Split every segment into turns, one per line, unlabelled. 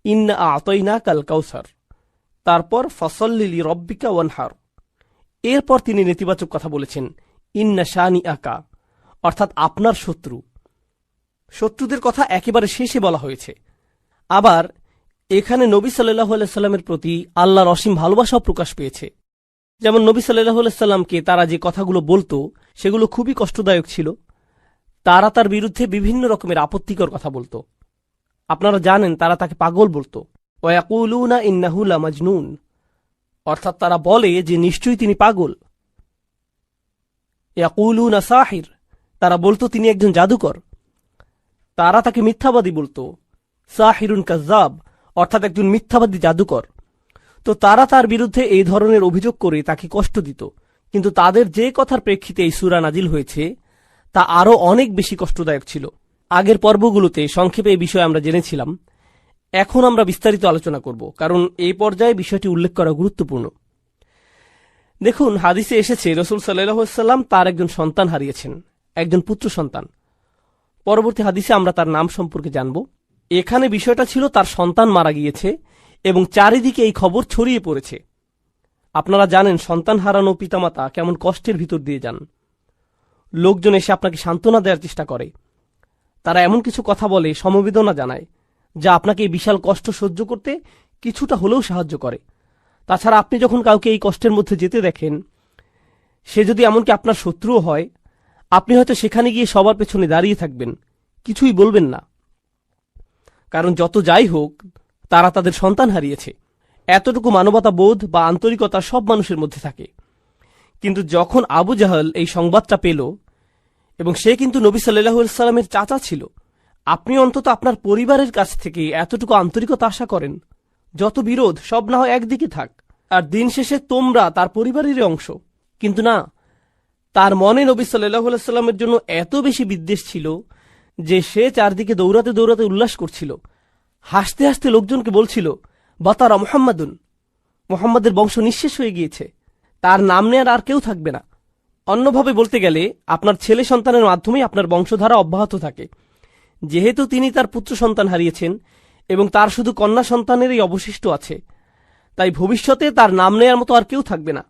ইন্না আতইনা কাল কাউসার, তারপর ফসল্লি লিরব্বিকা ওয়ানহার। এরপর তিনি নেতিবাচক কথা বলেছেন, ইন্না শানি আকা, অর্থাৎ আপনার শত্রু। শত্রুদের কথা একেবারে শেষে বলা হয়েছে। আবার এখানে নবী সাল্লাল্লাহু আলাইহি সাল্লামের প্রতি আল্লাহর অসীম ভালোবাসাও প্রকাশ পেয়েছে। যেমন নবী সাল্লাল্লাহু আলাইহি সাল্লামকে তারা যে কথাগুলো বলতো সেগুলো খুবই কষ্টদায়ক ছিল। তারা তার বিরুদ্ধে বিভিন্ন রকমের আপত্তিকর কথা বলতো। আপনারা জানেন তারা তাকে পাগল বলতো। ওয়ায়াকুলুনা ইন্নাহু লামাজনুন, অর্থাৎ তারা বলে যে নিশ্চয়ই তিনি পাগল। ইয়াকুলুনা সাহির, তারা বলতো তিনি একজন জাদুকর। তারা তাকে মিথ্যাবাদী বলতো, সাহিরুন কাজ্জাব, অর্থাৎ একজন মিথ্যাবাদী জাদুকর। তো তারা তার বিরুদ্ধে এই ধরনের অভিযোগ করে তাকে কষ্ট দিত। কিন্তু তাদের যে কথার প্রেক্ষিতে এই সূরা নাজিল হয়েছে তা আরও অনেক বেশি কষ্টদায়ক ছিল। আগের পর্বগুলোতে সংক্ষেপে এই বিষয়ে আমরা জেনেছিলাম। এখন আমরা বিস্তারিত আলোচনা করব, কারণ এই পর্যায়ে বিষয়টি উল্লেখ করা গুরুত্বপূর্ণ। দেখুন, হাদিসে এসেছে রাসূল সাল্লাল্লাহু আলাইহি ওয়াসাল্লাম তার একজন সন্তান হারিয়েছেন, একজন পুত্র সন্তান। পরবর্তী হাদিসে আমরা তার নাম সম্পর্কে জানব। এখানে বিষয়টা ছিল তার সন্তান মারা গিয়েছে এবং চারিদিকে এই খবর ছড়িয়ে পড়েছে। আপনারা জানেন সন্তান হারানো পিতামাতা কেমন কষ্টের ভিতর দিয়ে যান। লোকজন এসে আপনাকে সান্ত্বনা দেওয়ার চেষ্টা করে, তারা এমন কিছু কথা বলে, সমবেদনা জানায়, যা আপনাকে এই বিশাল কষ্ট সহ্য করতে কিছুটা হলেও সাহায্য করে। তাছাড়া আপনি যখন কাউকে এই কষ্টের মধ্যে যেতে দেখেন, সে যদি এমনকি আপনার শত্রুও হয়, আপনি হয়তো সেখানে গিয়ে সবার পেছনে দাঁড়িয়ে থাকবেন, কিছুই বলবেন না। কারণ যত যাই হোক, তারা তাদের সন্তান হারিয়েছে। এতটুকু মানবতা বোধ বা আন্তরিকতা সব মানুষের মধ্যে থাকে। কিন্তু যখন আবু জাহল এই সংবাদটা পেল, এবং সে কিন্তু নবী সাল্লাল্লাহু আলাইহি সাল্লামের চাচা ছিল, আপনি অন্তত আপনার পরিবারের কাছ থেকে এতটুকু আন্তরিকতা আশা করেন। যত বিরোধ সব না হয় একদিকে থাক, আর দিন শেষে তোমরা তার পরিবারেরই অংশ। কিন্তু না, তার মনে নবী সাল্লাল্লাহু আলাইহি সাল্লামের জন্য এত বেশি বিদ্বেষ ছিল যে সে চারদিকে দৌড়াতে দৌড়াতে উল্লাস করছিল, হাসতে হাসতে লোকজনকে বলছিল, বাতারা মুহাম্মাদুন, মুহাম্মাদের বংশ নিঃশেষ হয়ে গিয়েছে, তার নাম নেয়ার আর কেউ থাকবে না। অন্যভাবে বলতে গেলে আপনার ছেলে সন্তানের মাধ্যমেই আপনার বংশধারা অব্যাহত থাকে। যেহেতু তিনি তার পুত্র সন্তান হারিয়েছেন এবং তার শুধু কন্যা সন্তানেরই অবশিষ্ট আছে, তাই ভবিষ্যতে তার নাম নেয়ার মতো আর কেউ থাকবে না।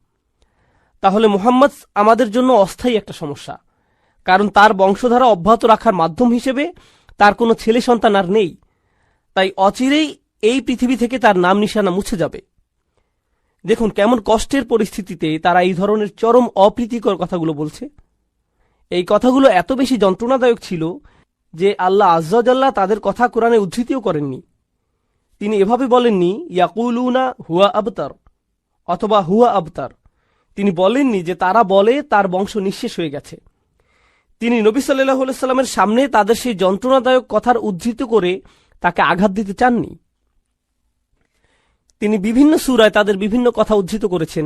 তাহলে মুহাম্মদ আমাদের জন্য অস্থায়ী একটা সমস্যা, কারণ তার বংশধারা অব্যাহত রাখার মাধ্যম হিসেবে তার কোনো ছেলে সন্তান আর নেই। তাই অচিরেই এই পৃথিবী থেকে তার নাম নিশানা মুছে যাবে। দেখুন কেমন কষ্টের পরিস্থিতিতে তারা এই ধরনের চরম অপ্রীতিকর কথাগুলো বলছে। এই কথাগুলো এত বেশি যন্ত্রণাদায়ক ছিল যে আল্লাহ আজ্জা ওয়া জাল্লা তাদের কথা কোরআনে উদ্ধৃতিও করেননি। তিনি এভাবে বলেননি ইয়াকুলুনা হুয়া আবতার অথবা হুয়া আবতার। তিনি বলেননি যে তারা বলে তার বংশ নিঃশেষ হয়ে গেছে। তিনি নবী সাল্লাল্লাহু আলাইহি সাল্লামের সামনে তাদের সেই যন্ত্রণাদায়ক কথার উদ্ধৃত করে তাকে আঘাত দিতে চাননি। তিনি বিভিন্ন সূরায় তাদের বিভিন্ন কথা উদ্ধৃত করেছেন,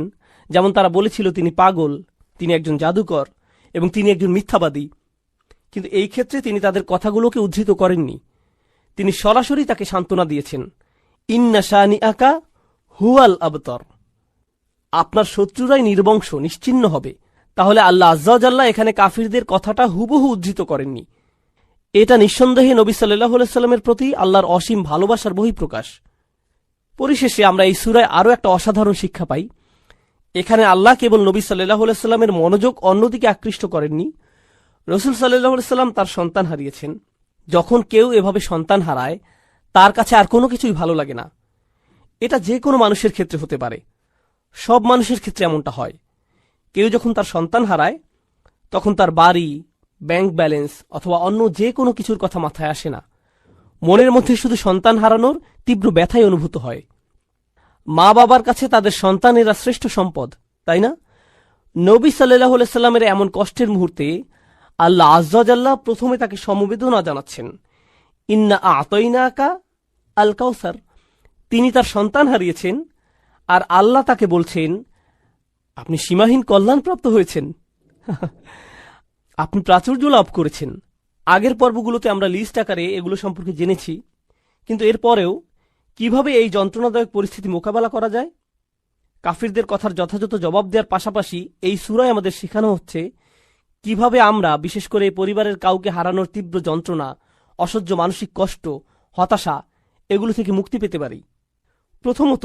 যেমন তারা বলেছিল তিনি পাগল, তিনি একজন জাদুকর এবং তিনি একজন মিথ্যাবাদী। কিন্তু এই ক্ষেত্রে তিনি তাদের কথাগুলোকে উদ্ধৃত করেননি। তিনি সরাসরি তাকে সান্ত্বনা দিয়েছেন, ইন্না শানিআকা হুয়াল আবতার, আপনার শত্রুরাই নির্বংশ, নিশ্চিহ্ন হবে। তাহলে আল্লাহ আজ্জা ওয়া জাল্লা এখানে কাফিরদের কথাটা হুবহু উদ্ধৃত করেননি। এটা নিঃসন্দেহে নবী সাল্লাল্লাহু আলাইহি সাল্লামের প্রতি আল্লাহর অসীম ভালোবাসার বহিঃপ্রকাশ। পরিশেষে আমরা এই সূরায় আরও একটা অসাধারণ শিক্ষা পাই। এখানে আল্লাহ কেবল নবী সাল্লাল্লাহু আলাইহি সাল্লামের মনোযোগ অন্যদিকে আকৃষ্ট করেননি। রাসূল সাল্লাল্লাহু আলাইহি সাল্লাম তার সন্তান হারিয়েছেন। যখন কেউ এভাবে সন্তান হারায়, তার কাছে আর কোনো কিছুই ভালো লাগে না। এটা যে কোনো মানুষের ক্ষেত্রে হতে পারে, সব মানুষের ক্ষেত্রে এমনটা হয়। কেউ যখন তার সন্তান হারায়, তখন তার বাড়ি, ব্যাংক ব্যালেন্স অথবা অন্য যে কোনো কিছুর কথা মাথায় আসে না। মনের মধ্যে শুধু সন্তান হারানোর তীব্র ব্যথাই অনুভূত হয়। মা বাবার কাছে তাদের সন্তানেরা শ্রেষ্ঠ সম্পদ, তাই না? নবী সাল্লাল্লাহু আলাইহি সাল্লামের এমন কষ্টের মুহূর্তে আল্লাহ আজ্জা ওয়া জাল্লা প্রথমে তাকে সমবেদনা জানাচ্ছেন, ইন্না আতইনাকা আল কাউসার। তিনি তার সন্তান হারিয়েছেন আর আল্লাহ তাকে বলছেন, আপনি সীমাহীন কল্যাণপ্রাপ্ত হয়েছেন, আপনি প্রাচুর্য লাভ করেছেন। আগের পর্বগুলোতে আমরা লিস্ট আকারে এগুলো সম্পর্কে জেনেছি, কিন্তু এরপরেও কিভাবে এই যন্ত্রণাদায়ক পরিস্থিতি মোকাবেলা করা যায়, কাফিরদের কথার যথাযথ জবাব দেওয়ার পাশাপাশি এই সূরায় আমাদের শেখানো হচ্ছে কিভাবে আমরা, বিশেষ করে পরিবারের কাউকে হারানোর তীব্র যন্ত্রণা, অসহ্য মানসিক কষ্ট, হতাশা এগুলো থেকে মুক্তি পেতে পারি। প্রথমত,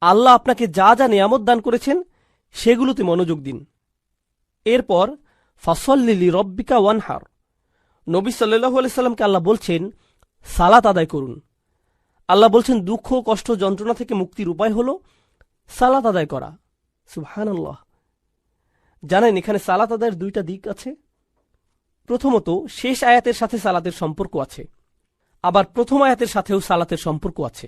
আল্লাহ আপনাকে যা যা নিয়ামত দান করেছেন সেগুলোতে মনোযোগ দিন। এরপর ফাসল্লি লিরব্বিকা ওয়ানহার, নবী সাল্লাল্লাহু আলাইহি সাল্লামকে আল্লাহ বলছেন সালাত আদায় করুন। আল্লাহ বলছেন দুঃখ, কষ্ট, যন্ত্রণা থেকে মুক্তির উপায় হল সালাত আদায় করা। সুবহানাল্লাহ। জানেন এখানে সালাত আদায়ের দুইটা দিক আছে। প্রথমত, শেষ আয়াতের সাথে সালাতের সম্পর্ক আছে, আবার প্রথম আয়াতের সাথেও সালাতের সম্পর্ক আছে।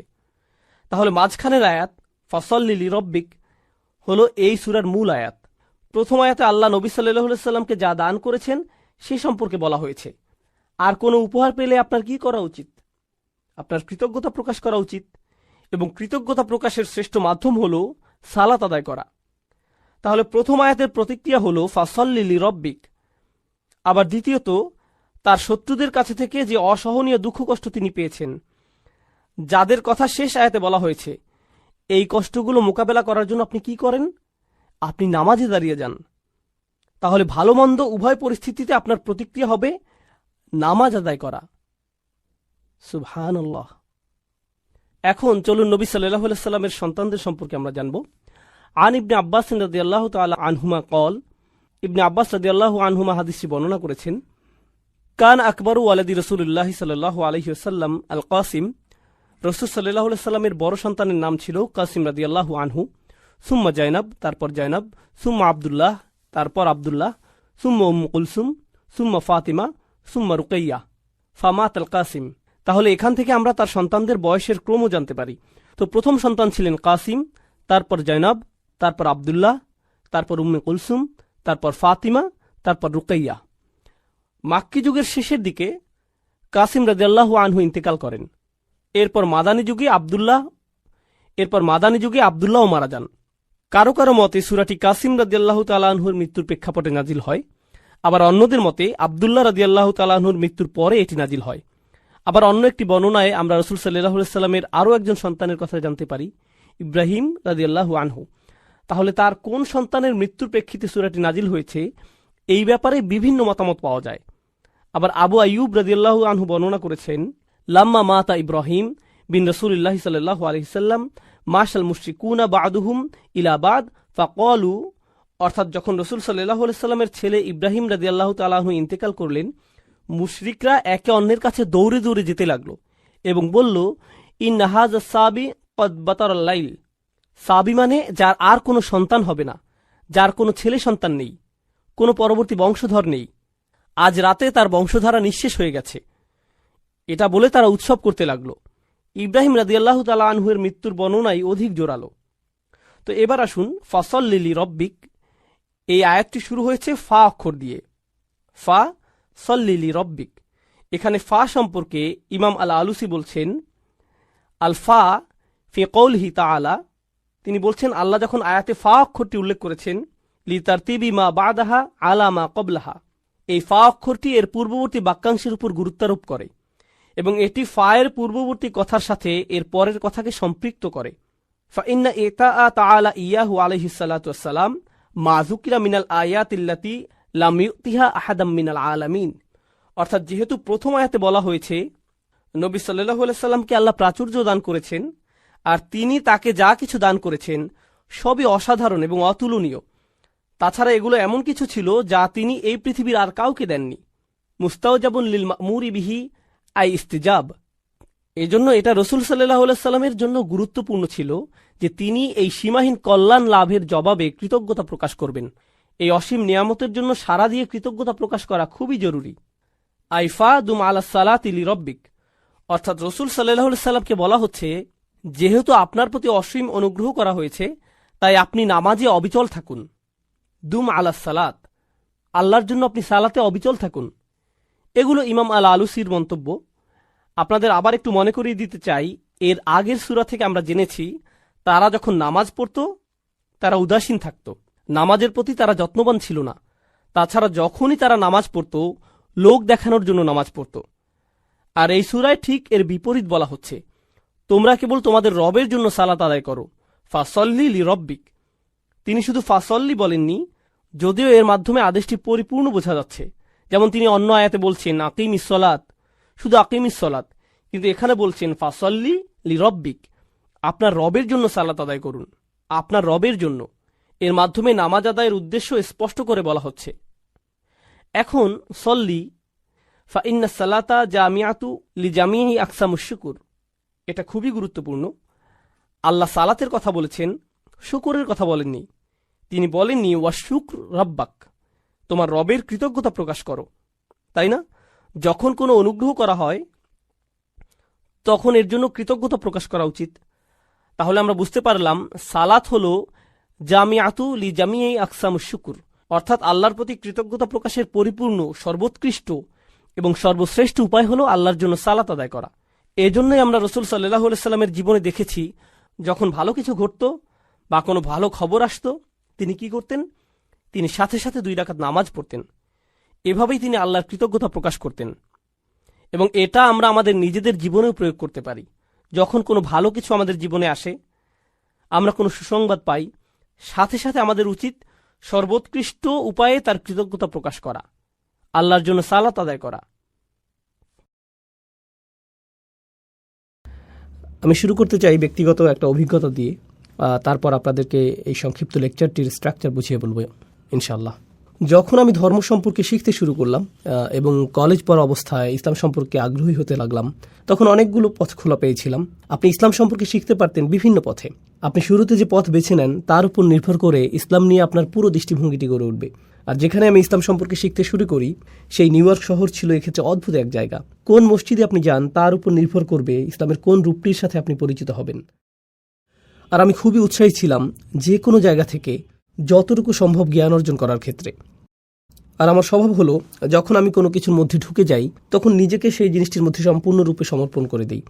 তাহলে মাঝখানের আয়াত ফাসল্লি লিরব্বিক হল এই সূরার মূল আয়াত। প্রথম আয়াতে আল্লাহ নবী সাল্লাল্লাহু আলাইহি সাল্লামকে যা দান করেছেন সে সম্পর্কে বলা হয়েছে। আর কোনো উপহার পেলে আপনার কি করা উচিত? আপনার কৃতজ্ঞতা প্রকাশ করা উচিত, এবং কৃতজ্ঞতা প্রকাশের শ্রেষ্ঠ মাধ্যম হল সালাত আদায় করা। তাহলে প্রথম আয়াতের প্রতিক্রিয়া হল ফাসল্লি লিরব্বিক। আবার দ্বিতীয়ত, তার শত্রুদের কাছে থেকে যে অসহনীয় দুঃখ কষ্ট তিনি পেয়েছেন, যাদের কথা শেষ আয়াতে বলা হয়েছে, এই কষ্টগুলো মোকাবেলা করার জন্য আপনি কি করেন? আপনি নামাজে দাঁড়িয়ে যান। তাহলে ভালো মন্দ উভয় পরিস্থিতিতে আপনার প্রতিক্রিয়া হবে নামাজ আদায় করা। সুবহানাল্লাহ। এখন চলুন নবী সাল্লাল্লাহু আলাইহি সাল্লামের সন্তানদের সম্পর্কে আমরা জানব। আন ইবনে আব্বাস রাদিয়াল্লাহু তাআলা আনহুমা কল, ইবনে আব্বাস রাদিয়াল্লাহু আনহুমা হাদিসটি বর্ণনা করেছেন, কান আকবরু ওয়ালাদি রাসূলুল্লাহ সাল্লাল্লাহু আলাইহি ওয়াসাল্লাম আল কাসিম, রাসূল সাল্লাল্লাহু আলাইহি সাল্লামের বড় সন্তানের নাম ছিল কাসিম রাদিয়াল্লাহু আনহু। সুম্মা জাইনাব, তারপর জাইনাব, সুম্মা আব্দুল্লাহ, তারপর আব্দুল্লাহ, সুম্মা উম্মু কুলসুম, সুম্মা ফাতিমা, সুম্মা রুকাইয়া, ফামাত আল কাসিম। তাহলে এখান থেকে আমরা তার সন্তানদের বয়সের ক্রমও জানতে পারি। তো প্রথম সন্তান ছিলেন কাসিম, তারপর জাইনাব, তারপর আব্দুল্লাহ, তারপর উম্মে কুলসুম, তারপর ফাতিমা, তারপর রুকাইয়া। মাক্কি যুগের শেষের দিকে কাসিম রাদিয়াল্লাহু আনহু ইন্তেকাল করেন। এরপর মাদানী যুগে আব্দুল্লাহও মারা যান। কারো কারো মতে সূরাটি কাসিম রাদিয়াল্লাহু তাআলা আনহুর মৃত্যুর প্রেক্ষাপটে নাজিল হয়, আবার অন্যদের মতে আব্দুল্লাহ রাদিয়াল্লাহু তাআলা আনহুর মৃত্যুর পরে এটি নাজিল হয়। আবার অন্য একটি বর্ণনায় আমরা রাসূল সাল্লাল্লাহু আলাইহি সাল্লামের আরও একজন সন্তানের কথা জানতে পারি, ইব্রাহিম রাদিয়াল্লাহু আনহু। তাহলে তার কোন সন্তানের মৃত্যুর প্রেক্ষিতে সূরাটি নাজিল হয়েছে এই ব্যাপারে বিভিন্ন মতামত পাওয়া যায়। আবার আবু আইয়ুব রাদিয়াল্লাহু আনহু বর্ণনা করেছেন, লাম্মা মাতা ইব্রাহিম বিন রাসূলিল্লাহি সাল্লাল্লাহু আলাইহি সাল্লাম মাশাল মুশরিকুনা বা'দুহুম ইলা বা'দ ফাকালু, অর্থাৎ যখন রাসূল সাল্লাল্লাহু আলাইহি সাল্লামের ছেলে ইব্রাহিম রাদিয়াল্লাহু তাআলা আনহু ইন্তেকাল করলেন, মুশরিকরা একে অন্যের কাছে দৌড়ে দৌড়ে যেতে লাগলো এবং বলল, ইন্না হাযা সাবি কদ বাতারাল লাইল। সাবি মানে যার আর কোনো সন্তান হবে না, যার কোনো ছেলে সন্তান নেই, কোনো পরবর্তী বংশধর নেই, আজ রাতে তার বংশধারা নিঃশেষ হয়ে গেছে। এটা বলে তারা উৎসব করতে লাগলো। ইব্রাহিম রাদিয়াল্লাহু তাআলা আনহুর মৃত্যুর বর্ণনাই অধিক জোরালো। তো এবার আসুন, ফাসল্লি লিরব্বিক, এই আয়াতটি শুরু হয়েছে ফা অক্ষর দিয়ে। ফা সল্লি লিরব্বিক। এখানে ফা সম্পর্কে ইমাম আল আলুসি বলছেন, আল ফা ফি কওলিহি তাআলা, তিনি বলছেন আল্লাহ যখন আয়াতে ফা অক্ষরটি উল্লেখ করেছেন, লি তারতিবি মা বাদাহা আলা মা কবলাহা, এই ফা অক্ষরটি এর পূর্ববর্তী বাক্যাংশের উপর গুরুত্বারোপ করে এবং এটি ফা এর পূর্ববর্তী কথার সাথে এর পরের কথাকে সম্পৃক্ত করে। ফা ইন্না ইতাআ তাআলা ইয়াহু আলাইহিস সালাতু ওয়াস সালাম মা যুকিরা মিনাল আয়াতিল্লাতি লাম ইউতিহা আহাদাম মিনাল আলামিন, অর্থাৎ যেহেতু প্রথম আয়াতে বলা হয়েছে নবী সাল্লাল্লাহু আলাইহি সাল্লামকে আল্লাহ প্রাচুর্য দান করেছেন, আর তিনি তাকে যা কিছু দান করেছেন সবই অসাধারণ এবং অতুলনীয়। তাছাড়া এগুলো এমন কিছু ছিল যা তিনি এই পৃথিবীর আর কাউকে দেননি। মুস্তাওজাবুন লিল মা'মুরি বিহি আই ইস্তিজাব। এজন্য এটা রাসূল সাল্লাল্লাহু আলাইহি সাল্লামের জন্য গুরুত্বপূর্ণ ছিল যে তিনি এই সীমাহীন কল্যাণ লাভের জবাবে কৃতজ্ঞতা প্রকাশ করবেন। এই অসীম নিয়ামতের জন্য সারা দিয়ে কৃতজ্ঞতা প্রকাশ করা খুবই জরুরি। আইফা দুম আলা সালাতি লিরব্বিক, অর্থাৎ রাসূল সাল্লাল্লাহু আলাইহি সাল্লামকে বলা হচ্ছে, যেহেতু আপনার প্রতি অসীম অনুগ্রহ করা হয়েছে তাই আপনি নামাজে অবিচল থাকুন। দুম আলা সালাত, আল্লাহর জন্য আপনি সালাতে অবিচল থাকুন। এগুলো ইমাম আল আলুসির মন্তব্য। আপনাদের আবার একটু মনে করিয়ে দিতে চাই, এর আগের সূরা থেকে আমরা জেনেছি তারা যখন নামাজ পড়ত তারা উদাসীন থাকত, নামাজের প্রতি তারা যত্নবান ছিল না। তাছাড়া যখনই তারা নামাজ পড়ত লোক দেখানোর জন্য নামাজ পড়ত। আর এই সূরায় ঠিক এর বিপরীত বলা হচ্ছে, তোমরা কেবল তোমাদের রবের জন্য সালাত আদায় করো, ফাসল্লি লিরব্বিক। তিনি শুধু ফাসল্লি বলেননি, যদিও এর মাধ্যমে আদেশটি পরিপূর্ণ বোঝা যাচ্ছে। যেমন তিনি অন্য আয়াতে বলছেন আকিমিস সালাত, শুধু আকিমিস সালাত, কিন্তু এখানে বলছেন ফাসল্লি লিরব্বিক, আপনার রবের জন্য সালাত আদায় করুন, আপনার রবের জন্য। এর মাধ্যমে নামাজ আদায়ের উদ্দেশ্য স্পষ্ট করে বলা হচ্ছে। এখন সল্লি ফা ইন্না সালাতা জামিয়াতু লি জামিহি আকসামুশ শুকুর, এটা খুবই গুরুত্বপূর্ণ। আল্লাহ সালাতের কথা বলেছেন, শুকুরের কথা বলেননি। তিনি বলেননি ওয়া শুকর রব্বাক, তোমার রবের কৃতজ্ঞতা প্রকাশ করো, তাই না? যখন কোনো অনুগ্রহ করা হয় তখন এর জন্য কৃতজ্ঞতা প্রকাশ করা উচিত। তাহলে আমরা বুঝতে পারলাম সালাত হল জামিয়াতু লি জামিই আকসামুশ শুকুর, অর্থাৎ আল্লাহর প্রতি কৃতজ্ঞতা প্রকাশের পরিপূর্ণ, সর্বোৎকৃষ্ট এবং সর্বশ্রেষ্ঠ উপায় হলো আল্লাহর জন্য সালাত আদায় করা। এজন্যই আমরা রাসূল সাল্লাল্লাহু আলাইহি সাল্লামের জীবনে দেখেছি, যখন ভালো কিছু ঘটত বা কোনো ভালো খবর আসতো, তিনি কি করতেন? তিনি সাথে সাথে 2 রাকাত নামাজ পড়তেন। এভাবেই তিনি আল্লাহর কৃতজ্ঞতা প্রকাশ করতেন। এবং এটা আমরা আমাদের নিজেদের জীবনেও প্রয়োগ করতে পারি। যখন কোনো ভালো কিছু আমাদের জীবনে আসে, আমরা কোনো সুসংবাদ পাই, সাথে সাথে আমাদের উচিত সর্বোৎকৃষ্ট উপায়ে তার কৃতজ্ঞতা প্রকাশ করা, আল্লাহর জন্য সালাত আদায় করা। আমি শুরু করতে চাই ব্যক্তিগত একটা অভিজ্ঞতা দিয়ে, তারপর আপনাদেরকে এই সংক্ষিপ্ত লেকচারটির স্ট্রাকচার বুঝিয়ে বলবো ইনশাআল্লাহ। যখন আমি ধর্ম সম্পর্কে শিখতে শুরু করলাম এবং কলেজ পড়া অবস্থায় ইসলাম সম্পর্কে আগ্রহী হতে লাগলাম, তখন অনেকগুলো পথ খোলা পেয়েছিলাম। আপনি ইসলাম সম্পর্কে শিখতে পারতেন বিভিন্ন পথে। আপনি শুরুতে যে পথ বেছে নেন তার উপর নির্ভর করে ইসলাম নিয়ে আপনার পুরো দৃষ্টিভঙ্গিটি গড়ে উঠবে। আর যেখানে আমি ইসলাম সম্পর্কে শিখতে শুরু করি, সেই নিউ ইয়র্ক শহর ছিল এক্ষেত্রে অদ্ভুত এক জায়গা। কোন মসজিদে আপনি যান তার উপর নির্ভর করবে ইসলামের কোন রূপটির সাথে আপনি পরিচিত হবেন। আর আমি খুবই উৎসাহী ছিলাম যে কোনো জায়গা থেকে যতটুকু সম্ভব জ্ঞান অর্জন করার ক্ষেত্রে। আর আমার স্বভাব হলো, যখন আমি কোনো কিছুর মধ্যে ঢুকে যাই তখন নিজেকে সেই জিনিসটির মধ্যে সম্পূর্ণরূপে সমর্পণ করে দিই।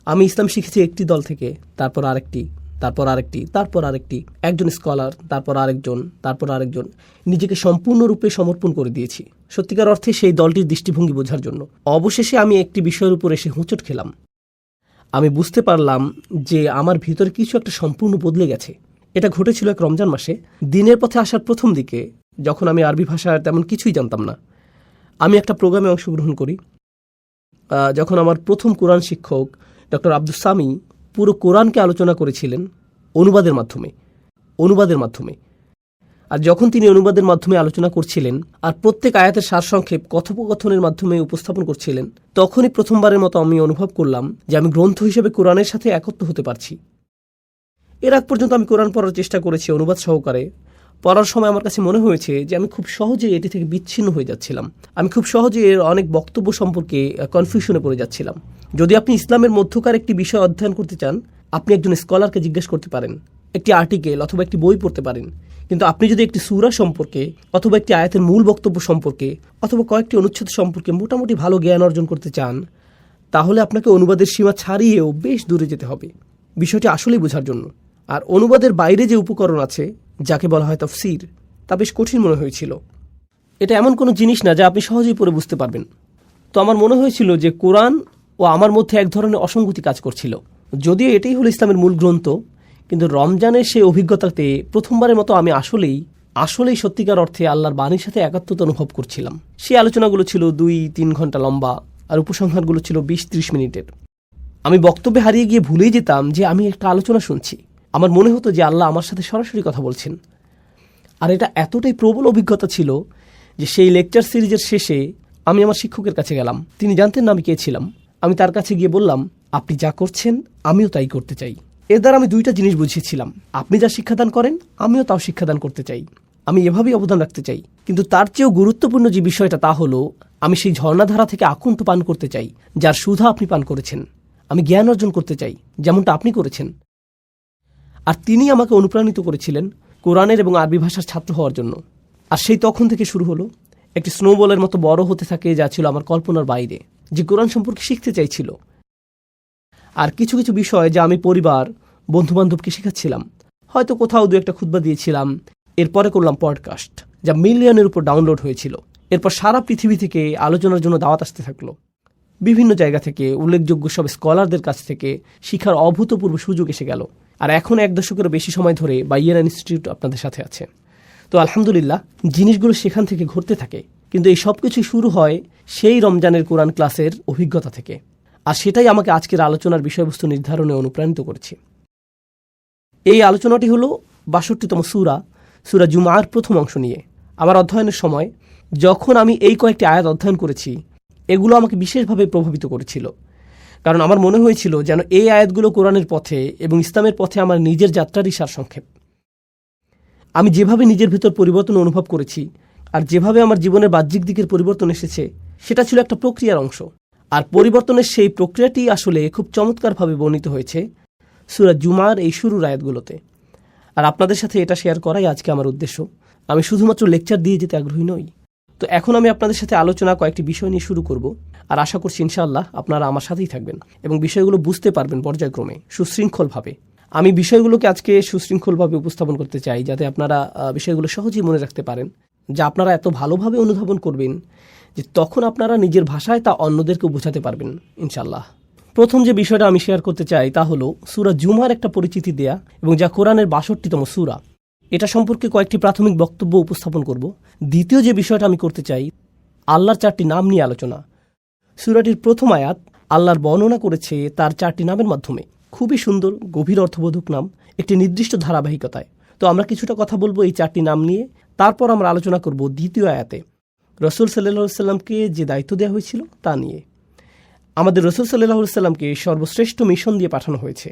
আমি ইসলাম শিখেছি একটি দল থেকে, তারপর আরেকটি, তারপর আরেকটি, তারপর আরেকটি, একজন স্কলার, তারপর আরেকজন, তারপর আরেকজন, নিজেকে সম্পূর্ণরূপে সমর্পণ করে দিয়েছি সত্যিকার অর্থে সেই দলটির দৃষ্টিভঙ্গি বোঝার জন্য। অবশেষে আমি একটি বিষয়ের উপর এসে হোঁচট খেলাম। আমি বুঝতে পারলাম যে আমার ভিতরে কিছু একটা সম্পূর্ণ বদলে গেছে। এটা ঘটেছিল এক রমজান মাসে, দিনের পথে আসার প্রথম দিকে, যখন আমি আরবি ভাষার তেমন কিছুই জানতাম না। আমি একটা প্রোগ্রামে অংশগ্রহণ করি। যখন আমার প্রথম কোরআন শিক্ষক ডক্টর আব্দুস সামি পুরো কোরআনকে আলোচনা করেছিলেন অনুবাদের মাধ্যমে। আর যখন তিনি অনুবাদের মাধ্যমে আলোচনা করছিলেন আর প্রত্যেক আয়াতের সারসংক্ষেপ কথোপকথনের মাধ্যমে উপস্থাপন করছিলেন, তখনই প্রথমবারের মতো আমি অনুভব করলাম যে আমি গ্রন্থ হিসেবে কোরআনের সাথে একত্র হতে পারছি। এর আগ পর্যন্ত আমি কোরআন পড়ার চেষ্টা করেছি অনুবাদ সহকারে। পড়ার সময় আমার কাছে মনে হয়েছে যে আমি খুব সহজে এটি থেকে বিচ্ছিন্ন হয়ে যাচ্ছিলাম। আমি খুব সহজে এর অনেক বক্তব্য সম্পর্কে কনফিউশনে পড়ে যাচ্ছিলাম। যদি আপনি ইসলামের মধ্যকার একটি বিষয় অধ্যয়ন করতে চান, আপনি একজন স্কলারকে জিজ্ঞেস করতে পারেন, একটি আর্টিকেল অথবা একটি বই পড়তে পারেন। কিন্তু আপনি যদি একটি সূরা সম্পর্কে অথবা একটি আয়াতের মূল বক্তব্য সম্পর্কে অথবা কয়েকটি অনুচ্ছেদ সম্পর্কে মোটামুটি ভালো জ্ঞান অর্জন করতে চান, তাহলে আপনাকে অনুবাদের সীমা ছাড়িয়েও বেশ দূরে যেতে হবে বিষয়টি আসলেই বোঝার জন্য। আর অনুবাদের বাইরে যে উপকরণ আছে, যাকে বলা হয় তাফসীর, তা বেশ কঠিন মনে হয়েছিল। এটা এমন কোনো জিনিস না যা আপনি সহজেই পড়ে বুঝতে পারবেন। তো আমার মনে হয়েছিল যে কোরআন ও আমার মধ্যে এক ধরনের অসঙ্গতি কাজ করছিল। যদিও এটাই হলো ইসলামের মূল গ্রন্থ, কিন্তু রমজানের সেই অভিজ্ঞতাতে প্রথমবারের মতো আমি আসলেই সত্যিকার অর্থে আল্লাহর বাণীর সাথে একাত্মতা অনুভব করছিলাম। সেই আলোচনাগুলো ছিল 2-3 ঘন্টা লম্বা, আর উপসংহারগুলো ছিল 20-30 মিনিটের। আমি বক্তব্যে হারিয়ে গিয়ে ভুলেই যেতাম যে আমি একটা আলোচনা শুনছি। আমার মনে হতো যে আল্লাহ আমার সাথে সরাসরি কথা বলছেন। আর এটা এতটাই প্রবল অভিজ্ঞতা ছিল যে সেই লেকচার সিরিজের শেষে আমি আমার শিক্ষকের কাছে গেলাম। তিনি জানতেন না আমি কে ছিলাম। আমি তার কাছে গিয়ে বললাম, আপনি যা করছেন আমিও তাই করতে চাই। এর দ্বারা আমি 2টা জিনিস বুঝিয়েছিলাম, আপনি যা শিক্ষাদান করেন আমিও তাও শিক্ষাদান করতে চাই, আমি এভাবেই অবদান রাখতে চাই। কিন্তু তার চেয়েও গুরুত্বপূর্ণ যে বিষয়টা, তা হলো আমি সেই ঝর্ণাধারা থেকে আকণ্ঠ পান করতে চাই যার সুধা আপনি পান করেছেন। আমি জ্ঞান অর্জন করতে চাই যেমনটা আপনি করেছেন। আর তিনি আমাকে অনুপ্রাণিত করেছিলেন কোরআনের এবং আরবি ভাষার ছাত্র হওয়ার জন্য। আর সেই তখন থেকে শুরু হলো একটি স্নোবলের মতো বড় হতে থাকে, যা ছিল আমার কল্পনার বাইরে, যে কোরআন সম্পর্কে শিখতে চাইছিল। আর কিছু কিছু বিষয় যা আমি পরিবার, বন্ধুবান্ধবকে শেখাচ্ছিলাম, হয়তো কোথাও 2-1টা খুতবা দিয়েছিলাম। এরপরে করলাম পডকাস্ট, যা মিলিয়নের উপর ডাউনলোড হয়েছিল। এরপর সারা পৃথিবী থেকে আলোচনার জন্য দাওয়াত আসতে থাকলো। বিভিন্ন জায়গা থেকে উল্লেখযোগ্য সব স্কলারদের কাছ থেকে শিখার অভূতপূর্ব সুযোগ এসে গেল। আর এখন 1 দশকেরও বেশি সময় ধরে বাইয়েরা ইনস্টিটিউট আপনাদের সাথে আছে। তো আলহামদুলিল্লাহ, জিনিসগুলো সেখান থেকে ঘটতে থাকে। কিন্তু এই সব কিছুই শুরু হয় সেই রমজানের কোরআন ক্লাসের অভিজ্ঞতা থেকে। আর সেটাই আমাকে আজকের আলোচনার বিষয়বস্তু নির্ধারণে অনুপ্রাণিত করেছে। এই আলোচনাটি হলো ৬২তম সূরা জুমার প্রথম অংশ নিয়ে। আমার অধ্যয়নের সময় যখন আমি এই কয়েকটি আয়াত অধ্যয়ন করেছি, এগুলো আমাকে বিশেষভাবে প্রভাবিত করেছিল, কারণ আমার মনে হয়েছিল যেন এই আয়াতগুলো কোরআনের পথে এবং ইসলামের পথে আমার নিজের যাত্রারই সারসংক্ষেপ। আমি যেভাবে নিজের ভেতর পরিবর্তন অনুভব করেছি আর যেভাবে আমার জীবনের বাহ্যিক দিকের পরিবর্তন এসেছে, সেটা ছিল একটা প্রক্রিয়ার অংশ। আর পরিবর্তনের সেই প্রক্রিয়াটি আসলে খুব চমৎকারভাবে বর্ণিত হয়েছে সূরা জুমার এই শুরুর আয়াতগুলোতে। আর আপনাদের সাথে এটা শেয়ার করাই আজকে আমার উদ্দেশ্য। আমি শুধুমাত্র লেকচার দিয়ে যেতে আগ্রহী নই। তো এখন আমি আপনাদের সাথে আলোচনা কয়েকটি বিষয় নিয়ে শুরু করব, আর আশা করছি ইনশাআল্লাহ আপনারা আমার সাথেই থাকবেন এবং বিষয়গুলো বুঝতে পারবেন পর্যায়ক্রমে সুশৃঙ্খলভাবে। আমি বিষয়গুলোকে আজকে সুশৃঙ্খলভাবে উপস্থাপন করতে চাই, যাতে আপনারা বিষয়গুলো সহজেই মনে রাখতে পারেন, যা আপনারা এত ভালোভাবে অনুধাবন করবেন যে তখন আপনারা নিজের ভাষায় তা অন্যদেরকে বোঝাতে পারবেন ইনশাআল্লাহ। প্রথম যে বিষয়টা আমি শেয়ার করতে চাই তা হলো সূরা জুমার একটা পরিচিতি দেয়া, এবং যা কোরআনের ৬২তম সূরা, এটা সম্পর্কে কয়েকটি প্রাথমিক বক্তব্য উপস্থাপন করব। দ্বিতীয় যে বিষয়টা আমি করতে চাই, আল্লাহর ৪টি নাম নিয়ে আলোচনা। সূরাটির প্রথম আয়াত আল্লাহর বর্ণনা করেছে তার ৪টি নামের মাধ্যমে। খুবই সুন্দর, গভীর অর্থবোধক নাম, একটি নির্দিষ্ট ধারাবাহিকতায়। তো আমরা কিছুটা কথা বলবো এই ৪টি নাম নিয়ে। তারপর আমরা আলোচনা করব দ্বিতীয় আয়াতে রাসূল সাল্লাল্লাহু আলাইহি সাল্লামকে যে দায়িত্ব দেওয়া হয়েছিল তা নিয়ে। আমাদের রাসূল সাল্লাল্লাহু আলাইহি সাল্লামকে সর্বশ্রেষ্ঠ মিশন দিয়ে পাঠানো হয়েছে,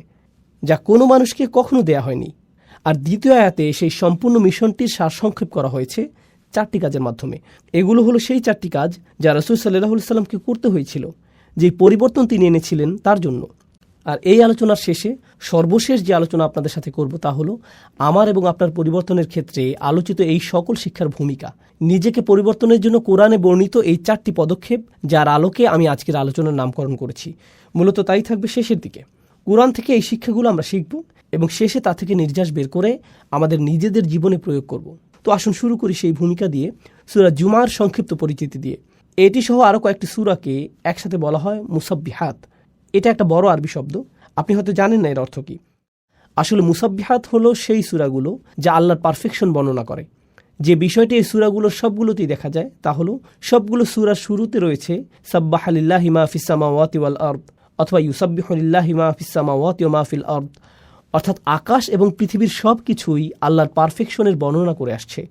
যা কোনো মানুষকে কখনো দেয়া হয়নি। আর দ্বিতীয় আয়াতে সেই সম্পূর্ণ মিশনটির সারসংক্ষেপ করা হয়েছে ৪টি কাজের মাধ্যমে। এগুলো হলো সেই ৪টি কাজ যা রাসূল সাল্লাল্লাহু আলাইহি সাল্লামকে করতে হয়েছিল, যে পরিবর্তন তিনি এনেছিলেন তার জন্য। আর এই আলোচনার শেষে সর্বশেষ যে আলোচনা আপনাদের সাথে করব তা হলো আমার এবং আপনার পরিবর্তনের ক্ষেত্রে আলোচিত এই সকল শিক্ষার ভূমিকা। নিজেকে পরিবর্তনের জন্য কোরআনে বর্ণিত এই ৪টি পদক্ষেপ, যার আলোকে আমি আজকের আলোচনার নামকরণ করেছি। মূলত তাই থাকবে শেষের দিকে। কোরআন থেকে এই শিক্ষাগুলো আমরা শিখব এবং শেষে তা থেকে নির্যাস বের করে আমাদের নিজেদের জীবনে প্রয়োগ করব। তো আসুন শুরু করি সেই ভূমিকা দিয়ে, সূরা জুমার সংক্ষিপ্ত পরিচিতি দিয়ে। এটি সহ আরও কয়েকটি সূরাকে একসাথে বলা হয় মুসাব্বিহাত। এটা একটা বড় আরবি শব্দ, আপনি হয়তো জানেন না এর অর্থ কী। আসলে মুসাব্বিহাত হলো সেই সূরাগুলো যা আল্লাহর পারফেকশন বর্ণনা করে। যে বিষয়টি এই সূরাগুলোর সবগুলোতেই দেখা যায় তা হলো সবগুলো সূরার শুরুতে রয়েছে সাব্বাহা লিল্লাহি মা ফিস সামাওয়াতি ওয়াল আরদ, অথবা ইউসাব্বিহু লিল্লাহি মা ফিস সামাওয়াতি ওয়া মা ফিল আরদ, অর্থাৎ আকাশ এবং পৃথিবীর সব কিছুই আল্লাহর পারফেকশনের বর্ণনা করে আসছে,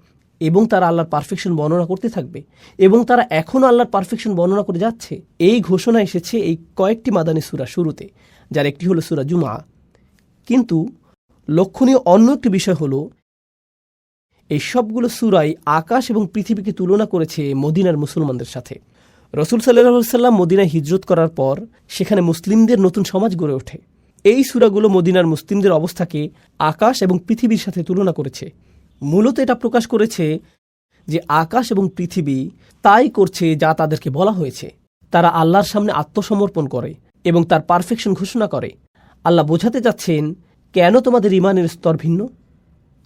এবং তারা আল্লাহর পারফেকশন বর্ণনা করতে থাকবে, এবং তারা এখনও আল্লাহর পারফেকশন বর্ণনা করে যাচ্ছে। এই ঘোষণা এসেছে এই কয়েকটি মাদানী সূরা শুরুতে, যার একটি হলো সূরা জুমা। কিন্তু লক্ষণীয় অন্য একটি বিষয় হলো এই সবগুলো সূরাই আকাশ এবং পৃথিবীকে তুলনা করেছে মদিনার মুসলমানদের সাথে। রাসূল সাল্লাল্লাহু আলাইহি সাল্লাম মদিনায় হিজরত করার পর সেখানে মুসলিমদের নতুন সমাজ গড়ে ওঠে। এই সূরাগুলো মদিনার মুসলিমদের অবস্থাকে আকাশ এবং পৃথিবীর সাথে তুলনা করেছে। মূলত এটা প্রকাশ করেছে যে আকাশ এবং পৃথিবী তাই করছে যা তাদেরকে বলা হয়েছে। তারা আল্লাহর সামনে আত্মসমর্পণ করে এবং তার পারফেকশন ঘোষণা করে। আল্লাহ বোঝাতে যাচ্ছেন, কেন তোমাদের ইমানের স্তর ভিন্ন?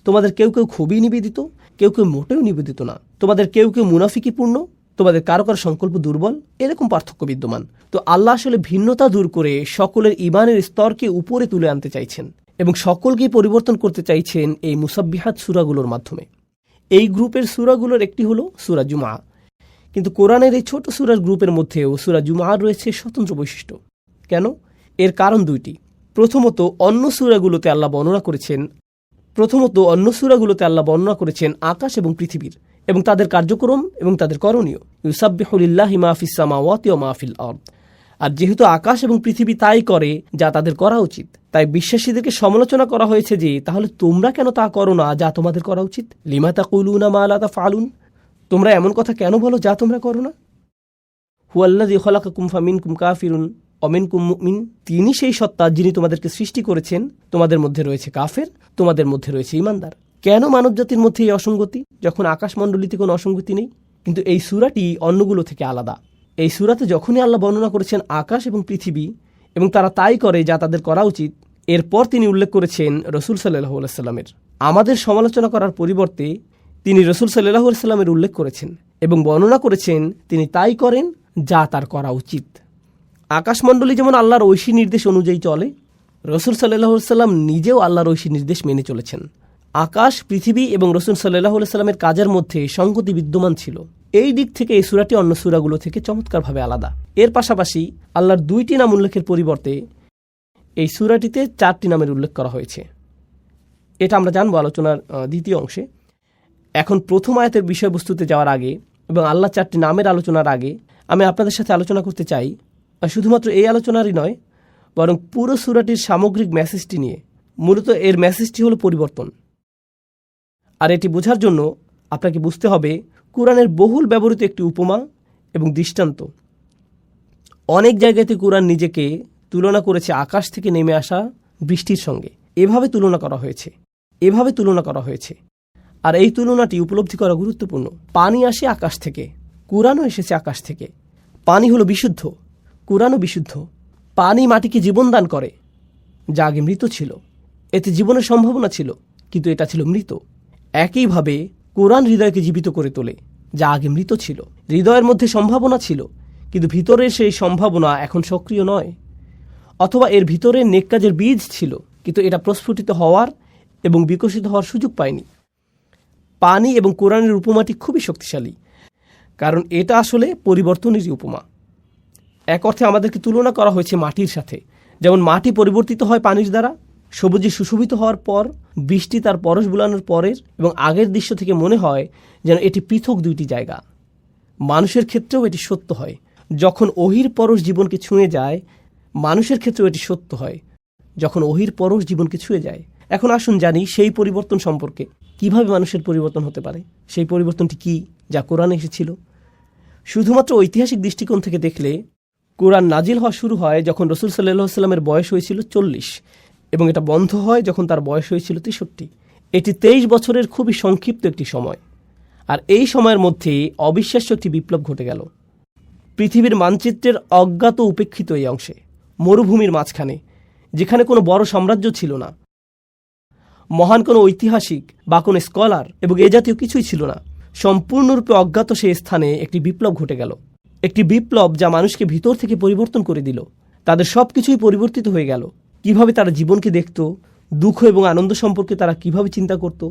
তোমাদের কেউ কেউ খুবই নিবেদিত, কেউ কেউ মোটেও নিবেদিত না। তোমাদের কেউ কেউ মুনাফিকিপূর্ণ, তোমাদের কারো কারো সংকল্প দুর্বল, এরকম পার্থক্য বিদ্যমান। তো আল্লাহ আসলে ভিন্নতা দূর করে সকলের ইমানের স্তরকে উপরে তুলে আনতে চাইছেন এবং সকলকেই পরিবর্তন করতে চাইছেন এই মুসাব্বিহাত সূরাগুলোর মাধ্যমে। এই গ্রুপের সূরাগুলোর একটি হলো সূরা জুমা। কিন্তু কোরআনের এই ছোট সূরার গ্রুপের মধ্যেও সূরা জুমার রয়েছে স্বতন্ত্র বৈশিষ্ট্য। কেন? এর কারণ দুইটি। প্রথমত, অন্য সূরাগুলোতে আল্লাহ বর্ণনা করেছেন আকাশ এবং পৃথিবীর এবং তাদের কার্যক্রম এবং তাদের করণীয়। ইউসাব্বিহু লিল্লাহি মা ফিস সামাওয়াতি ওয়া মা ফিল আরদ। আর যেহেতু আকাশ এবং পৃথিবী তাই করে যা তাদের করা উচিত, তাই বিশ্বাসীদেরকে সমালোচনা করা হয়েছে যে তাহলে তোমরা কেন তা করো না যা তোমাদের করা উচিত। লিমা তাকুলুনা মা লা তাফআলুন, তোমরা এমন কথা কেন বলো যা তোমরা করো না। হুয়াল্লাযী খালাকাকুম ফামিনকুম কাফিরুন ওয়া মিনকুম মুমিন, তিনি সেই সত্তা যিনি তোমাদেরকে সৃষ্টি করেছেন, তোমাদের মধ্যে রয়েছে কাফের, তোমাদের মধ্যে রয়েছে ঈমানদার। কেন মানবজাতির মধ্যে এই অসঙ্গতি, যখন আকাশমণ্ডলীতে কোনো অসঙ্গতি নেই? কিন্তু এই সূরাটি অন্যগুলো থেকে আলাদা। এই সূরাতে যখনই আল্লাহ বর্ণনা করেছেন আকাশ এবং পৃথিবী এবং তারা তাই করে যা তাদের করা উচিত, এরপর তিনি উল্লেখ করেছেন রাসূল সাল্লাল্লাহু আলাইহি সাল্লামের। আমাদের সমালোচনা করার পরিবর্তে তিনি রাসূল সাল্লাল্লাহু আলাইহি সাল্লামের উল্লেখ করেছেন এবং বর্ণনা করেছেন তিনি তাই করেন যা তার করা উচিত। আকাশমণ্ডলী যেমন আল্লাহর ঐশী নির্দেশ অনুযায়ী চলে, রাসূল সাল্লাল্লাহু আলাইহি সাল্লাম নিজেও আল্লাহর ঐশী নির্দেশ মেনে চলেছেন। আকাশ, পৃথিবী এবং রাসূল সাল্লাল্লাহু আলাইহি সাল্লামের কাজের মধ্যে সঙ্গতি বিদ্যমান ছিল। এই দিক থেকে এই সূরাটি অন্য সূরাগুলো থেকে চমৎকারভাবে আলাদা। এর পাশাপাশি আল্লাহর 2টি নাম উল্লেখের পরিবর্তে এই সূরাটিতে 4টি নামের উল্লেখ করা হয়েছে। এটা আমরা জানবো আলোচনার দ্বিতীয় অংশে। এখন প্রথম আয়াতের বিষয়বস্তুতে যাওয়ার আগে এবং আল্লাহ 4টি নামের আলোচনার আগে আমি আপনাদের সাথে আলোচনা করতে চাই, শুধুমাত্র এই আলোচনারই নয়, বরং পুরো সূরাটির সামগ্রিক মেসেজটি নিয়ে। মূলত এর মেসেজটি হলো পরিবর্তন। আর এটি বোঝার জন্য আপনাকে বুঝতে হবে কুরআনের বহুল ব্যবহৃত একটি উপমা এবং দৃষ্টান্ত। অনেক জায়গাতে কুরআন নিজেকে তুলনা করেছে আকাশ থেকে নেমে আসা বৃষ্টির সঙ্গে। এভাবে তুলনা করা হয়েছে। আর এই তুলনাটি উপলব্ধি করা গুরুত্বপূর্ণ। পানি আসে আকাশ থেকে, কুরআনও এসেছে আকাশ থেকে। পানি হলো বিশুদ্ধ, কুরআনও বিশুদ্ধ। পানি মাটিকে জীবন দান করে, যা আগে মৃত ছিল। এতে জীবনের সম্ভাবনা ছিল, কিন্তু এটা ছিল মৃত। একইভাবে কুরআন হৃদয়কে জীবিত করে তোলে, যা আগে মৃত ছিল। হৃদয়ের মধ্যে সম্ভাবনা ছিল, কিন্তু ভিতরের সেই সম্ভাবনা এখন সক্রিয় নয়। অথবা এর ভিতরে নেক কাজের বীজ ছিল, কিন্তু এটা প্রস্ফুটিত হওয়ার এবং বিকশিত হওয়ার সুযোগ পায়নি। পানি এবং কোরআনের উপমাটি খুবই শক্তিশালী, কারণ এটা আসলে পরিবর্তনেরই উপমা। এক অর্থে আমাদেরকে তুলনা করা হয়েছে মাটির সাথে। যেমন মাটি পরিবর্তিত হয় পানির দ্বারা, সবুজে সুশোভিত হওয়ার পর বৃষ্টি তার পরশ বুলানোর পরের এবং আগের দৃশ্য থেকে মনে হয় যেন এটি পৃথক দুইটি জায়গা। মানুষের ক্ষেত্রেও এটি সত্য হয়। যখন ওহির পরশ জীবনকে ছুঁয়ে যায়, মানুষের ক্ষেত্রেও এটি সত্য হয় যখন ওহির পরশ জীবনকে ছুঁয়ে যায়। এখন আসুন জানি সেই পরিবর্তন সম্পর্কে, কিভাবে মানুষের পরিবর্তন হতে পারে। সেই পরিবর্তনটি কি, যা কোরআনে এসেছিল? শুধুমাত্র ঐতিহাসিক দৃষ্টিকোণ থেকে দেখলে কোরআন নাজিল হওয়া শুরু হয় যখন রাসূল সাল্লাল্লাহু আলাইহি ওয়াসাল্লামের বয়স হয়েছিল 40 এবং এটা বন্ধ হয় যখন তার বয়স হয়েছিল 63। এটি 23 বছরের খুবই সংক্ষিপ্ত একটি সময়। আর এই সময়ের মধ্যে অবিশ্বাস্য একটি বিপ্লব ঘটে গেল। পৃথিবীর মানচিত্রের অজ্ঞাত উপেক্ষিত এই অংশে, মরুভূমির মাঝখানে, যেখানে কোনো বড় সাম্রাজ্য ছিল না, মহান কোনো ঐতিহাসিক বা কোনো স্কলার এবং এ জাতীয় কিছুই ছিল না, সম্পূর্ণরূপে অজ্ঞাত সেই স্থানে একটি বিপ্লব ঘটে গেল। একটি বিপ্লব যা মানুষকে ভিতর থেকে পরিবর্তন করে দিল। তাদের সব কিছুই পরিবর্তিত হয়ে গেল। কিভাবে তারা জীবনকে দেখত, দুঃখ এবং আনন্দ সম্পর্কে তারা কিভাবে চিন্তা করত,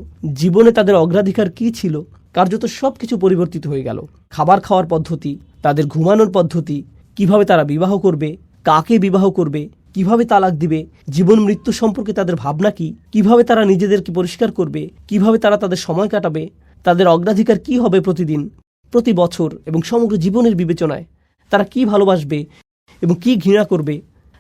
জীবনে তাদের অগ্রাধিকার কি ছিল, কার্যত সব কিছু পরিবর্তিত হয়ে গেল। খাবার খাওয়ার পদ্ধতি, তাদের ঘুমানোর পদ্ধতি, কিভাবে তারা বিবাহ করবে, কাকে বিবাহ করবে, কিভাবে তালাক দিবে, জীবন মৃত্যু সম্পর্কে তাদের ভাবনা কি, কিভাবে তারা নিজেদেরকে পরিষ্কার করবে, কিভাবে তারা তাদের সময় কাটাবে, তাদের অগ্রাধিকার কি হবে প্রতিদিন, প্রতি বছর এবং সমগ্র জীবনের বিবেচনায়, তারা কি ভালোবাসবে এবং কি ঘৃণা করবে,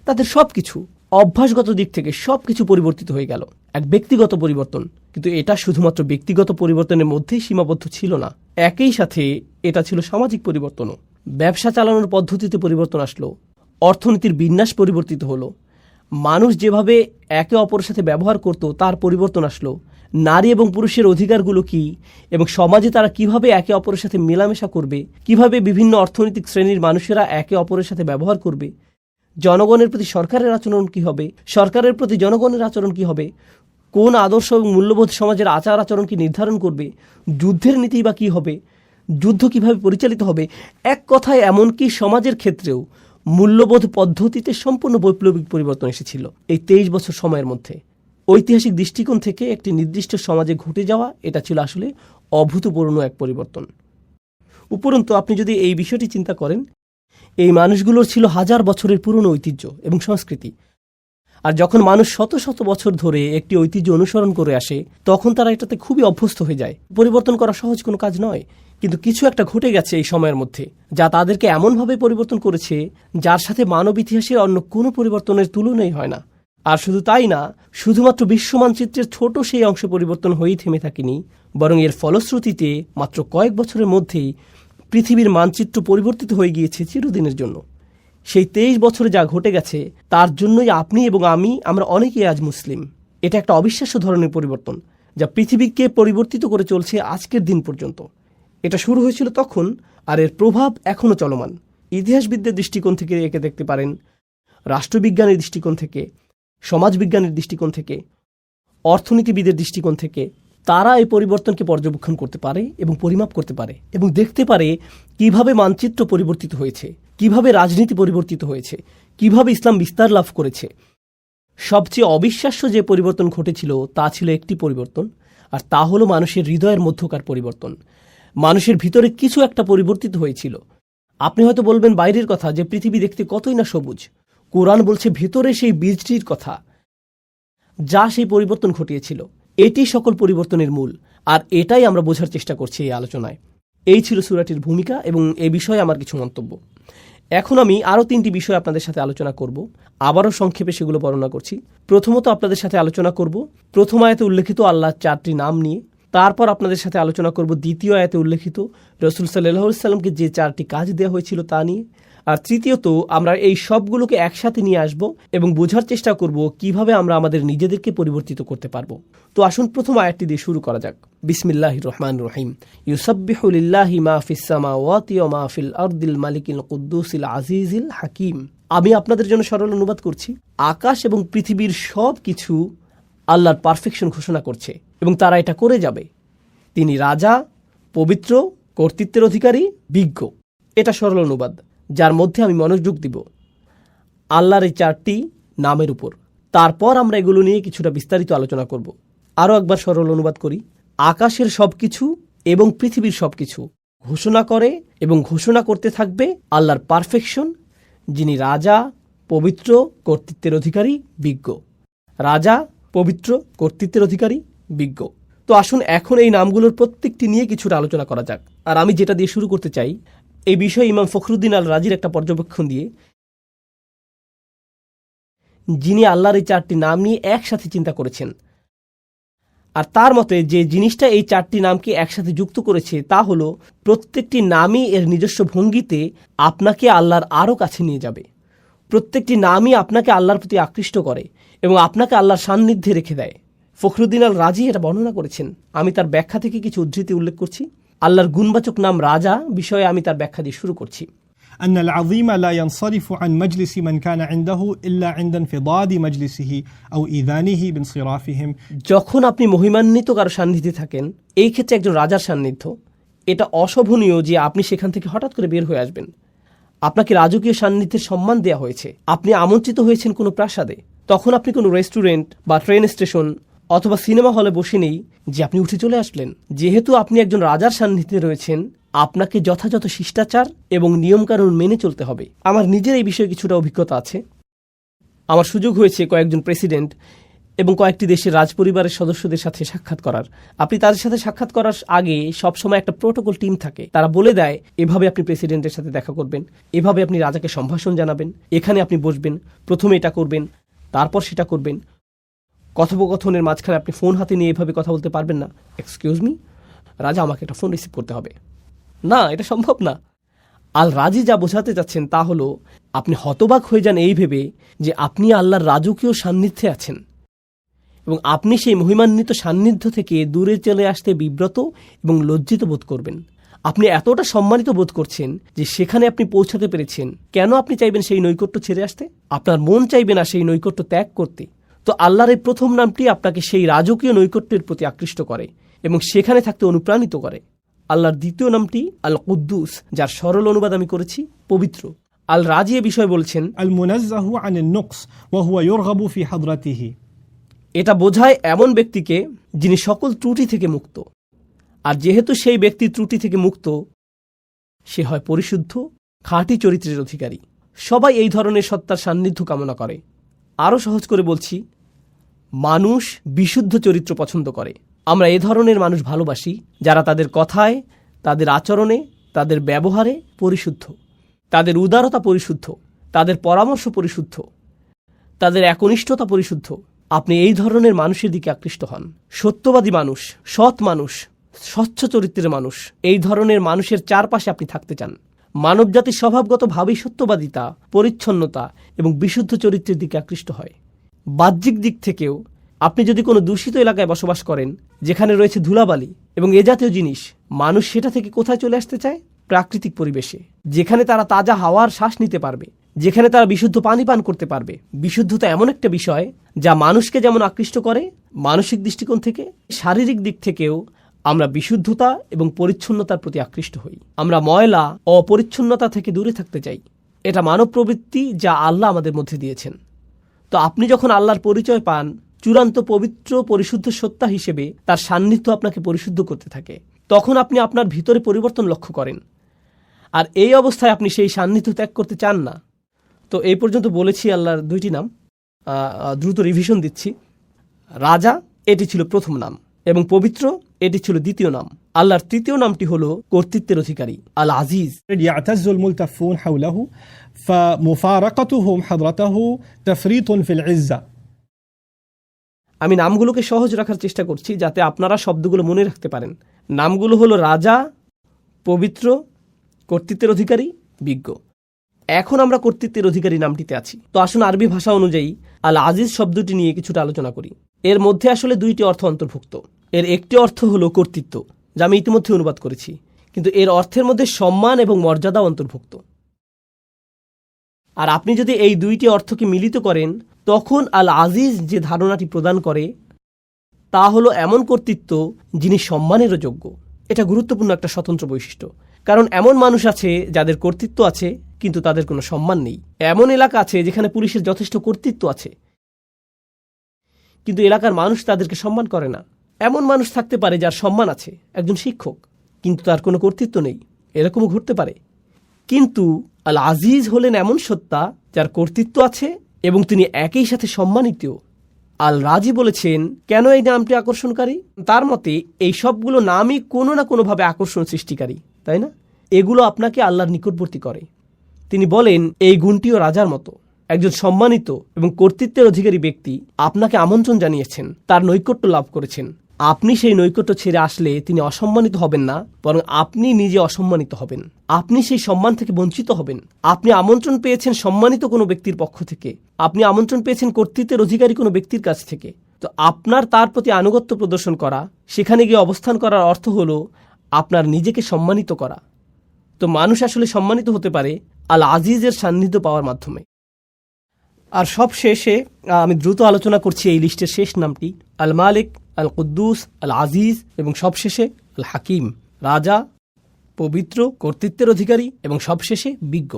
তাদের সব কিছু অভ্যাসগত দিক থেকে সব কিছু পরিবর্তিত হয়ে গেল। এক ব্যক্তিগত পরিবর্তন, কিন্তু এটা শুধুমাত্র ব্যক্তিগত পরিবর্তনের মধ্যেই সীমাবদ্ধ ছিল না, একই সাথে এটা ছিল সামাজিক পরিবর্তনও। ব্যবসা চালানোর পদ্ধতিতে পরিবর্তন আসলো, অর্থনীতির বিন্যাস পরিবর্তিত হলো, মানুষ যেভাবে একে অপরের সাথে ব্যবহার করত তার পরিবর্তন আসলো, নারী এবং পুরুষের অধিকারগুলো কি এবং সমাজে তারা কিভাবে একে অপরের সাথে মেলামেশা করবে, কিভাবে বিভিন্ন অর্থনৈতিক শ্রেণীর মানুষেরা একে অপরের সাথে ব্যবহার করবে, জনগণের প্রতি সরকারের আচরণ কি হবে, সরকারের প্রতি জনগণের আচরণ কি হবে, কোন আদর্শ এবং মূল্যবোধ সমাজের আচার আচরণকে নির্ধারণ করবে, যুদ্ধের নীতি বা কী হবে, যুদ্ধ কিভাবে পরিচালিত হবে। এক কথায় এমনকি সমাজের ক্ষেত্রেও মূল্যবোধ পদ্ধতিতে সম্পূর্ণ বৈপ্লবিক পরিবর্তন এসেছিল এই 23 বছর সময়ের মধ্যে। ঐতিহাসিক দৃষ্টিকোণ থেকে একটি নির্দিষ্ট সমাজে ঘটে যাওয়া এটা ছিল আসলে অভূতপূর্ণ এক পরিবর্তন। উপরন্তু আপনি যদি এই বিষয়টি চিন্তা করেন, এই মানুষগুলোর ছিল হাজার বছরের পুরনো ঐতিহ্য এবং সংস্কৃতি। আর যখন মানুষ শত শত বছর ধরে একটি ঐতিহ্য অনুসরণ করে আসে, তখন তারা এটাতে খুবই অভ্যস্ত হয়ে যায়। পরিবর্তন করা সহজ কোনো কাজ নয়, কিন্তু কিছু একটা ঘটে গেছে এই সময়ের মধ্যে যা তাদেরকে এমনভাবে পরিবর্তন করেছে যার সাথে মানব ইতিহাসের অন্য কোনো পরিবর্তনের তুলনাই হয় না। আর শুধু তাই না, শুধুমাত্র বিশ্ব মানচিত্রের ছোট সেই অংশ পরিবর্তন হয়েই থেমে থাকেনি, বরং এর ফলশ্রুতিতে মাত্র কয়েক বছরের মধ্যেই পৃথিবীর মানচিত্র পরিবর্তিত হয়ে গিয়েছে চিরদিনের জন্য। সেই 23 বছরে যা ঘটে গেছে তার জন্যই আপনি এবং আমরা অনেকেই আজ মুসলিম। এটা একটা অবিশ্বাস্য ধরনের পরিবর্তন যা পৃথিবীকে পরিবর্তিত করে চলছে আজকের দিন পর্যন্ত। এটা শুরু হয়েছিল তখন, আর এর প্রভাব এখনও চলমান। ইতিহাসবিদদের দৃষ্টিকোণ থেকে একে দেখতে পারেন, রাষ্ট্রবিজ্ঞানের দৃষ্টিকোণ থেকে, সমাজবিজ্ঞানের দৃষ্টিকোণ থেকে, অর্থনীতিবিদের দৃষ্টিকোণ থেকে। তারা এই পরিবর্তনকে পর্যবেক্ষণ করতে পারে এবং পরিমাপ করতে পারে এবং দেখতে পারে কিভাবে মানচিত্র পরিবর্তিত হয়েছে, কিভাবে রাজনীতি পরিবর্তিত হয়েছে, কিভাবে ইসলাম বিস্তার লাভ করেছে। সবচেয়ে অবিশ্বাস্য যে পরিবর্তন ঘটেছিল তা ছিল একটি পরিবর্তন, আর তা হলো মানুষের হৃদয়ের মধ্যকার পরিবর্তন। মানুষের ভিতরে কিছু একটা পরিবর্তিত হয়েছিল। আপনি হয়তো বলবেন বাইরের কথা, যে পৃথিবী দেখতে কতই না সবুজ। কোরআন বলছে ভেতরে সেই বীজটির কথা, যা সেই পরিবর্তন ঘটিয়েছিল। এটি সকল পরিবর্তনের মূল, আর এটাই আমরা বোঝার চেষ্টা করছি এই আলোচনায়। এই ছিল সূরাটির ভূমিকা এবং এ বিষয়ে আমার কিছু মন্তব্য। এখন আমি আরও 3টি বিষয় আপনাদের সাথে আলোচনা করব। আবারও সংক্ষেপে সেগুলো বর্ণনা করছি। প্রথমত আপনাদের সাথে আলোচনা করব প্রথম আয়াতে উল্লেখিত আল্লাহর 4টি নাম নিয়ে। তারপর আপনাদের সাথে আলোচনা করব দ্বিতীয় আয়াতে উল্লেখিত রাসূল সাল্লাল্লাহু আলাইহি ওয়াসাল্লামকে যে 4টি কাজ দেওয়া হয়েছিল তা নিয়ে। আর তৃতীয়ত আমরা এই সবগুলোকে একসাথে নিয়ে আসব এবং বোঝার চেষ্টা করব কিভাবে আমরা আমাদের নিজেদেরকে পরিবর্তিত করতে পারবো। তো আসুন প্রথম আয়াতটি দিয়ে শুরু করা যাক। বিসমিল্লাহির রহমানির রহিম। ইউসাব্বিহু লিল্লাহি মা ফিস সামাওয়াতি ওয়া মা ফিল আরদিল মালিকিল কুদ্দুসিল আজিজিল হাকিম। আমি আপনাদের জন্য সরল অনুবাদ করছি। আকাশ এবং পৃথিবীর সব কিছু আল্লাহর পারফেকশন ঘোষণা করছে এবং তারা এটা করে যাবে। তিনি রাজা, পবিত্র, কর্তৃত্বের অধিকারী, বিজ্ঞ। এটা সরল অনুবাদ, যার মধ্যে আমি মনোযোগ দিব আল্লাহর এই 4টি নামের উপর। তারপর আমরা এগুলো নিয়ে কিছুটা বিস্তারিত আলোচনা করব। আরও একবার সরল অনুবাদ করি। আকাশের সবকিছু এবং পৃথিবীর সবকিছু ঘোষণা করে এবং ঘোষণা করতে থাকবে আল্লাহর পারফেকশন, যিনি রাজা, পবিত্র, কর্তৃত্বের অধিকারী, বিজ্ঞ। রাজা, পবিত্র, কর্তৃত্বের অধিকারী, বিজ্ঞ। তো আসুন এখন এই নামগুলোর প্রত্যেকটি নিয়ে কিছুটা আলোচনা করা যাক। আর আমি যেটা দিয়ে শুরু করতে চাই, এই বিষয়ে ইমাম ফখরুদ্দিন আল রাজির একটা পর্যবেক্ষণ দিয়ে, যিনি আল্লাহর এই 4টি নাম নিয়ে একসাথে চিন্তা করেছেন। আর তার মতে যে জিনিসটা এই 4টি নামকে একসাথে যুক্ত করেছে তা হলো প্রত্যেকটি নামই এর নিজস্ব ভঙ্গিতে আপনাকে আল্লাহর আরও কাছে নিয়ে যাবে। প্রত্যেকটি নামই আপনাকে আল্লাহর প্রতি আকৃষ্ট করে এবং আপনাকে আল্লাহর সান্নিধ্যে রেখে দেয়। ফখরুদ্দিন আল রাজি এটা বর্ণনা করেছেন। আমি তার ব্যাখ্যা থেকে কিছু উদ্ধৃতি উল্লেখ করছি। আল্লাহর গুণবাচক নাম রাজা বিষয়ে আমি তার ব্যাখ্যা দিয়ে শুরু করছি।
أن العظيم لا ينصرف عن مجلس من كان عنده إلا عند انفضاد مجلسه أو إذانه بانصرافهم।
যখন আপনি মহিমান্বিত কারো সান্নিধ্যে থাকেন, এই ক্ষেত্রে একজন রাজার সান্নিধ্য, এটা অশোভনীয় যে আপনি সেখান থেকে হঠাৎ করে বের হয়ে আসবেন। আপনাকে রাজকীয় সান্নিধ্যের সম্মান দেওয়া হয়েছে। আপনি আমন্ত্রিত হয়েছেন কোনো প্রাসাদে, তখন আপনি কোনো রেস্টুরেন্ট বা ট্রেন স্টেশন অথবা সিনেমা হলে বসে নেই যে আপনি উঠে চলে আসলেন। যেহেতু আপনি একজন রাজার সান্নিধ্যে রয়েছেন, আপনাকে যথাযথ শিষ্টাচার এবং নিয়মকানুন মেনে চলতে হবে। আমার নিজের এই বিষয়ে কিছুটা অভিজ্ঞতা আছে। আমার সুযোগ হয়েছে কয়েকজন প্রেসিডেন্ট এবং কয়েকটি দেশের রাজপরিবারের সদস্যদের সাথে সাক্ষাৎ করার। আপনি তাদের সাথে সাক্ষাৎ করার আগে সবসময় একটা প্রোটোকল টিম থাকে, তারা বলে দেয় এভাবে আপনি প্রেসিডেন্টের সাথে দেখা করবেন, এভাবে আপনি রাজাকে সম্ভাষণ জানাবেন, এখানে আপনি বসবেন, প্রথমে এটা করবেন, তারপর সেটা করবেন। কথোপকথনের মাঝখানে আপনি ফোন হাতে নিয়ে এভাবে কথা বলতে পারবেন না। এক্সকিউজ মি রাজা, আমাকে একটা ফোন রিসিভ করতে হবে। না, এটা সম্ভব না। আল রাজি যা বোঝাতে চাচ্ছেন তা হলো আপনি হতবাক হয়ে যান এই ভেবে যে আপনি আল্লাহর রাজকীয় সান্নিধ্যে আছেন এবং আপনি সেই মহিমান্বিত সান্নিধ্য থেকে দূরে চলে আসতে বিব্রত এবং লজ্জিত বোধ করবেন। আপনি এতটা সম্মানিত বোধ করছেন যে সেখানে আপনি পৌঁছাতে পেরেছেন। কেন আপনি চাইবেন সেই নৈকট্য ছেড়ে আসতে? আপনার মন চাইবে না সেই নৈকট্য ত্যাগ করতে। তো আল্লাহর এই প্রথম নামটি আপনাকে সেই রাজকীয় নৈকট্যের প্রতি আকৃষ্ট করে এবং সেখানে থাকতে অনুপ্রাণিত করে। আল্লাহর দ্বিতীয় নামটি আল কুদ্দুস, যার সরল অনুবাদ আমি করেছি পবিত্র। আল রাজি এ বিষয়ে বলছেন
আল মুনাজ্জাহু আনিন নুকস ওয়া হুয়া ইউরগাবু ফি হাদরাতিহি।
এটা বোঝায় এমন ব্যক্তিকে যিনি সকল ত্রুটি থেকে মুক্ত। আর যেহেতু সেই ব্যক্তি ত্রুটি থেকে মুক্ত, সে হয় পরিশুদ্ধ, খাঁটি চরিত্রের অধিকারী। সবাই এই ধরনের সত্তার সান্নিধ্য কামনা করে। আরও সহজ করে বলছি, মানুষ বিশুদ্ধ চরিত্র পছন্দ করে। আমরা এ ধরনের মানুষ ভালোবাসি যারা তাদের কথায়, তাদের আচরণে, তাদের ব্যবহারে পরিশুদ্ধ, তাদের উদারতা পরিশুদ্ধ, তাদের পরামর্শ পরিশুদ্ধ, তাদের একনিষ্ঠতা পরিশুদ্ধ। আপনি এই ধরনের মানুষের দিকে আকৃষ্ট হন। সত্যবাদী মানুষ, সৎ মানুষ, স্বচ্ছ চরিত্রের মানুষ, এই ধরনের মানুষের চারপাশে আপনি থাকতে চান। মানবজাতির স্বভাবগতভাবেই সত্যবাদিতা, পরিচ্ছন্নতা এবং বিশুদ্ধ চরিত্রের দিকে আকৃষ্ট হয়। বাহ্যিক দিক থেকেও আপনি যদি কোনো দূষিত এলাকায় বসবাস করেন, যেখানে রয়েছে ধুলাবালি এবং এ জাতীয় জিনিস, মানুষ সেটা থেকে কোথায় চলে আসতে চায়? প্রাকৃতিক পরিবেশে, যেখানে তারা তাজা হাওয়ার শ্বাস নিতে পারবে, যেখানে তারা বিশুদ্ধ পানি পান করতে পারবে। বিশুদ্ধতা এমন একটা বিষয় যা মানুষকে যেমন আকৃষ্ট করে মানসিক দৃষ্টিকোণ থেকে, শারীরিক দিক থেকেও আমরা বিশুদ্ধতা এবং পরিচ্ছন্নতার প্রতি আকৃষ্ট হই। আমরা ময়লা ও অপরিচ্ছন্নতা থেকে দূরে থাকতে চাই। এটা মানব প্রবৃত্তি যা আল্লাহ আমাদের মধ্যে দিয়েছেন। তো আপনি যখন আল্লাহর পরিচয় পান চূড়ান্ত পবিত্র পরিশুদ্ধ সত্তা হিসেবে, তার সান্নিধ্য আপনাকে পরিশুদ্ধ করতে থাকে। তখন আপনি আপনার ভিতরে পরিবর্তন লক্ষ্য করেন, আর এই অবস্থায় আপনি সেই সান্নিধ্য ত্যাগ করতে চান না। তো এই পর্যন্ত বলেছি আল্লাহর দুইটি নাম, দ্রুত রিভিশন দিচ্ছি। রাজা, এটি ছিল প্রথম নাম, এবং পবিত্র, এটি ছিল দ্বিতীয় নাম। আল্লাহর তৃতীয় নামটি হলো কর্তৃত্বের অধিকারী, আল আজিজ।
يعتز الملتفون حوله فمفارقتهم حضرته تفريط في العزة.
আমি নামগুলোকে সহজ রাখার চেষ্টা করছি যাতে আপনারা শব্দগুলো মনে রাখতে পারেন। নামগুলো হলো রাজা, পবিত্র, কর্তৃত্বের অধিকারী, বিজ্ঞ। এখন আমরা কর্তৃত্বের অধিকারী নামটিতে আছি। তো আসুন আরবি ভাষা অনুযায়ী আল আজিজ শব্দটি নিয়ে কিছুটা আলোচনা করি। এর মধ্যে আসলে দুইটি অর্থ অন্তর্ভুক্ত। এর একটি অর্থ হলো কর্তৃত্ব, যা আমি ইতিমধ্যে অনুবাদ করেছি, কিন্তু এর অর্থের মধ্যে সম্মান এবং মর্যাদা অন্তর্ভুক্ত। আর আপনি যদি এই দুইটি অর্থকে মিলিত করেন, তখন আল আজিজ যে ধারণাটি প্রদান করে তা হলো এমন কর্তৃত্ব যিনি সম্মানেরও যোগ্য। এটা গুরুত্বপূর্ণ একটা স্বতন্ত্র বৈশিষ্ট্য, কারণ এমন মানুষ আছে যাদের কর্তৃত্ব আছে কিন্তু তাদের কোনো সম্মান নেই। এমন এলাকা আছে যেখানে পুলিশের যথেষ্ট কর্তৃত্ব আছে কিন্তু এলাকার মানুষ তাদেরকে সম্মান করে না। এমন মানুষ থাকতে পারে যার সম্মান আছে, একজন শিক্ষক, কিন্তু তার কোনো কর্তৃত্ব নেই। এরকমও ঘটতে পারে। কিন্তু আল আজিজ হলেন এমন সত্তা যার কর্তৃত্ব আছে এবং তিনি একই সাথে সম্মানিত। আল রাজি বলেছেন কেন এই নামটি আকর্ষণকারী। তার মতে এই সবগুলো নামই কোনো না কোনোভাবে আকর্ষণ সৃষ্টিকারী, তাই না? এগুলো আপনাকে আল্লাহর নিকটবর্তী করে। তিনি বলেন এই গুণটিও রাজার মতো। একজন সম্মানিত এবং কর্তৃত্বের অধিকারী ব্যক্তি আপনাকে আমন্ত্রণ জানিয়েছেন, তার নৈকট্য লাভ করেছেন। আপনি সেই নৈকট্য ছেড়ে আসলে তিনি অসম্মানিত হবেন না, বরং আপনি নিজে অসম্মানিত হবেন। আপনি সেই সম্মান থেকে বঞ্চিত হবেন। আপনি আমন্ত্রণ পেয়েছেন সম্মানিত কোনো ব্যক্তির পক্ষ থেকে, আপনি আমন্ত্রণ পেয়েছেন কর্তৃত্বের অধিকারী কোনো ব্যক্তির কাছ থেকে। তো আপনার তার প্রতি আনুগত্য প্রদর্শন করা, সেখানে গিয়ে অবস্থান করার অর্থ হলো আপনার নিজেকে সম্মানিত করা। তো মানুষ আসলে সম্মানিত হতে পারে আল আজিজের সান্নিধ্য পাওয়ার মাধ্যমে। আর সব শেষে আমি দ্রুত আলোচনা করছি এই লিস্টের শেষ নামটি, আল মালিক, আল কুদ্দুস, আল আজিজ, এবং সবশেষে আল হাকিম, রাজা, পবিত্র, কর্তৃত্বের অধিকারী, এবং সবশেষে বিজ্ঞ।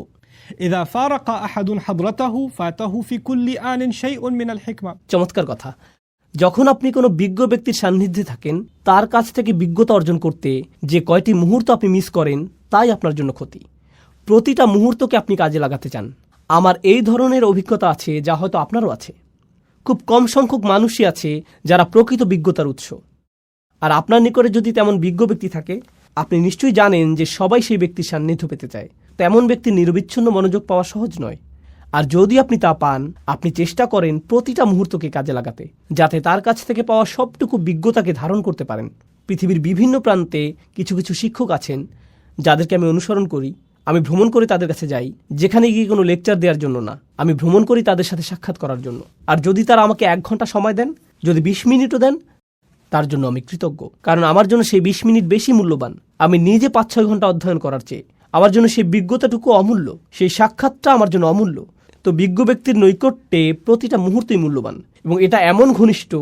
إذا فارق أحد حضرته فاته في كل آن شيء من الحكمة.
চমৎকার কথা। যখন আপনি কোনো বিজ্ঞ ব্যক্তির সান্নিধ্যে থাকেন, তার কাছ থেকে বিজ্ঞতা অর্জন করতে যে কয়টি মুহূর্ত আপনি মিস করেন তাই আপনার জন্য ক্ষতি। প্রতিটা মুহূর্তকে আপনি কাজে লাগাতে চান। আমার এই ধরনের অভিজ্ঞতা আছে, যা হয়তো আপনারও আছে। খুব কম সংখ্যক মানুষই আছে যারা প্রকৃত বিজ্ঞতার উৎস। আর আপনার নিকটে যদি তেমন বিজ্ঞ ব্যক্তি থাকে, আপনি নিশ্চয়ই জানেন যে সবাই সেই ব্যক্তির সান্নিধ্য পেতে চায়। তেমন ব্যক্তির নিরবিচ্ছিন্ন মনোযোগ পাওয়া সহজ নয়। আর যদি আপনি তা পান, আপনি চেষ্টা করেন প্রতিটা মুহূর্তকে কাজে লাগাতে, যাতে তার কাছ থেকে পাওয়া সবটুকু বিজ্ঞতাকে ধারণ করতে পারেন। পৃথিবীর বিভিন্ন প্রান্তে কিছু কিছু শিক্ষক আছেন যাদেরকে আমি অনুসরণ করি। আমি ভ্রমণ করে তাদের কাছে যাই, যেখানে গিয়ে কোনো লেকচার দেওয়ার জন্য না, আমি ভ্রমণ করি তাদের সাথে সাক্ষাৎ করার জন্য। আর যদি তারা আমাকে 1 ঘন্টা সময় দেন, যদি 20 মিনিটও দেন, তার জন্য আমি কৃতজ্ঞ। কারণ আমার জন্য সেই 20 মিনিট বেশি মূল্যবান আমি নিজে 5-6 ঘন্টা অধ্যয়ন করার চেয়ে। আমার জন্য সেই বিজ্ঞতাটুকু অমূল্য, সেই সাক্ষাৎটা আমার জন্য অমূল্য। তো বিজ্ঞ ব্যক্তির নৈকট্যে প্রতিটা মুহূর্তই মূল্যবান, এবং এটা এমন ঘনিষ্ঠ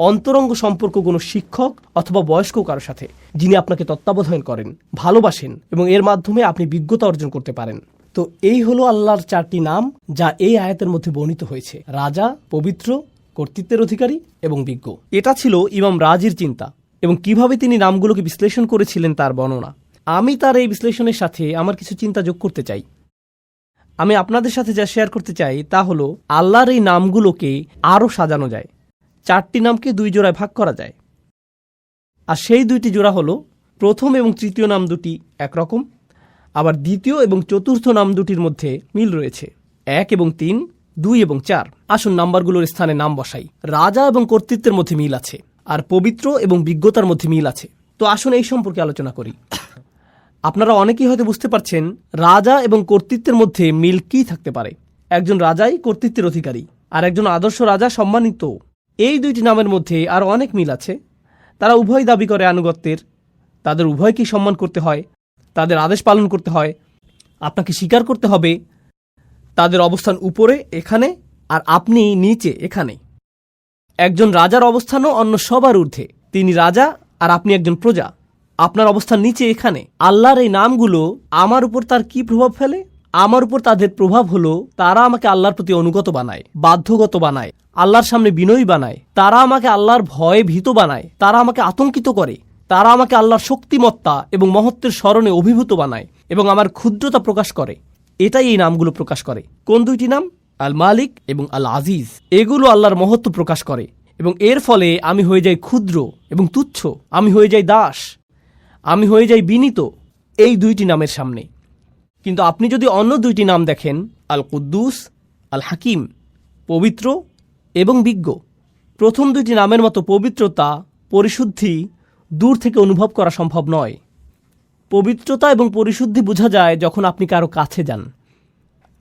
অন্তরঙ্গ সম্পর্ক কোনো শিক্ষক অথবা বয়স্ক কারোর সাথে, যিনি আপনাকে তত্ত্বাবধান করেন, ভালোবাসেন, এবং এর মাধ্যমে আপনি বিজ্ঞতা অর্জন করতে পারেন। তো এই হলো আল্লাহর 4টি নাম যা এই আয়াতের মধ্যে বর্ণিত হয়েছে: রাজা, পবিত্র, কর্তৃত্বের অধিকারী এবং বিজ্ঞ। এটা ছিল ইমাম রাজির চিন্তা, এবং কিভাবে তিনি নামগুলোকে বিশ্লেষণ করেছিলেন তার বর্ণনা। আমি তার এই বিশ্লেষণের সাথে আমার কিছু চিন্তা যোগ করতে চাই। আমি আপনাদের সাথে যা শেয়ার করতে চাই তা হলো আল্লাহর এই নামগুলোকে আরও সাজানো যায়। 4টি নামকে 2 জোড়ায় ভাগ করা যায়, আর সেই 2টি জোড়া হলো প্রথম এবং তৃতীয় নাম দুটি একরকম, আবার দ্বিতীয় এবং চতুর্থ নাম দুটির মধ্যে মিল রয়েছে। 1 এবং 3, 2 এবং 4। আসুন নাম্বারগুলোর স্থানে নাম বসাই। রাজা এবং কর্তৃত্বের মধ্যে মিল আছে, আর পবিত্র এবং বিজ্ঞতার মধ্যে মিল আছে। তো আসুন এই সম্পর্কে আলোচনা করি। আপনারা অনেকেই হয়তো বুঝতে পারছেন রাজা এবং কর্তৃত্বের মধ্যে মিল কি থাকতে পারে। একজন রাজাই কর্তৃত্বের অধিকারী, আর একজন আদর্শ রাজা সম্মানিত। এই 2টি নামের মধ্যে আরও অনেক মিল আছে। তারা উভয় দাবি করে আনুগত্যের, তাদের উভয়কেই সম্মান করতে হয়, তাদের আদেশ পালন করতে হয়, আপনাকে স্বীকার করতে হবে তাদের অবস্থান উপরে এখানে, আর আপনি নিচে এখানে। একজন রাজার অবস্থানও অন্য সবার ঊর্ধ্বে। তিনি রাজা আর আপনি একজন প্রজা। আপনার অবস্থান নিচে এখানে। আল্লাহর এই নামগুলো আমার উপর তার কি প্রভাব ফেলে? আমার উপর তাদের প্রভাব হলো তারা আমাকে আল্লাহর প্রতি অনুগত বানায়, বাধ্যগত বানায়, আল্লাহর সামনে বিনয়ী বানায়। তারা আমাকে আল্লাহর ভয়ে ভীত বানায়। তারা আমাকে আতঙ্কিত করে। তারা আমাকে আল্লাহর শক্তিমত্তা এবং মহত্বের স্মরণে অভিভূত বানায় এবং আমার ক্ষুদ্রতা প্রকাশ করে। এটাই এই নামগুলো প্রকাশ করে। কোন দুইটি নাম? আল মালিক এবং আল আজিজ। এগুলো আল্লাহর মহত্ব প্রকাশ করে এবং এর ফলে আমি হয়ে যাই ক্ষুদ্র এবং তুচ্ছ, আমি হয়ে যাই দাস, আমি হয়ে যাই বিনীত এই দুইটি নামের সামনে। কিন্তু আপনি যদি অন্য দুইটি নাম দেখেন, আল কুদ্দুস, আল হাকিম, পবিত্র এবং বিজ্ঞ, প্রথম দুইটি নামের মতো পবিত্রতা, পরিশুদ্ধি দূর থেকে অনুভব করা সম্ভব নয়। পবিত্রতা এবং পরিশুদ্ধি বোঝা যায় যখন আপনি কারো কাছে যান,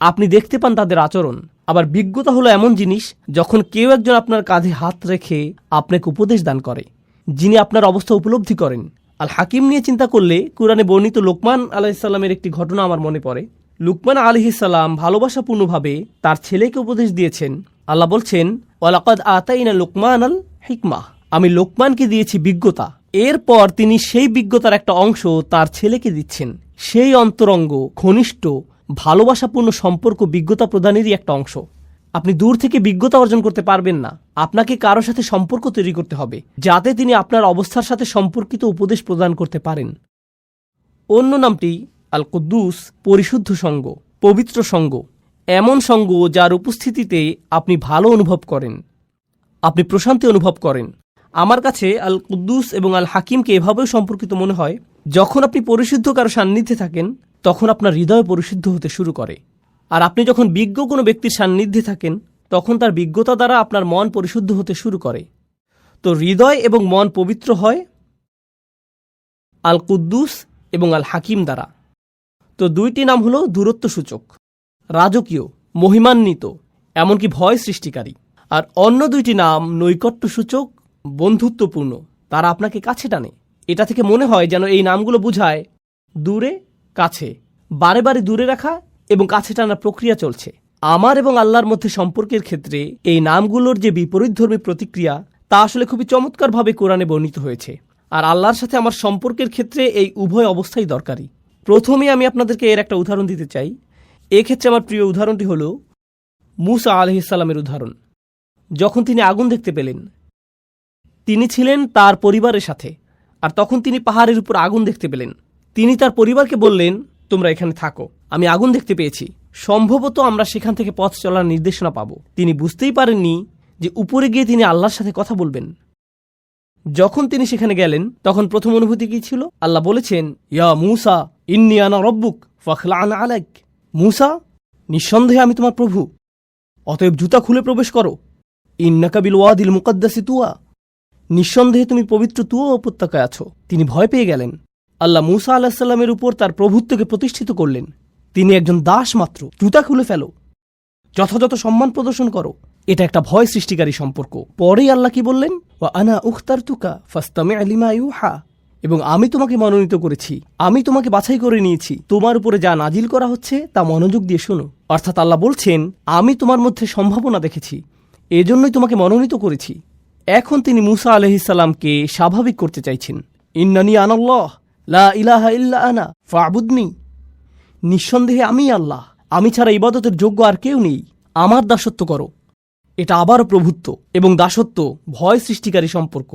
আপনি দেখতে পান তাদের আচরণ। আবার বিজ্ঞতা হলো এমন জিনিস যখন কেউ একজন আপনার কাঁধে হাত রেখে আপনাকে উপদেশ দান করে, যিনি আপনার অবস্থা উপলব্ধি করেন। আল হাকিম নিয়ে চিন্তা করলে কুরআনে বর্ণিত লোকমান আলাইহিসসালামের একটি ঘটনা আমার মনে পড়ে। লুকমান আলাইহিসসালাম ভালোবাসাপূর্ণভাবে তার ছেলেকে উপদেশ দিয়েছেন। আল্লাহ বলছেন, ওয়ালাকাদ আতাইনা লুকমানাল হিকমাহ, আমি লোকমানকে দিয়েছি বিজ্ঞতা। এরপর তিনি সেই বিজ্ঞতার একটা অংশ তার ছেলেকে দিচ্ছেন। সেই অন্তরঙ্গ, ঘনিষ্ঠ, ভালোবাসাপূর্ণ সম্পর্ক বিজ্ঞতা প্রদানেরই একটা অংশ। আপনি দূর থেকে বিজ্ঞতা অর্জন করতে পারবেন না, আপনাকে কারো সাথে সম্পর্ক তৈরি করতে হবে যাতে তিনি আপনার অবস্থার সাথে সম্পর্কিত উপদেশ প্রদান করতে পারেন। অন্য নামটি আল কুদ্দুস, পরিশুদ্ধ সঙ্গ, পবিত্র সঙ্গ, এমন সঙ্গ যার উপস্থিতিতে আপনি ভালো অনুভব করেন, আপনি প্রশান্তি অনুভব করেন। আমার কাছে আল কুদ্দুস এবং আল হাকিমকে এভাবেও সম্পর্কিত মনে হয়, যখন আপনি পরিশুদ্ধ কারো সান্নিধ্যে থাকেন তখন আপনার হৃদয় পরিশুদ্ধ হতে শুরু করে। আর আপনি যখন বিজ্ঞ কোনো ব্যক্তির সান্নিধ্যে থাকেন তখন তার বিজ্ঞতা দ্বারা আপনার মন পরিশুদ্ধ হতে শুরু করে। তো হৃদয় এবং মন পবিত্র হয় আল কুদ্দুস এবং আল হাকিম দ্বারা। তো দুইটি নাম হলো দূরত্ব সূচক, রাজকীয়, মহিমান্বিত, এমনকি ভয় সৃষ্টিকারী। আর অন্য দুইটি নাম নৈকট্য সূচক, বন্ধুত্বপূর্ণ, তারা আপনাকে কাছে টানে। এটা থেকে মনে হয় যেন এই নামগুলো বোঝায় দূরে কাছে, বারে বারে দূরে রাখা এবং কাছে টানার প্রক্রিয়া চলছে। আমার এবং আল্লাহর মধ্যে সম্পর্কের ক্ষেত্রে এই নামগুলোর যে বিপরীতধর্মী প্রতিক্রিয়া, তা আসলে খুবই চমৎকারভাবে কোরআনে বর্ণিত হয়েছে। আর আল্লাহর সাথে আমার সম্পর্কের ক্ষেত্রে এই উভয় অবস্থাই দরকারি। প্রথমে আমি আপনাদেরকে এর একটা উদাহরণ দিতে চাই। এক্ষেত্রে আমার প্রিয় উদাহরণটি হল মূসা আলাইহিসসালামের উদাহরণ। যখন তিনি আগুন দেখতে পেলেন, তিনি ছিলেন তার পরিবারের সাথে, আর তখন তিনি পাহাড়ের উপর আগুন দেখতে পেলেন। তিনি তার পরিবারকে বললেন, তোমরা এখানে থাকো, আমি আগুন দেখতে পেয়েছি, সম্ভবত আমরা সেখান থেকে পথ চলার নির্দেশনা পাব। তিনি বুঝতেই পারেননি যে উপরে গিয়ে তিনি আল্লাহর সাথে কথা বলবেন। যখন তিনি সেখানে গেলেন তখন প্রথম অনুভূতি কি ছিল? আল্লাহ বলেছেন, ইয়া মূসা ইন্নী আনা রব্বুক ফাখলা'আন আলাইক। মূসা, নিঃসন্দেহে আমি তোমার প্রভু, অতএব জুতা খুলে প্রবেশ করো। ইন্নাকা বিল ওয়াদিল মুকাদ্দাসি তুয়া, নিঃসন্দেহে তুমি পবিত্র তুয়া উপত্যকায় আছো। তিনি ভয় পেয়ে গেলেন। আল্লাহ মূসা আলাইহিস সালামের উপর তার প্রভুত্বকে প্রতিষ্ঠিত করলেন। তিনি একজন দাস মাত্র, জুতা খুলে ফেলো, যথাযথ সম্মান প্রদর্শন করো। এটা একটা ভয় সৃষ্টিকারী সম্পর্ক। পরেই আল্লাহ কি বললেন? ওয়া আনা উখতারতুকা ফাসতামি' লিমা ইউহা, এবং আমি তোমাকে মনোনীত করেছি, আমি তোমাকে বাছাই করে নিয়েছি, তোমার উপরে যা নাজিল করা হচ্ছে তা মনোযোগ দিয়ে শোনো। অর্থাৎ আল্লাহ বলছেন, আমি তোমার মধ্যে সম্ভাবনা দেখেছি, এজন্যই তোমাকে মনোনীত করেছি। এখন তিনি মূসা আলাইহিস সালামকে স্বাভাবিক করতে চাইছেন। ইন্নানি আনাল্লাহ লা ইলাহা ইল্লা আনা ফা'বুদনি, নিঃসন্দেহে আমি আল্লাহ, আমি ছাড়া ইবাদতের যোগ্য আর কেউ নেই, আমার দাসত্ব করো। এটা আবারও প্রভুত্ব এবং দাসত্ব ভয় সৃষ্টিকারী সম্পর্ক।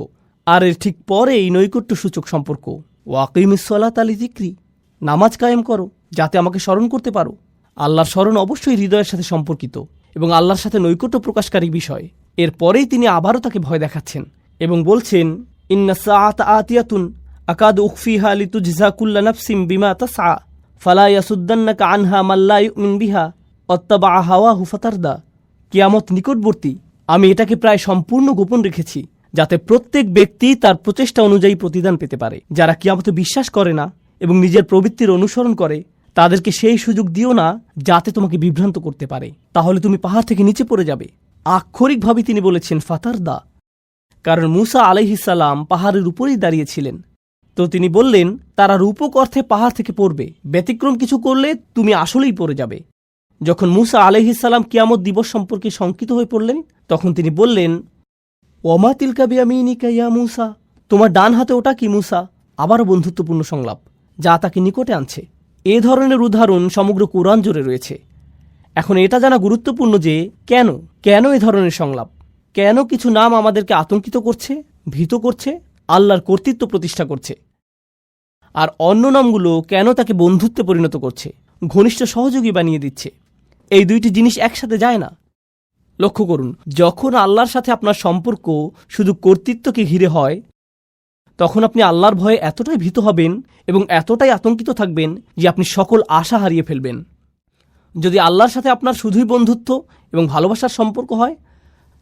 আর এর ঠিক পরে এই নৈকট্য সূচক সম্পর্ক, ওয়াকিমিস সালাতা লিযিকরি, নামাজ কায়েম করো যাতে আমাকে স্মরণ করতে পারো। আল্লাহর স্মরণ অবশ্যই হৃদয়ের সাথে সম্পর্কিত এবং আল্লাহর সাথে নৈকট্য প্রকাশকারী বিষয়। এরপরেই তিনি আবারও তাকে ভয় দেখাচ্ছেন এবং বলছেন, ইন্না সাআতা আতিয়াতুন আকাদু উখফিহা লিতুজজা কুল্লা নাফসিম বিমা তাসআ ফালা ইয়াসুদ্দান্নাকা আনহা মান লা ইউমিন বিহা ওয়াত্তাবা হাওয়াহু ফাতারদা। কিয়ামত নিকটবর্তী, আমি এটাকে প্রায় সম্পূর্ণ গোপন রেখেছি যাতে প্রত্যেক ব্যক্তি তার প্রচেষ্টা অনুযায়ী প্রতিদান পেতে পারে। যারা কিয়ামতে বিশ্বাস করে না এবং নিজের প্রবৃত্তির অনুসরণ করে, তাদেরকে সেই সুযোগ দিও না যাতে তোমাকে বিভ্রান্ত করতে পারে, তাহলে তুমি পাহাড় থেকে নিচে পড়ে যাবে। আক্ষরিকভাবে তিনি বলেছেন ফাতারদা, কারণ মূসা আলাইহিস সালাম পাহাড়ের উপরেই দাঁড়িয়েছিলেন। তো তিনি বললেন, তারা রূপক অর্থে পাহাড় থেকে পড়বে, ব্যতিক্রম কিছু করলে তুমি আসলেই পড়ে যাবে। যখন মূসা আলাইহিস সালাম কিয়ামত দিবস সম্পর্কে শঙ্কিত হয়ে পড়লেন, তখন তিনি বললেন, ওমা তিলকা বিয়ামিনিকা ইয়া মূসা, তোমার ডান হাতে ওটা কি মূসা? আবারও বন্ধুত্বপূর্ণ সংলাপ যা তাকে নিকটে আনছে। এ ধরনের উদাহরণ সমগ্র কোরআন জুড়ে রয়েছে। এখন এটা জানা গুরুত্বপূর্ণ যে কেন এ ধরনের সংলাপ, কেন কিছু নাম আমাদেরকে আতঙ্কিত করছে, ভীত করছে। আল্লাহর কর্তৃত্ব প্রতিষ্ঠা করছে, আর অন্য নামগুলো কেন তাকে বন্ধুত্বে পরিণত করছে, ঘনিষ্ঠ সহযোগী বানিয়ে দিচ্ছে। এই দুইটি জিনিস একসাথে যায় না। লক্ষ্য করুন, যখন আল্লাহর সাথে আপনার সম্পর্ক শুধু কর্তৃত্বকে ঘিরে হয়, তখন আপনি আল্লাহর ভয়ে এতটাই ভীত হবেন এবং এতটাই আতঙ্কিত থাকবেন যে আপনি সকল আশা হারিয়ে ফেলবেন। যদি আল্লাহর সাথে আপনার শুধুই বন্ধুত্ব এবং ভালোবাসার সম্পর্ক হয়,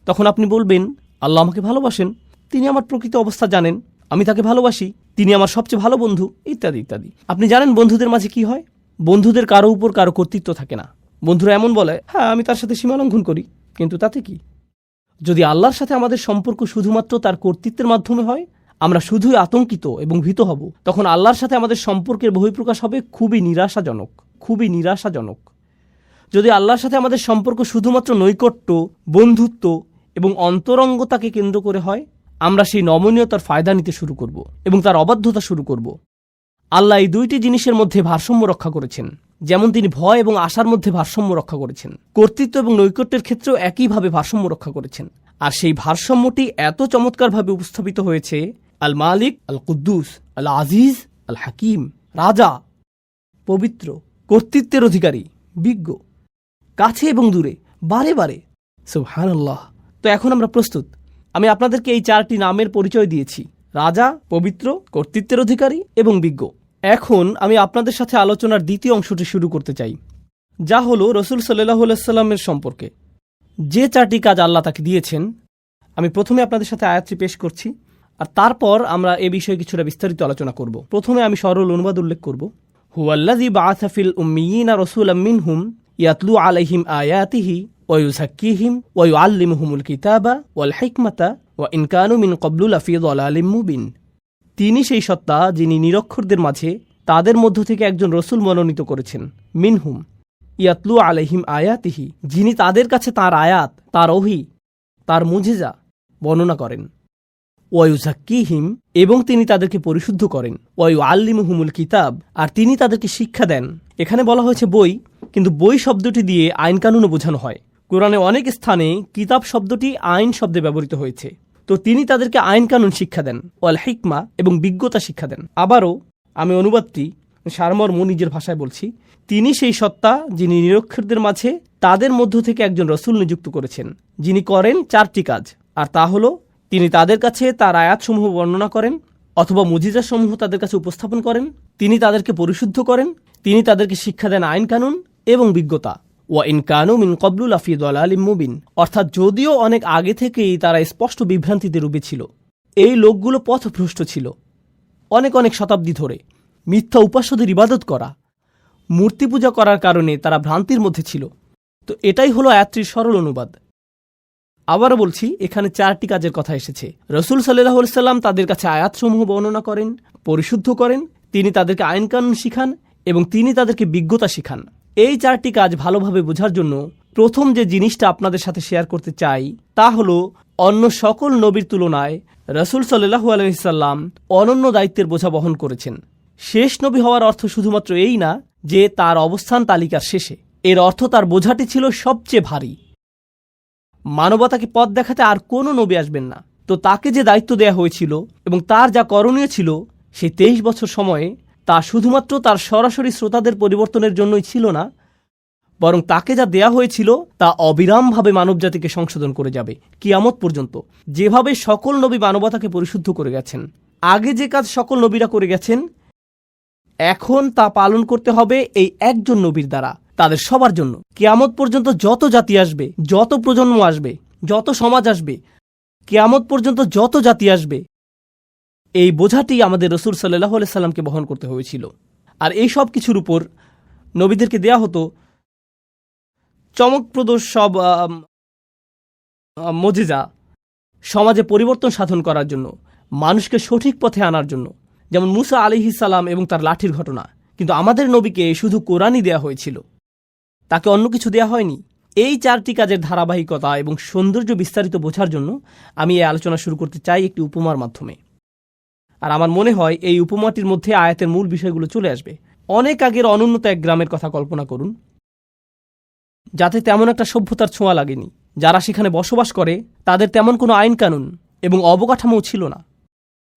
তখন আপনি বলবেন, আল্লাহ আমাকে ভালোবাসেন, তিনি আমার প্রকৃত অবস্থা জানেন, আমি তাকে ভালোবাসি, তিনি আমার সবচেয়ে ভালো বন্ধু, ইত্যাদি ইত্যাদি। আপনি জানেন বন্ধুদের মাঝে কি হয়? বন্ধুদের কারো উপর কারো কর্তৃত্ব থাকে না। বন্ধুরা এমন বলে, হ্যাঁ আমি তার সাথে সীমালঙ্ঘন করি, কিন্তু তাতে কি? যদি আল্লাহর সাথে আমাদের সম্পর্ক শুধুমাত্র তার কর্তৃত্বের মাধ্যমে হয়, আমরা শুধুই আতঙ্কিত এবং ভীত হব, তখন আল্লাহর সাথে আমাদের সম্পর্কের বহিঃপ্রকাশ হবে খুবই নিরাশাজনক, খুবই নিরাশাজনক। যদি আল্লাহর সাথে আমাদের সম্পর্ক শুধুমাত্র নৈকট্য, বন্ধুত্ব এবং অন্তরঙ্গতাকে কেন্দ্র করে হয়, আমরা সেই নমনীয়তার ফায়দা নিতে শুরু করব এবং তার অবাধ্যতা শুরু করব। আল্লাহ এই দুইটি জিনিসের মধ্যে ভারসাম্য রক্ষা করেছেন, যেমন তিনি ভয় এবং আশার মধ্যে ভারসাম্য রক্ষা করেছেন, কর্তৃত্ব এবং নৈকট্যের ক্ষেত্রেও একইভাবে ভারসাম্য রক্ষা করেছেন। আর সেই ভারসাম্যটি এত চমৎকারভাবে উপস্থাপিত হয়েছে আল মালিক, আল কুদ্দুস, আল আজিজ, আল হাকিম, রাজা, পবিত্র, কর্তৃত্বের অধিকারী, বিজ্ঞ, কাছে এবং দূরে, বারে বারে। সুবহানাল্লাহ। তো এখন আমরা প্রস্তুত। আমি আপনাদেরকে এই 4টি নামের পরিচয় দিয়েছি: রাজা, পবিত্র, কর্তৃত্বের অধিকারী এবং বিজ্ঞ। এখন আমি আপনাদের সাথে আলোচনার দ্বিতীয় অংশটি শুরু করতে চাই, যা হলো রসুল সাল্লাল্লাহু আলাইহি সাল্লামের সম্পর্কে যে 4টি কাজ আল্লাহ তাকে দিয়েছেন। আমি প্রথমে আপনাদের সাথে আয়াতটি পেশ করছি, আর তারপর আমরা এ বিষয়ে কিছুটা বিস্তারিত আলোচনা করব। প্রথমে আমি সরল অনুবাদ উল্লেখ করব। হুয়াল্লাযী বাআসা ফিল উম্মিয়িনা রাসূলাম মিনহুম ইয়াতলু আলাইহিম আয়াতিহি ওয়া ইউযাক্কিহিম ওয়া ইউআল্লিমুহুমুল কিতাবা ওয়াল হিকমাতা ওয়া ইন কানু মিন ক্বাবলু লাফি যালালিম মুবিন। তিনি সেই সত্তা যিনি নিরক্ষরদের মাঝে তাদের মধ্য থেকে একজন রসুল মনোনীত করেছেন। মিনহুম ইয়াতলু আলাইহিম আয়াতিহি, যিনি তাদের কাছে তার আয়াত, তার ওহী, তার মুজিজা বর্ণনা করেন। ওয়া ইউযাক্কিহিম, এবং তিনি তাদেরকে পরিশুদ্ধ করেন। ওয়া ইউআল্লিমুহুমুল কিতাব, আর তিনি তাদেরকে শিক্ষা দেন। এখানে বলা হয়েছে বই, কিন্তু বই শব্দটি দিয়ে আইন কানুনও বোঝানো হয়। কোরআনে অনেক স্থানে কিতাব শব্দটি আইন শব্দে ব্যবহৃত হয়েছে। তো তিনি তাদেরকে আইন কানুন শিক্ষা দেন, ওয়াল হিকমা, এবং বিজ্ঞতা শিক্ষা দেন। আবারও আমি অনুবাদটি সারমর্ম নিজের ভাষায় বলছি। তিনি সেই সত্তা যিনি নিরক্ষরদের মাঝে তাদের মধ্য থেকে একজন রসুল নিযুক্ত করেছেন, যিনি করেন 4টি কাজ। আর তা হলো, তিনি তাদের কাছে তার আয়াতসমূহ বর্ণনা করেন অথবা মুজিজাসমূহ তাদের কাছে উপস্থাপন করেন, তিনি তাদেরকে পরিশুদ্ধ করেন, তিনি তাদেরকে শিক্ষা দেন আইন কানুন এবং বিজ্ঞতা। ওয়া ইন কানু মিন ক্বাবলু লাফি যালালিম মুবিন, অর্থাৎ যদিও অনেক আগে থেকেই তারা স্পষ্ট বিভ্রান্তিতে ডুবে ছিল, এই লোকগুলো পথভ্রষ্ট ছিল। অনেক অনেক শতাব্দী ধরে মিথ্যা উপাস্যদের ইবাদত করা, মূর্তি পূজা করার কারণে তারা ভ্রান্তির মধ্যে ছিল। তো এটাই হলো আয়াতটির সরল অনুবাদ। আবারও বলছি, এখানে 4টি কাজের কথা এসেছে। রসুল সাল্লাল্লাহু আলাইহি সাল্লাম তাদের কাছে আয়াতসমূহ বর্ণনা করেন, পরিশুদ্ধ করেন, তিনি তাদেরকে আইন কানুন শিখান এবং তিনি তাদেরকে বিজ্ঞতা শিখান। এই 4টি কাজ ভালোভাবে বোঝার জন্য প্রথম যে জিনিসটা আপনাদের সাথে শেয়ার করতে চাই, তা হলো অন্য সকল নবীর তুলনায় রসুল সাল্লাল্লাহু আলাইহি সাল্লাম অনন্য দায়িত্বের বোঝা বহন করেছেন। শেষ নবী হওয়ার অর্থ শুধুমাত্র এই না যে তার অবস্থান তালিকার শেষে, এর অর্থ তার বোঝাটি ছিল সবচেয়ে ভারী। মানবতাকে পথ দেখাতে আর কোনো নবী আসবেন না। তো তাকে যে দায়িত্ব দেয়া হয়েছিল এবং তার যা করণীয় ছিল, সেই 23 বছর সময়ে তা শুধুমাত্র তার সরাসরি শ্রোতাদের পরিবর্তনের জন্যই ছিল না, বরং তাকে যা দেয়া হয়েছিল তা অবিরামভাবে মানবজাতিকে সংশোধন করে যাবে কিয়ামত পর্যন্ত। যেভাবে সকল নবী মানবতাকে পরিশুদ্ধ করে গেছেন, আগে যে কাজ সকল নবীরা করে গেছেন, এখন তা পালন করতে হবে এই একজন নবীর দ্বারা, তাদের সবার জন্য। কিয়ামত পর্যন্ত যত জাতি আসবে, যত প্রজন্ম আসবে, যত সমাজ আসবে, কিয়ামত পর্যন্ত যত জাতি আসবে, এই বোঝাটি আমাদের রসুল সাল্লাল্লাহু আলাইহি সাল্লামকে বহন করতে হয়েছিল। আর এই সব কিছুর উপর নবীদেরকে দেয়া হতো চমকপ্রদ সব মুজিজা, সমাজে পরিবর্তন সাধন করার জন্য, মানুষকে সঠিক পথে আনার জন্য। যেমন মুসা আলাইহিস সালাম এবং তার লাঠির ঘটনা। কিন্তু আমাদের নবীকে শুধু কোরআনই দেয়া হয়েছিল, তাকে অন্য কিছু দেয়া হয়নি। এই 4টি কাজের ধারাবাহিকতা এবং সৌন্দর্য বিস্তারিত বোঝার জন্য আমি এই আলোচনা শুরু করতে চাই একটি উপমার মাধ্যমে। আর আমার মনে হয় এই উপমাটির মধ্যে আয়াতের মূল বিষয়গুলো চলে আসবে। অনেক আগের অনুন্নত এক গ্রামের কথা কল্পনা করুন, যাতে তেমন একটা সভ্যতার ছোঁয়া লাগেনি। যারা সেখানে বসবাস করে তাদের তেমন কোনো আইন কানুন এবং অবকাঠামোও ছিল না।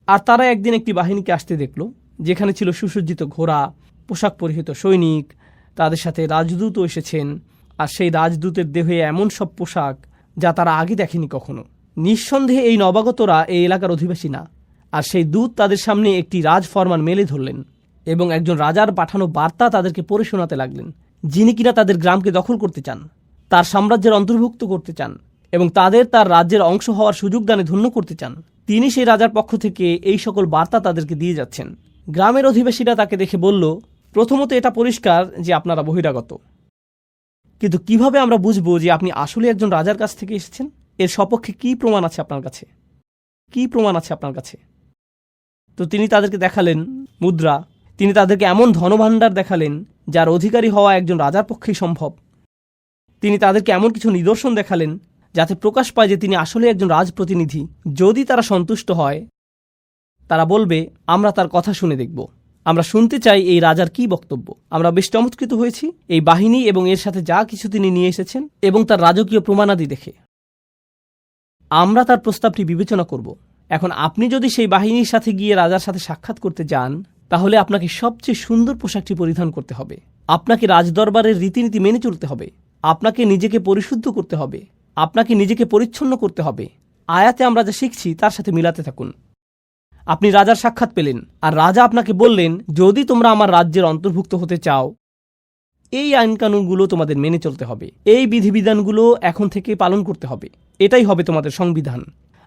আর তারা একদিন একটি বাহিনীকে আসতে দেখল, যেখানে ছিল সুসজ্জিত ঘোড়া, পোশাক পরিহিত সৈনিক, তাদের সাথে রাজদূতও এসেছেন। আর সেই রাজদূতের দেহে এমন সব পোশাক যা তারা আগে দেখেনি কখনো। নিঃসন্দেহে এই নবাগতরা এই এলাকার অধিবাসী না। আর সেই দূত তাদের সামনে একটি রাজফরমান মেলে ধরলেন এবং একজন রাজার পাঠানো বার্তা তাদেরকে পড়ে শোনাতে লাগলেন, যিনি কিনা তাদের গ্রামকে দখল করতে চান, তার সাম্রাজ্যের অন্তর্ভুক্ত করতে চান এবং তাদের তার রাজ্যের অংশ হওয়ার সুযোগ দানে ধন্য করতে চান। তিনি সেই রাজার পক্ষ থেকে এই সকল বার্তা তাদেরকে দিয়ে যাচ্ছেন। গ্রামের অধিবাসীরা তাকে দেখে বলল, প্রথমত এটা পরিষ্কার যে আপনারা বহিরাগত, কিন্তু কিভাবে আমরা বুঝবো যে আপনি আসলে একজন রাজার কাছ থেকে এসেছেন? এর সপক্ষে কি প্রমাণ আছে আপনার কাছে? কি প্রমাণ আছে আপনার কাছে? তো তিনি তাদেরকে দেখালেন মুদ্রা। তিনি তাদেরকে এমন ধনভাণ্ডার দেখালেন যার অধিকারী হওয়া একজন রাজার পক্ষেই সম্ভব। তিনি তাদেরকে এমন কিছু নিদর্শন দেখালেন যাতে প্রকাশ পায় যে তিনি আসলে একজন রাজপ্রতিনিধি। যদি তারা সন্তুষ্ট হয়, তারা বলবে, আমরা তার কথা শুনে দেখব, আমরা শুনতে চাই এই রাজার কি বক্তব্য। আমরা বেশ চমৎকৃত হয়েছি এই বাহিনী এবং এর সাথে যা কিছু তিনি নিয়ে এসেছেন এবং তার রাজকীয় প্রমাণাদি দেখে। আমরা তার প্রস্তাবটি বিবেচনা করব। এখন আপনি যদি সেই বাহিনীর সাথে গিয়ে রাজার সাথে সাক্ষাৎ করতে যান, তাহলে আপনাকে সবচেয়ে সুন্দর পোশাকটি পরিধান করতে হবে, আপনাকে রাজদরবারের রীতিনীতি মেনে চলতে হবে, আপনাকে নিজেকে পরিশুদ্ধ করতে হবে, আপনাকে নিজেকে পরিচ্ছন্ন করতে হবে। আয়াতে আমরা যা শিখছি তার সাথে মিলাতে থাকুন। আপনি রাজার সাক্ষাৎ পেলেন আর রাজা আপনাকে বললেন, যদি তোমরা আমার রাজ্যের অন্তর্ভুক্ত হতে চাও, এই আইনকানুনগুলো তোমাদের মেনে চলতে হবে, এই বিধিবিধানগুলো এখন থেকে পালন করতে হবে, এটাই হবে তোমাদের সংবিধান।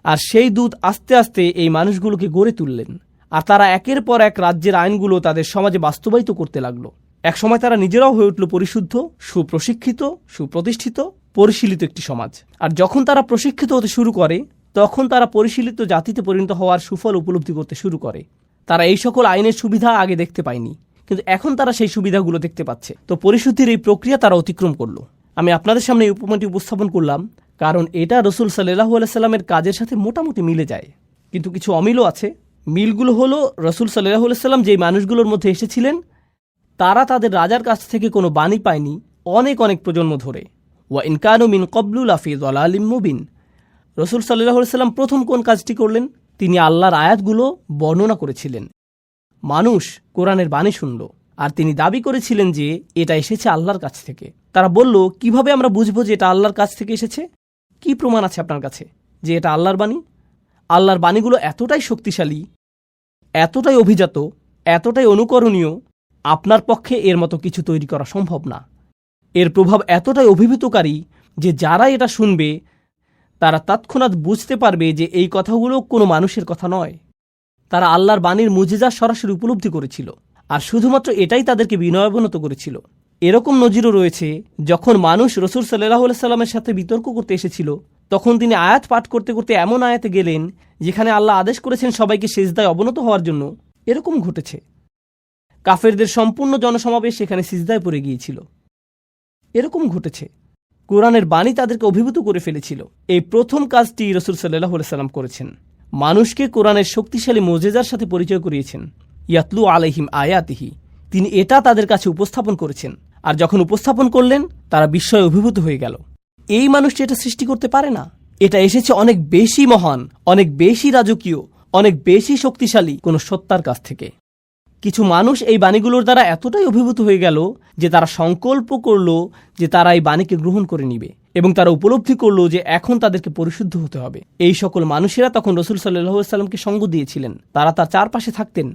আর সেই দূত আস্তে আস্তে এই মানুষগুলোকে গড়ে তুললেন আর তারা একের পর এক রাজ্যের আইনগুলো তাদের সমাজে বাস্তবায়িত করতে লাগলো। একসময় তারা নিজেরাও হয়ে উঠল পরিশুদ্ধ, সুপ্রশিক্ষিত, সুপ্রতিষ্ঠিত, পরিশীলিত একটি সমাজ। আর যখন তারা প্রশিক্ষিত হতে শুরু করে, তখন তারা পরিশীলিত জাতিতে পরিণত হওয়ার সুফল উপলব্ধি করতে শুরু করে। তারা এই সকল আইনের সুবিধা আগে দেখতে পায়নি, কিন্তু এখন তারা সেই সুবিধাগুলো দেখতে পাচ্ছে। তো পরিশুদ্ধির এই প্রক্রিয়া তারা অতিক্রম করলো। আমি আপনাদের সামনে এই উপমাটি উপস্থাপন করলাম কারণ এটা রসুল সাল্লাল্লাহু আলাইহি সাল্লামের কাজের সাথে মোটামুটি মিলে যায়, কিন্তু কিছু অমিলও আছে। মিলগুলো হলো, রসুল সাল্লাল্লাহু আলাইহি সাল্লাম যেই মানুষগুলোর মধ্যে এসেছিলেন, তারা তাদের রাজার কাছ থেকে কোনো বাণী পায়নি অনেক অনেক প্রজন্ম ধরে। ওয়া ইন কানু মিন ক্বাবলু লাফি যালালিম মুবিন। রসুল সাল্লাল্লাহু আলাইহি সাল্লাম প্রথম কোন কাজটি করলেন? তিনি আল্লাহর আয়াতগুলো বর্ণনা করেছিলেন। মানুষ কোরআনের বাণী শুনল আর তিনি দাবি করেছিলেন যে এটা এসেছে আল্লাহর কাছ থেকে। তারা বলল, কিভাবে আমরা বুঝবো যে এটা আল্লাহর কাছ থেকে এসেছে? কি প্রমাণ আছে আপনার কাছে যে এটা আল্লাহর বাণী? আল্লাহর বাণীগুলো এতটাই শক্তিশালী, এতটাই অভিজাত, এতটাই অনুকরণীয়, আপনার পক্ষে এর মতো কিছু তৈরি করা সম্ভব না। এর প্রভাব এতটাই অভিভূতকারী যে যারা এটা শুনবে তারা তৎক্ষণাৎ বুঝতে পারবে যে এই কথাগুলো কোনো মানুষের কথা নয়। তারা আল্লাহর বাণীর মুজিজা সরাসরি উপলব্ধি করেছিল, আর শুধুমাত্র এটাই তাদেরকে বিনয়াবনত করেছিল। এরকম নজিরও রয়েছে, যখন মানুষ রসুল সাল্লাল্লাহু আলাইহি সাল্লামের সাথে বিতর্ক করতে এসেছিল, তখন তিনি আয়াত পাঠ করতে করতে এমন আয়াতে গেলেন যেখানে আল্লাহ আদেশ করেছেন সবাইকে সিজদায় অবনত হওয়ার জন্য। এরকম ঘটেছে, কাফেরদের সম্পূর্ণ জনসমাবেশ সেখানে সিজদায় পড়ে গিয়েছিল। এরকম ঘটেছে, কোরআনের বাণী তাদেরকে অভিভূত করে ফেলেছিল। এই প্রথম কাজটি রসুল সাল্লাল্লাহু আলাইহি সাল্লাম করেছেন, মানুষকে কোরআনের শক্তিশালী মুজিজার সাথে পরিচয় করিয়েছেন। ইয়াতলু আলাইহিম আয়াতিহি, তিনি এটা তাদের কাছে উপস্থাপন করেছেন। আর যখন উপস্থাপন করলেন, তারা বিস্ময়ে অভিভূত হয়ে গেল। এই মানুষটি এটা সৃষ্টি করতে পারে না, এটা এসেছে অনেক বেশি মহান, অনেক বেশি রাজকীয়, অনেক বেশি শক্তিশালী কোন সত্তার কাছ থেকে। কিছু মানুষ এই বাণীগুলোর দ্বারা এতটাই অভিভূত হয়ে গেল যে তারা সংকল্প করল যে তারা এই বাণীকে গ্রহণ করে নিবে, এবং তারা উপলব্ধি করল যে এখন তাদেরকে পরিশুদ্ধ হতে হবে। এই সকল মানুষেরা তখন রসুল সাল্লাল্লাহু আলাইহি সাল্লামকে সঙ্গ দিয়েছিলেন। তারা তার চারপাশে থাকতেন,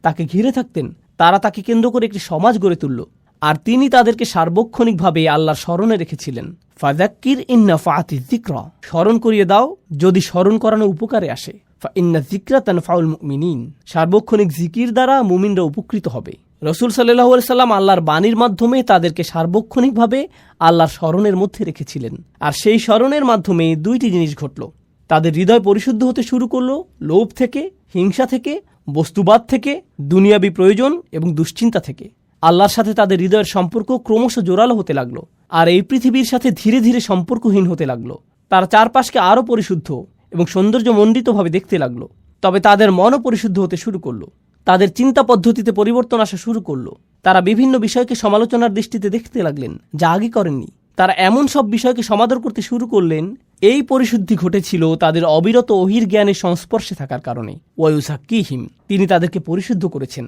তাকে ঘিরে থাকতেন, তারা তাকে কেন্দ্র করে একটি সমাজ গড়ে তুলল। আর তিনি তাদেরকে সার্বক্ষণিকভাবে আল্লাহর স্মরণে রেখেছিলেন। ফাযাক্কির ইন নাফাআতিয যিকরা, স্মরণ করিয়ে দাও যদি স্মরণ করানো উপকারে আসে। ফাইন্না যিকরা তানফাউল মুমিনিন, সার্বক্ষণিক জিকির দ্বারা মুমিনরা উপকৃত হবে। রসুল সাল্লাল্লাহু আলাইহি সাল্লাম আল্লাহর বাণীর মাধ্যমে তাদেরকে সার্বক্ষণিকভাবে আল্লাহর স্মরণের মধ্যে রেখেছিলেন। আর সেই স্মরণের মাধ্যমে দুইটি জিনিস ঘটল। তাদের হৃদয় পরিশুদ্ধ হতে শুরু করলো লোভ থেকে, হিংসা থেকে, বস্তুবাদ থেকে, দুনিয়াবী প্রয়োজন এবং দুশ্চিন্তা থেকে। আল্লাহর সাথে তাদের হৃদয়ের সম্পর্ক ক্রমশ জোরালো হতে লাগলো, আর এই পৃথিবীর সাথে ধীরে ধীরে সম্পর্কহীন হতে লাগলো। তারা চারপাশকে আরও পরিশুদ্ধ এবং সৌন্দর্যমণ্ডিতভাবে দেখতে লাগলো। তবে তাদের মনও পরিশুদ্ধ হতে শুরু করলো, তাদের চিন্তা পদ্ধতিতে পরিবর্তন আসা শুরু করলো। তারা বিভিন্ন বিষয়কে সমালোচনার দৃষ্টিতে দেখতে লাগলেন যা আগে করেননি। তারা এমন সব বিষয়কে সমাদর করতে শুরু করলেন এই পরিশুদ্ধি ঘটেছিল তাদের অবিরত ওহির জ্ঞানের সংস্পর্শে থাকার কারণে। ওয়ায়ুযাক্কিহিম, তিনি তাদেরকে পরিশুদ্ধ করেছেন।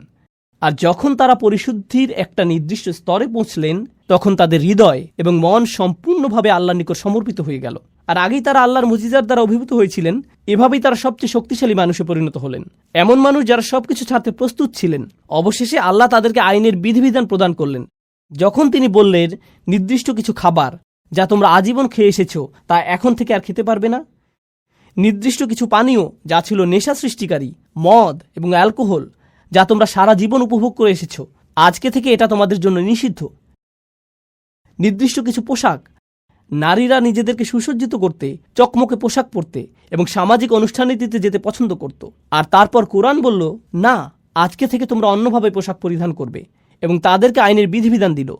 আর যখন তারা পরিশুদ্ধির একটা নির্দিষ্ট স্তরে পৌঁছলেন, তখন তাদের হৃদয় এবং মন সম্পূর্ণভাবে আল্লাহর নিকট সমর্পিত হয়ে গেল। আর আগেই তারা আল্লাহর মুজিজার দ্বারা অভিভূত হয়েছিলেন। এভাবেই তারা সবচেয়ে শক্তিশালী মানুষে পরিণত হলেন, এমন মানুষ যারা সবকিছু ছাড়তে প্রস্তুত ছিলেন। অবশেষে আল্লাহ তাদেরকে আইনের বিধিবিধান প্রদান করলেন। যখন তিনি বললেন, নির্দিষ্ট কিছু খাবার যা তোমরা আজীবন খেয়ে এসেছো তা এখন থেকে আর খেতে পারবে না, নির্দিষ্ট কিছু পানীয় যা ছিল নেশা সৃষ্টিকারী, মদ এবং অ্যালকোহল, যা তোমরা সারা জীবন উপভোগ করে এসেছো, আজকে থেকে এটা তোমাদের জন্য নিষিদ্ধ, নির্দিষ্ট কিছু পোশাক, নারীরা নিজেদেরকে সুসজ্জিত করতে, চকমকে পোশাক পরতে এবং সামাজিক অনুষ্ঠানীতিতে যেতে পছন্দ করত। আর তারপর কোরআন বলল, না, আজকে থেকে তোমরা অন্যভাবে পোশাক পরিধান করবে, এবং তাদেরকে আইনের বিধিবিধান দিল।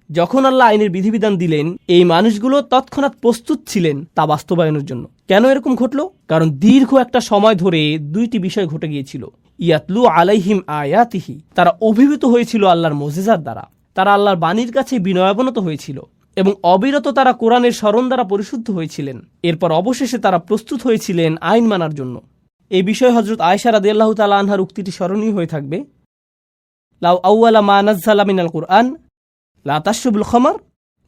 যখন আল্লাহ আইনের বিধিবিধান দিলেন, এই মানুষগুলো তৎক্ষণাৎ প্রস্তুত ছিলেন তা বাস্তবায়নের জন্য। কেন এরকম ঘটল? কারণ দীর্ঘ একটা সময় ধরে দুইটি বিষয় ঘটে গিয়েছিল। ইয়াতলু আলাইহিম আয়াতিহি, তারা অভিভূত হয়েছিল আল্লাহর মুজিজার দ্বারা, তারা আল্লাহর বাণীর কাছে বিনয়াবনত হয়েছিল এবং অবিরত তারা কোরআনের স্মরণ দ্বারা পরিশুদ্ধ হয়েছিলেন। এরপর অবশেষে তারা প্রস্তুত হয়েছিলেন আইন মানার জন্য। এই বিষয়ে হযরত আয়েশা রাদিয়াল্লাহু তাআলা আনহার উক্তিটি স্মরণীয় হয়ে থাকবে, লাউ আউয়ালা মা নাযালা মিনাল কুরআন লা তাশরবুল খামর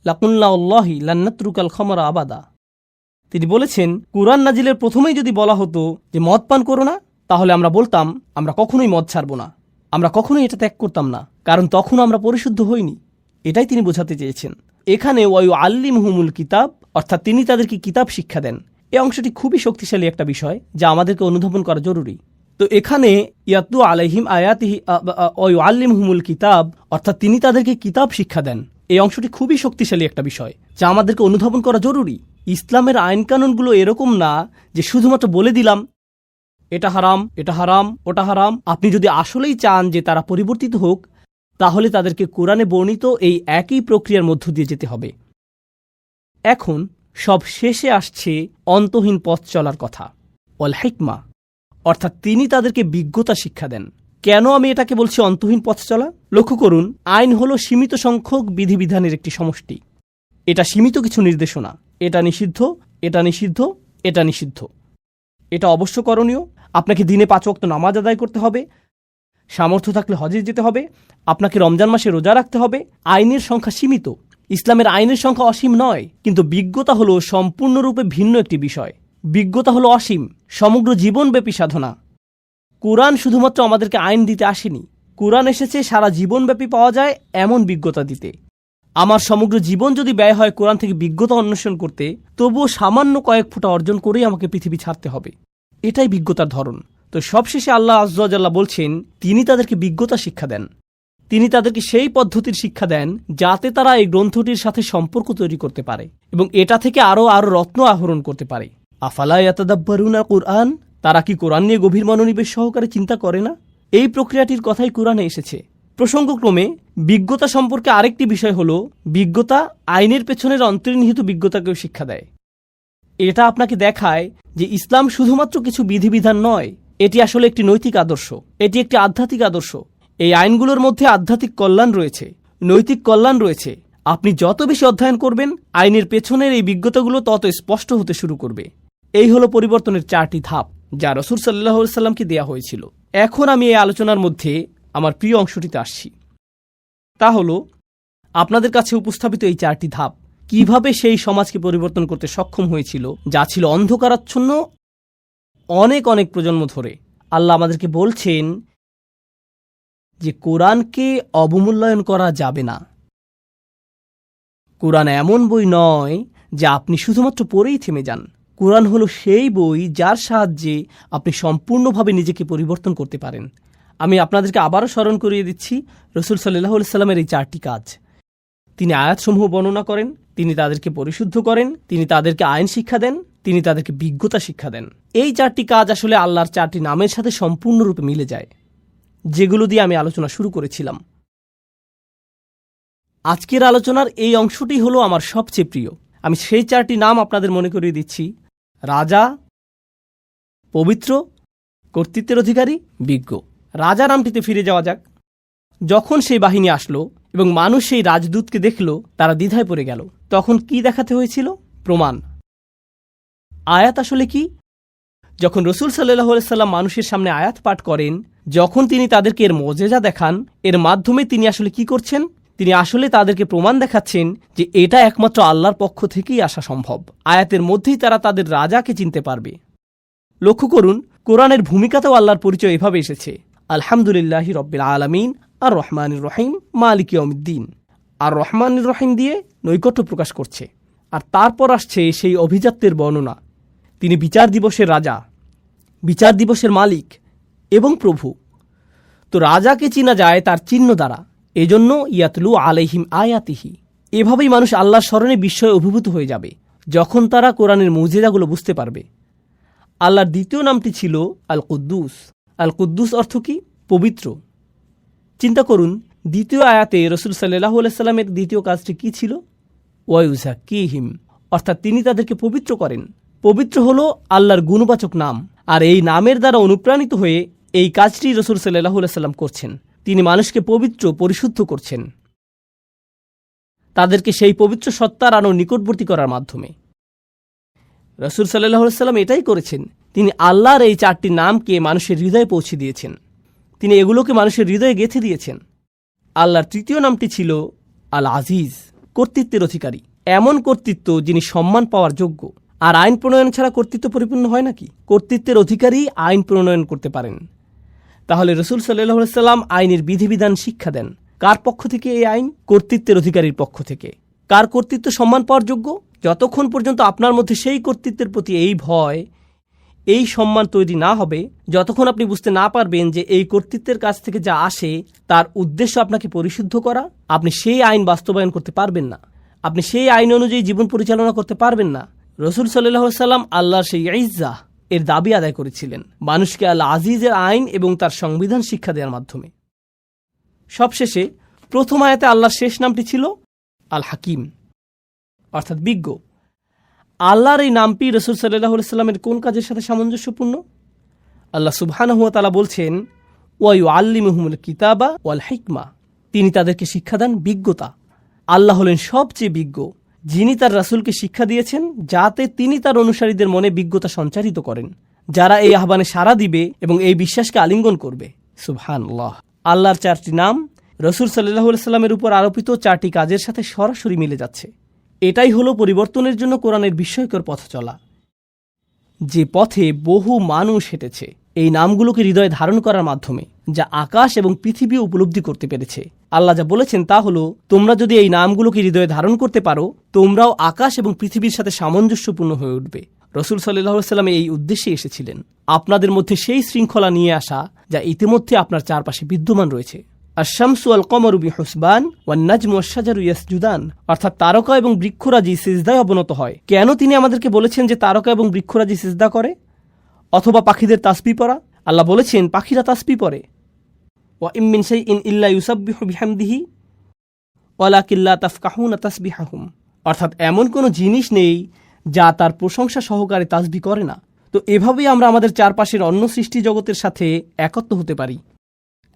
লাকুল্লা আল্লাহি লান নাতরুকাল খামরা আবাদা। তিনি বলেছেন, কুরআন নাজিলের প্রথমেই যদি বলা হতো যে মদ পান করো না, তাহলে আমরা বলতাম আমরা কখনোই মদ ছাড়ব না, আমরা কখনোই এটা ত্যাগ করতাম না, কারণ তখন আমরা পরিশুদ্ধ হইনি। এটাই তিনি বোঝাতে চেয়েছেন। এখানে ওয়ায়ু আল্লিমহুমুল কিতাব, অর্থাৎ তিনি তাদেরকে কিতাব শিক্ষা দেন, এই অংশটি খুবই শক্তিশালী একটা বিষয় যা আমাদেরকে অনুধাবন করা জরুরি। তো এখানে ইয়াতলু আলাইহিম আয়াতিহি ওয়ায়ু আল্লিমহুমুল কিতাব, অর্থাৎ তিনি তাদেরকে কিতাব শিক্ষা দেন, এই অংশটি খুবই শক্তিশালী একটা বিষয় যা আমাদেরকে অনুধাবন করা জরুরি। ইসলামের আইনকানুনগুলো এরকম না যে শুধুমাত্র বলে দিলাম এটা হারাম, এটা হারাম, ওটা হারাম। আপনি যদি আসলেই চান যে তারা পরিবর্তিত হোক, তাহলে তাদেরকে কোরআনে বর্ণিত এই একই প্রক্রিয়ার মধ্য দিয়ে যেতে হবে। এখন সব শেষে আসছে অন্তহীন পথ চলার কথা, ওয়াল হিকমা, অর্থাৎ তিনি তাদেরকে বিজ্ঞতা শিক্ষা দেন। কেন আমি এটাকে বলছি অন্তহীন পথ চলা? লক্ষ্য করুন, আইন হলো সীমিত সংখ্যক বিধিবিধানের একটি সমষ্টি। এটা সীমিত কিছু নির্দেশনা, এটা নিষিদ্ধ, এটা নিষিদ্ধ, এটা নিষিদ্ধ, এটা অবশ্য করণীয়। আপনাকে দিনে 5 ওয়াক্ত নামাজ আদায় করতে হবে, সামর্থ্য থাকলে হজে যেতে হবে, আপনাকে রমজান মাসে রোজা রাখতে হবে। আইনের সংখ্যা সীমিত। ইসলামের আইনের সংখ্যা অসীম নয়, কিন্তু বিজ্ঞতা হলো সম্পূর্ণরূপে ভিন্ন একটি বিষয়। বিজ্ঞতা হলো অসীম, সমগ্র জীবনব্যাপী সাধনা। কুরআন শুধুমাত্র আমাদেরকে আইন দিতে আসেনি, কুরআন এসেছে সারা জীবনব্যাপী পাওয়া যায় এমন বিজ্ঞতা দিতে। আমার সমগ্র জীবন যদি ব্যয় হয় কোরআন থেকে বিজ্ঞতা অন্বেষণ করতে, তবুও সামান্য কয়েক ফোঁটা অর্জন করেই আমাকে পৃথিবী ছাড়তে হবে। এটাই বিজ্ঞতার ধরন। তো সবশেষে আল্লাহ আযজা ওয়া জাল্লা বলছেন, তিনি তাদেরকে বিজ্ঞতা শিক্ষা দেন, তিনি তাদেরকে সেই পদ্ধতির শিক্ষা দেন যাতে তারা এই গ্রন্থটির সাথে সম্পর্ক তৈরি করতে পারে এবং এটা থেকে আরও রত্ন আহরণ করতে পারে। আফালা ইয়াতাদাব্বারুনা কুরআন, তারা কি কোরআন নিয়ে গভীর মনোনিবেশ সহকারে চিন্তা করে না? এই প্রক্রিয়াটির কথাই কোরআনে এসেছে। প্রসঙ্গক্রমে বিজ্ঞতা সম্পর্কে আরেকটি বিষয় হলো, বিজ্ঞতা আইনের পেছনের অন্তর্নিহিত বিজ্ঞতাকেও শিক্ষা দেয়। এটা আপনাকে দেখায় যে ইসলাম শুধুমাত্র কিছু বিধিবিধান নয়, এটি আসলে একটি নৈতিক আদর্শ, এটি একটি আধ্যাত্মিক আদর্শ। এই আইনগুলোর মধ্যে আধ্যাত্মিক কল্যাণ রয়েছে, নৈতিক কল্যাণ রয়েছে। আপনি যত বেশি অধ্যয়ন করবেন, আইনের পেছনের এই বিজ্ঞতাগুলো তত স্পষ্ট হতে শুরু করবে। এই হলো পরিবর্তনের 4টি ধাপ যা রাসূল সাল্লাল্লাহু আলাইহি ওয়াসাল্লামকে দেয়া হয়েছিল। এখন আমি এই আলোচনার মধ্যে আমার প্রিয় অংশটিতে আসছি। তা হলো আপনাদের কাছে উপস্থাপিত এই 4টি ধাপ কিভাবে সেই সমাজকে পরিবর্তন করতে সক্ষম হয়েছিল যা ছিল অন্ধকারাচ্ছন্ন অনেক অনেক প্রজন্ম ধরে। আল্লাহ আমাদেরকে বলছেন যে কোরআনকে অবমূল্যায়ন করা যাবে না। কোরআন এমন বই নয় যা আপনি শুধুমাত্র পড়েই থেমে যান। কোরআন হলো সেই বই যার সাহায্যে আপনি সম্পূর্ণভাবে নিজেকে পরিবর্তন করতে পারেন। আমি আপনাদেরকে আবারও স্মরণ করিয়ে দিচ্ছি রাসূল সাল্লাল্লাহু আলাইহি ওয়াসাল্লামের এই 4টি কাজ। তিনি আয়াতসমূহ বর্ণনা করেন, তিনি তাদেরকে পরিশুদ্ধ করেন, তিনি তাদেরকে আইন শিক্ষা দেন, তিনি তাদেরকে বিজ্ঞতা শিক্ষা দেন। এই 4টি কাজ আসলে আল্লাহর 4টি নামের সাথে সম্পূর্ণরূপে মিলে যায়, যেগুলো দিয়ে আমি আলোচনা শুরু করেছিলাম। আজকের আলোচনার এই অংশটি হলো আমার সবচেয়ে প্রিয়। আমি সেই 4টি নাম আপনাদের মনে করিয়ে দিচ্ছি: রাজা, পবিত্র, কর্তৃত্বের অধিকারী, বিজ্ঞ। রাজা নামটিতে ফিরে যাওয়া যাক। যখন সেই বাহিনী আসলো এবং মানুষ সেই রাজদূতকে দেখল, তারা দ্বিধায় পড়ে গেল। তখন কি দেখাতে হয়েছিল? প্রমাণ। আয়াত আসলে কি? যখন রসুল সাল্লাল্লাহু আলাইহি সাল্লাম মানুষের সামনে আয়াত পাঠ করেন, যখন তিনি তাদেরকে এর মুজিজা দেখান, এর মাধ্যমে তিনি আসলে কি করছেন? তিনি আসলে তাদেরকে প্রমাণ দেখাচ্ছেন যে এটা একমাত্র আল্লাহর পক্ষ থেকেই আসা সম্ভব। আয়াতের মধ্যেই তারা তাদের রাজাকে চিনতে পারবে। লক্ষ্য করুন, কোরআনের ভূমিকাতেও আল্লাহর পরিচয় এভাবে এসেছে, আলহামদুলিল্লাহি রব্বিল আলামিন আর রহমানির রহিম মালিক ইয়াউমিদ্দিন। আর রহমানির রহিম দিয়ে নৈকট্য প্রকাশ করছে। আর তারপর আসছে সেই অভিজাত্যের বর্ণনা। তিনি বিচার দিবসের রাজা, বিচার দিবসের মালিক এবং প্রভু। তো রাজাকে চিনা যায় তার চিহ্ন দ্বারা। এজন্য ইয়াতলু আলাইহিম আয়াতিহি। এভাবেই মানুষ আল্লাহর স্মরণে বিস্ময়ে অভিভূত হয়ে যাবে যখন তারা কোরআনের মুজিজাগুলো বুঝতে পারবে। আল্লাহর দ্বিতীয় নামটি ছিল আল কুদ্দুস। আল কুদ্দুস অর্থ কি? পবিত্র। চিন্তা করুন, দ্বিতীয় আয়াতে রসুল সাল্লাল্লাহু আলাইহি সাল্লামের দ্বিতীয় কাজটি কি ছিল? ওয়ায়ুযাক্কিহিম, অর্থাৎ তিনি তাদেরকে পবিত্র করেন। পবিত্র হলো আল্লাহর গুণবাচক নাম, আর এই নামের দ্বারা অনুপ্রাণিত হয়ে এই কাজটি রসুল সাল্লাল্লাহু আলাইহি সাল্লাম করছেন। তিনি মানুষকে পবিত্র, পরিশুদ্ধ করছেন, তাদেরকে সেই পবিত্র সত্তার আরও নিকটবর্তী করার মাধ্যমে। রসুল সাল্লাল্লাহু আলাইহি সাল্লাম এটাই করেছেন। তিনি আল্লাহর এই 4টি নামকে মানুষের হৃদয়ে পৌঁছে দিয়েছেন। তিনি এগুলোকে মানুষের হৃদয়ে গেঁথে দিয়েছেন। আল্লাহর তৃতীয় নামটি ছিল আল আজিজ, কর্তৃত্বের অধিকারী। এমন কর্তৃত্ব যিনি সম্মান পাওয়ার যোগ্য। আর আইন প্রণয়ন ছাড়া কর্তৃত্ব পরিপূর্ণ হয় নাকি? কর্তৃত্বের অধিকারী আইন প্রণয়ন করতে পারেন। তাহলে রসুল সাল্লাল্লাহু আলাইহি সাল্লাম আইনের বিধিবিধান শিক্ষা দেন। কার পক্ষ থেকে এই আইন? কর্তৃত্বের অধিকারীর পক্ষ থেকে। কার কর্তৃত্ব সম্মান পাওয়ার যোগ্য? যতক্ষণ পর্যন্ত আপনার মধ্যে সেই কর্তৃত্বের প্রতি এই ভয়, এই সম্মান তৈরি না হবে, যতক্ষণ আপনি বুঝতে না পারবেন যে এই কর্তৃত্বের কাছ থেকে যা আসে তার উদ্দেশ্য আপনাকে পরিশুদ্ধ করা, আপনি সেই আইন বাস্তবায়ন করতে পারবেন না। আপনি সেই আইন অনুযায়ী জীবন পরিচালনা করতে পারবেন না। রসুল সাল্লাল্লাহু আলাইহি সাল্লাম আল্লাহর সেই ইজ্জাহ এর দাবি আদায় করেছিলেন মানুষকে আল আজিজের আইন এবং তার সংবিধান শিক্ষা দেওয়ার মাধ্যমে। সবশেষে প্রথম আয়াতে আল্লাহর শেষ নামটি ছিল আল হাকিম, অর্থাৎ বিজ্ঞ। আল্লাহর এই নামটি রসুল সাল্লাল্লাহু আলাইহি সাল্লামের কোন কাজের সাথে সামঞ্জস্যপূর্ণ? আল্লাহ সুবহানাহু ওয়া তাআলা বলছেন, ওয়া ইউআল্লিমুহুমুল কিতাবা ওয়াল হিকমা। তিনি তাদেরকে শিক্ষা দেন বিজ্ঞতা। আল্লাহ হলেন সবচেয়ে বিজ্ঞ, যিনি তার রাসূলকে শিক্ষা দিয়েছেন যাতে তিনি তার অনুসারীদের মনে বিজ্ঞতা সঞ্চারিত করেন, যারা এই আহ্বানে সাড়া দিবে এবং এই বিশ্বাসকে আলিঙ্গন করবে। সুবহানাল্লাহ। আল্লাহর 4টি নাম রসুল সাল্লাল্লাহু আলাইহি সাল্লামের উপর আরোপিত 4টি কাজের সাথে সরাসরি মিলে যাচ্ছে। এটাই হলো পরিবর্তনের জন্য কোরআনের বিস্ময়কর পথ চলা, যে পথে বহু মানুষ হেঁটেছে এই নামগুলোকে হৃদয়ে ধারণ করার মাধ্যমে, যা আকাশ এবং পৃথিবী উপলব্ধি করতে পেরেছে। আল্লাহ যা বলেছেন তা হলো, তোমরা যদি এই নামগুলোকে হৃদয়ে ধারণ করতে পারো, তোমরাও আকাশ এবং পৃথিবীর সাথে সামঞ্জস্যপূর্ণ হয়ে উঠবে। রসুল সাল্লাল্লাহু আলাইহি সাল্লাম এই উদ্দেশ্যে এসেছিলেন, আপনাদের মধ্যে সেই শৃঙ্খলা নিয়ে আসা যা ইতিমধ্যে আপনার চারপাশে বিদ্যমান রয়েছে। আশ-শামসু ওয়াল কমারু বিহুসবান ওয়ান নাজমু ওয়াশ-শাজারু ইয়াসজুদান, অর্থাৎ তারকা এবং বৃক্ষরাজি সিজদায় অবনত হয়। কেন তিনি আমাদেরকে বলেছেন যে তারকা এবং বৃক্ষরাজি সিজদা করে? অথবা পাখিদের তাসবিহ পড়া? আল্লাহ বলেছেন পাখিরা তাসবিহ পড়ে। ওয়া ইম মিন শাইইন ইল্লা ইউসাব্বিহু বিহামদিহি ওয়ালাকিন লা তাফকাহুনা তাসবিহাহুম, অর্থাৎ এমন কোনো জিনিস নেই যা তার প্রশংসা সহকারে তাসবিহ করে না। তো এভাবেই আমরা আমাদের চারপাশের অন্য সৃষ্টি জগতের সাথে একত্র হতে পারি।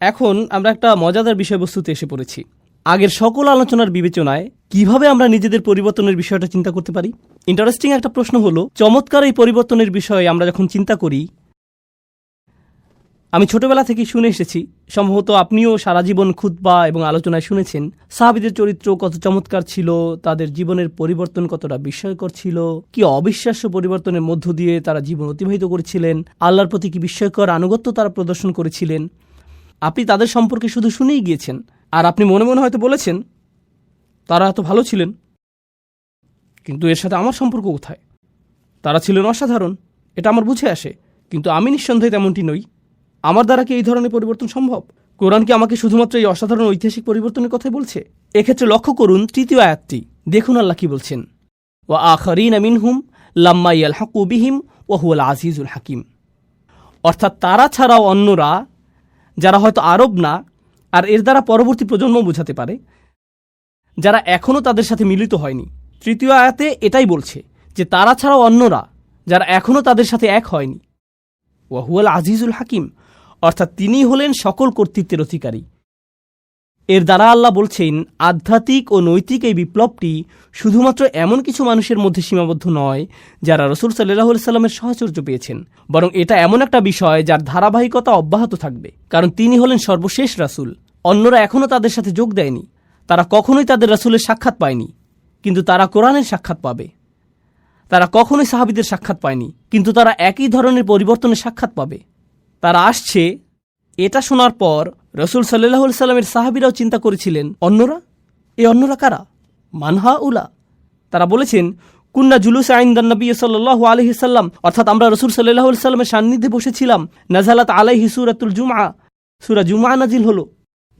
এখন আমরা একটা মজাদার বিষয়বস্তুতে এসে পড়েছি। আগের সকল আলোচনার বিবেচনায় কিভাবে আমরা নিজেদের পরিবর্তনের বিষয়টা চিন্তা করতে পারি? ইন্টারেস্টিং একটা প্রশ্ন হলো, চমৎকার এই পরিবর্তনের বিষয়ে আমরা যখন চিন্তা করি, আমি ছোটবেলা থেকেই শুনে এসেছি, সম্ভবত আপনিও সারা জীবন খুতবা এবং আলোচনায় শুনেছেন, সাহাবীদের চরিত্র কত চমৎকার ছিল, তাদের জীবনের পরিবর্তন কতটা বিস্ময়কর ছিল, কি অবিশ্বাস্য পরিবর্তনের মধ্য দিয়ে তারা জীবন অতিবাহিত করেছিলেন, আল্লাহর প্রতি কি বিস্ময়কর আনুগত্য তারা প্রদর্শন করেছিলেন। আপনি তাদের সম্পর্কে শুধু শুনেই গিয়েছেন, আর আপনি মনে মনে হয়তো বলেছেন তারা এত ভালো ছিলেন, কিন্তু এর সাথে আমার সম্পর্ক কোথায়? তারা ছিলেন অসাধারণ, এটা আমার বুঝে আসে, কিন্তু আমি নিঃসন্দেহে তেমনটি নই। আমার দ্বারা কি এই ধরনের পরিবর্তন সম্ভব? কোরআন কি আমাকে শুধুমাত্র এই অসাধারণ ঐতিহাসিক পরিবর্তনের কথাই বলছে? এক্ষেত্রে লক্ষ্য করুন তৃতীয় আয়াতটি। দেখুন আল্লাহ কি বলছেন, ওয়া আখারিনা মিনহুম লাম্মা ইয়ালহাকু বিহিম ওয়া হুয়াল আজিজুল হাকিম, অর্থাৎ তারা ছাড়াও অন্যরা, যারা হয়তো আরব না, আর এর দ্বারা পরবর্তী প্রজন্ম বোঝাতে পারে, যারা এখনও তাদের সাথে মিলিত হয়নি। তৃতীয় আয়াতে এটাই বলছে যে তারা ছাড়াও অন্যরা, যারা এখনও তাদের সাথে এক হয়নি। ওয়া হুয়াল আজিজুল হাকিম, অর্থাৎ তিনি হলেন সকল কর্তৃত্বের অধিকারী। এর দ্বারা আল্লাহ বলছেন আধ্যাত্মিক ও নৈতিক এই বিপ্লবটি শুধুমাত্র এমন কিছু মানুষের মধ্যে সীমাবদ্ধ নয় যারা রাসূল সাল্লাল্লাহু আলাইহি সাল্লামের সাহচর্য পেয়েছেন, বরং এটা এমন একটা বিষয় যার ধারাবাহিকতা অব্যাহত থাকবে, কারণ তিনি হলেন সর্বশেষ রাসূল। অন্যরা এখনও তাদের সাথে যোগ দেয়নি, তারা কখনোই তাদের রাসূলের সাক্ষাৎ পায়নি, কিন্তু তারা কোরআনের সাক্ষাৎ পাবে। তারা কখনোই সাহাবীদের সাক্ষাৎ পায়নি, কিন্তু তারা একই ধরনের পরিবর্তনের সাক্ষাৎ পাবে। তারা আসছে। এটা শোনার পর রাসূল সাল্লাল্লাহু আলাইহি সাল্লামের সাহাবীরাও চিন্তা করেছিলেন, অন্যরা? এই অন্যরা কারা? মানহা উলা। তারা বলেছেন, কুন্না জুলুসা ইনদান নবী সাল্লাল্লাহু আলাইহি সাল্লাম, অর্থাৎ আমরা রাসূল সাল্লাল্লাহু আলাইহি সাল্লামের সান্নিধ্যে বসেছিলাম। নাযালাত আলাইহি সূরাতুল জুমআ, সূরা জুমআ নাজিল হলো।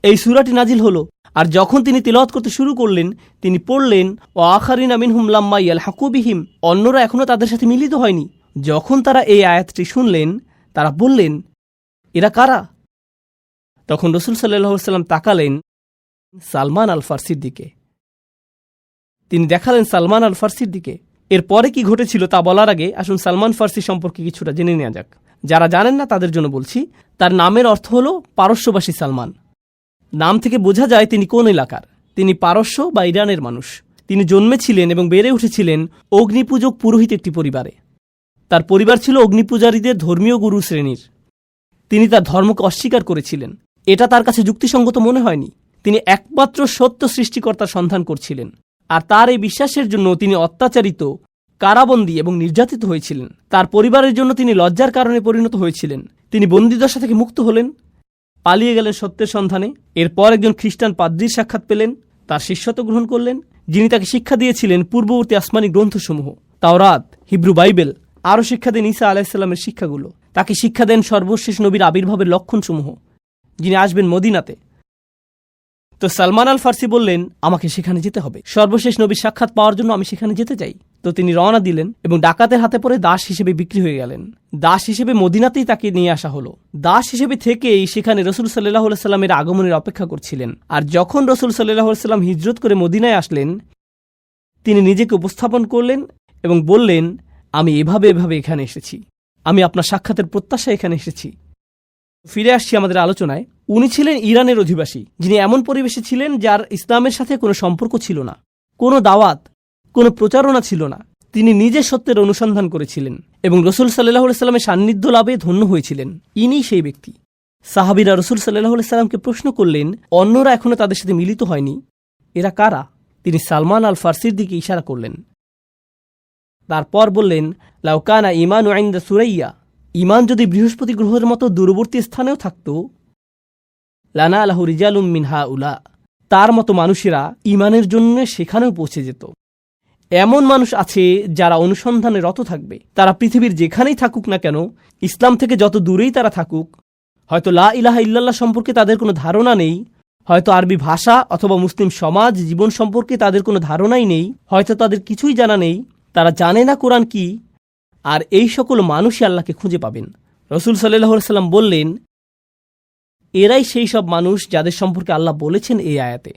এই সূরাটি নাজিল হলো, আর যখন তিনি তিলাওয়াত করতে শুরু করলেন, তিনি পড়লেন, ওয়া আখারিনা মিনহুম লাম্মা ইয়ালহাকু বিহিম, অন্যরা এখনও তাদের সাথে মিলিত হয়নি। যখন তারা এই আয়াতটি শুনলেন, তারা বললেন, এরা কারা? তখন রাসূল সাল্লাল্লাহু আলাইহি সাল্লাম তাকালেন সালমান আল ফারসির দিকে। তিনি দেখালেন সালমান আল ফারসির দিকে। এরপরে কি ঘটেছিল তা বলার আগে আসুন সালমান ফারসি সম্পর্কে কিছুটা জেনে নেওয়া যাক। যারা জানেন না তাদের জন্য বলছি, তার নামের অর্থ হল পারস্যবাসী সালমান। নাম থেকে বোঝা যায় তিনি কোন এলাকার। তিনি পারস্য বা ইরানের মানুষ। তিনি জন্মেছিলেন এবং বেড়ে উঠেছিলেন অগ্নিপূজক পুরোহিত একটি পরিবারে। তার পরিবার ছিল অগ্নিপূজারীদের ধর্মীয় গুরু শ্রেণীর। তিনি তার ধর্মকে অস্বীকার করেছিলেন। এটা তার কাছে যুক্তিসঙ্গত মনে হয়নি। তিনি একমাত্র সত্য সৃষ্টিকর্তার সন্ধান করছিলেন, আর তার এই বিশ্বাসের জন্য তিনি অত্যাচারিত, কারাবন্দী এবং নির্যাতিত হয়েছিলেন। তার পরিবারের জন্য তিনি লজ্জার কারণে পরিণত হয়েছিলেন। তিনি বন্দিদশা থেকে মুক্ত হলেন, পালিয়ে গেলেন সত্যের সন্ধানে। এরপর একজন খ্রিস্টান পাদ্রীর সাক্ষাৎ পেলেন, তার শিষ্যত্ব গ্রহণ করলেন, যিনি তাকে শিক্ষা দিয়েছিলেন পূর্ববর্তী আসমানি গ্রন্থসমূহ, তাওরাত, হিব্রু বাইবেল। আরও শিক্ষা দেন ঈসা আলাইহিস সালামের শিক্ষাগুলো। তাকে শিক্ষা দেন সর্বশেষ নবীর আবির্ভাবের লক্ষণসমূহ, যিনি আসবেন মদিনাতে। তো সালমান আল ফারসি বললেন, আমাকে সেখানে যেতে হবে। সর্বশেষ নবীর সাক্ষাৎ পাওয়ার জন্য আমি সেখানে যেতে চাই। তো তিনি রওনা দিলেন এবং ডাকাতের হাতে পড়ে দাস হিসেবে বিক্রি হয়ে গেলেন। দাস হিসেবে মদিনাতেই তাকে নিয়ে আসা হলো। দাস হিসেবে থেকেই সেখানে রাসূল সাল্লাল্লাহু আলাইহি সাল্লামের আগমনের অপেক্ষা করছিলেন। আর যখন রাসূল সাল্লাল্লাহু আলাইহি সাল্লাম হিজরত করে মদিনায় আসলেন, তিনি নিজেকে উপস্থাপন করলেন এবং বললেন, আমি এভাবে এখানে এসেছি। আমি আপনার সাক্ষাতের প্রত্যাশায় এখানে এসেছি। ফিরে আসছি আমাদের আলোচনায়। উনি ছিলেন ইরানের অধিবাসী, যিনি এমন পরিবেশে ছিলেন যার ইসলামের সাথে কোনো সম্পর্ক ছিল না, কোনো দাওয়াত, কোনো প্রচারণা ছিল না। তিনি নিজে সত্যের অনুসন্ধান করেছিলেন এবং রাসূল সাল্লাল্লাহু আলাইহি সাল্লামের সান্নিধ্য লাভে ধন্য হয়েছিলেন। ইনি সেই ব্যক্তি। সাহাবীরা রাসূল সাল্লাল্লাহু আলাইহি সাল্লামকে প্রশ্ন করলেন, অন্যরা এখনো তাদের সাথে মিলিত হয়নি, এরা কারা? তিনি সালমান আল ফারসির দিকে ইশারা করলেন। তারপর বললেন, লাউ কানা ঈমানু ইনদা সুরাইয়া, ঈমান যদি বৃহস্পতি গ্রহের মতো দূরবর্তী স্থানেও থাকত, লানালাহু রিজালুম মিন হাউলা, তার মতো মানুষেরা ঈমানের জন্য সেখানেও পৌঁছে যেত। এমন মানুষ আছে যারা অনুসন্ধানে রত থাকবে। তারা পৃথিবীর যেখানেই থাকুক না কেন, ইসলাম থেকে যত দূরেই তারা থাকুক, হয়তো লা ইলাহা ইল্লাল্লাহ সম্পর্কে তাদের কোনো ধারণা নেই, হয়তো আরবি ভাষা অথবা মুসলিম সমাজ জীবন সম্পর্কে তাদের কোনো ধারণাই নেই, হয়তো তাদের কিছুই জানা নেই, তারা জানে না কোরআন কি, আর এই সকল মানুষই আল্লাহকে খুঁজে পাবেন। রাসূল সাল্লাল্লাহু আলাইহি সাল্লাম বললেন, এরাই সেই সব মানুষ যাদের সম্পর্কে আল্লাহ বলেছেন এই আয়াতে।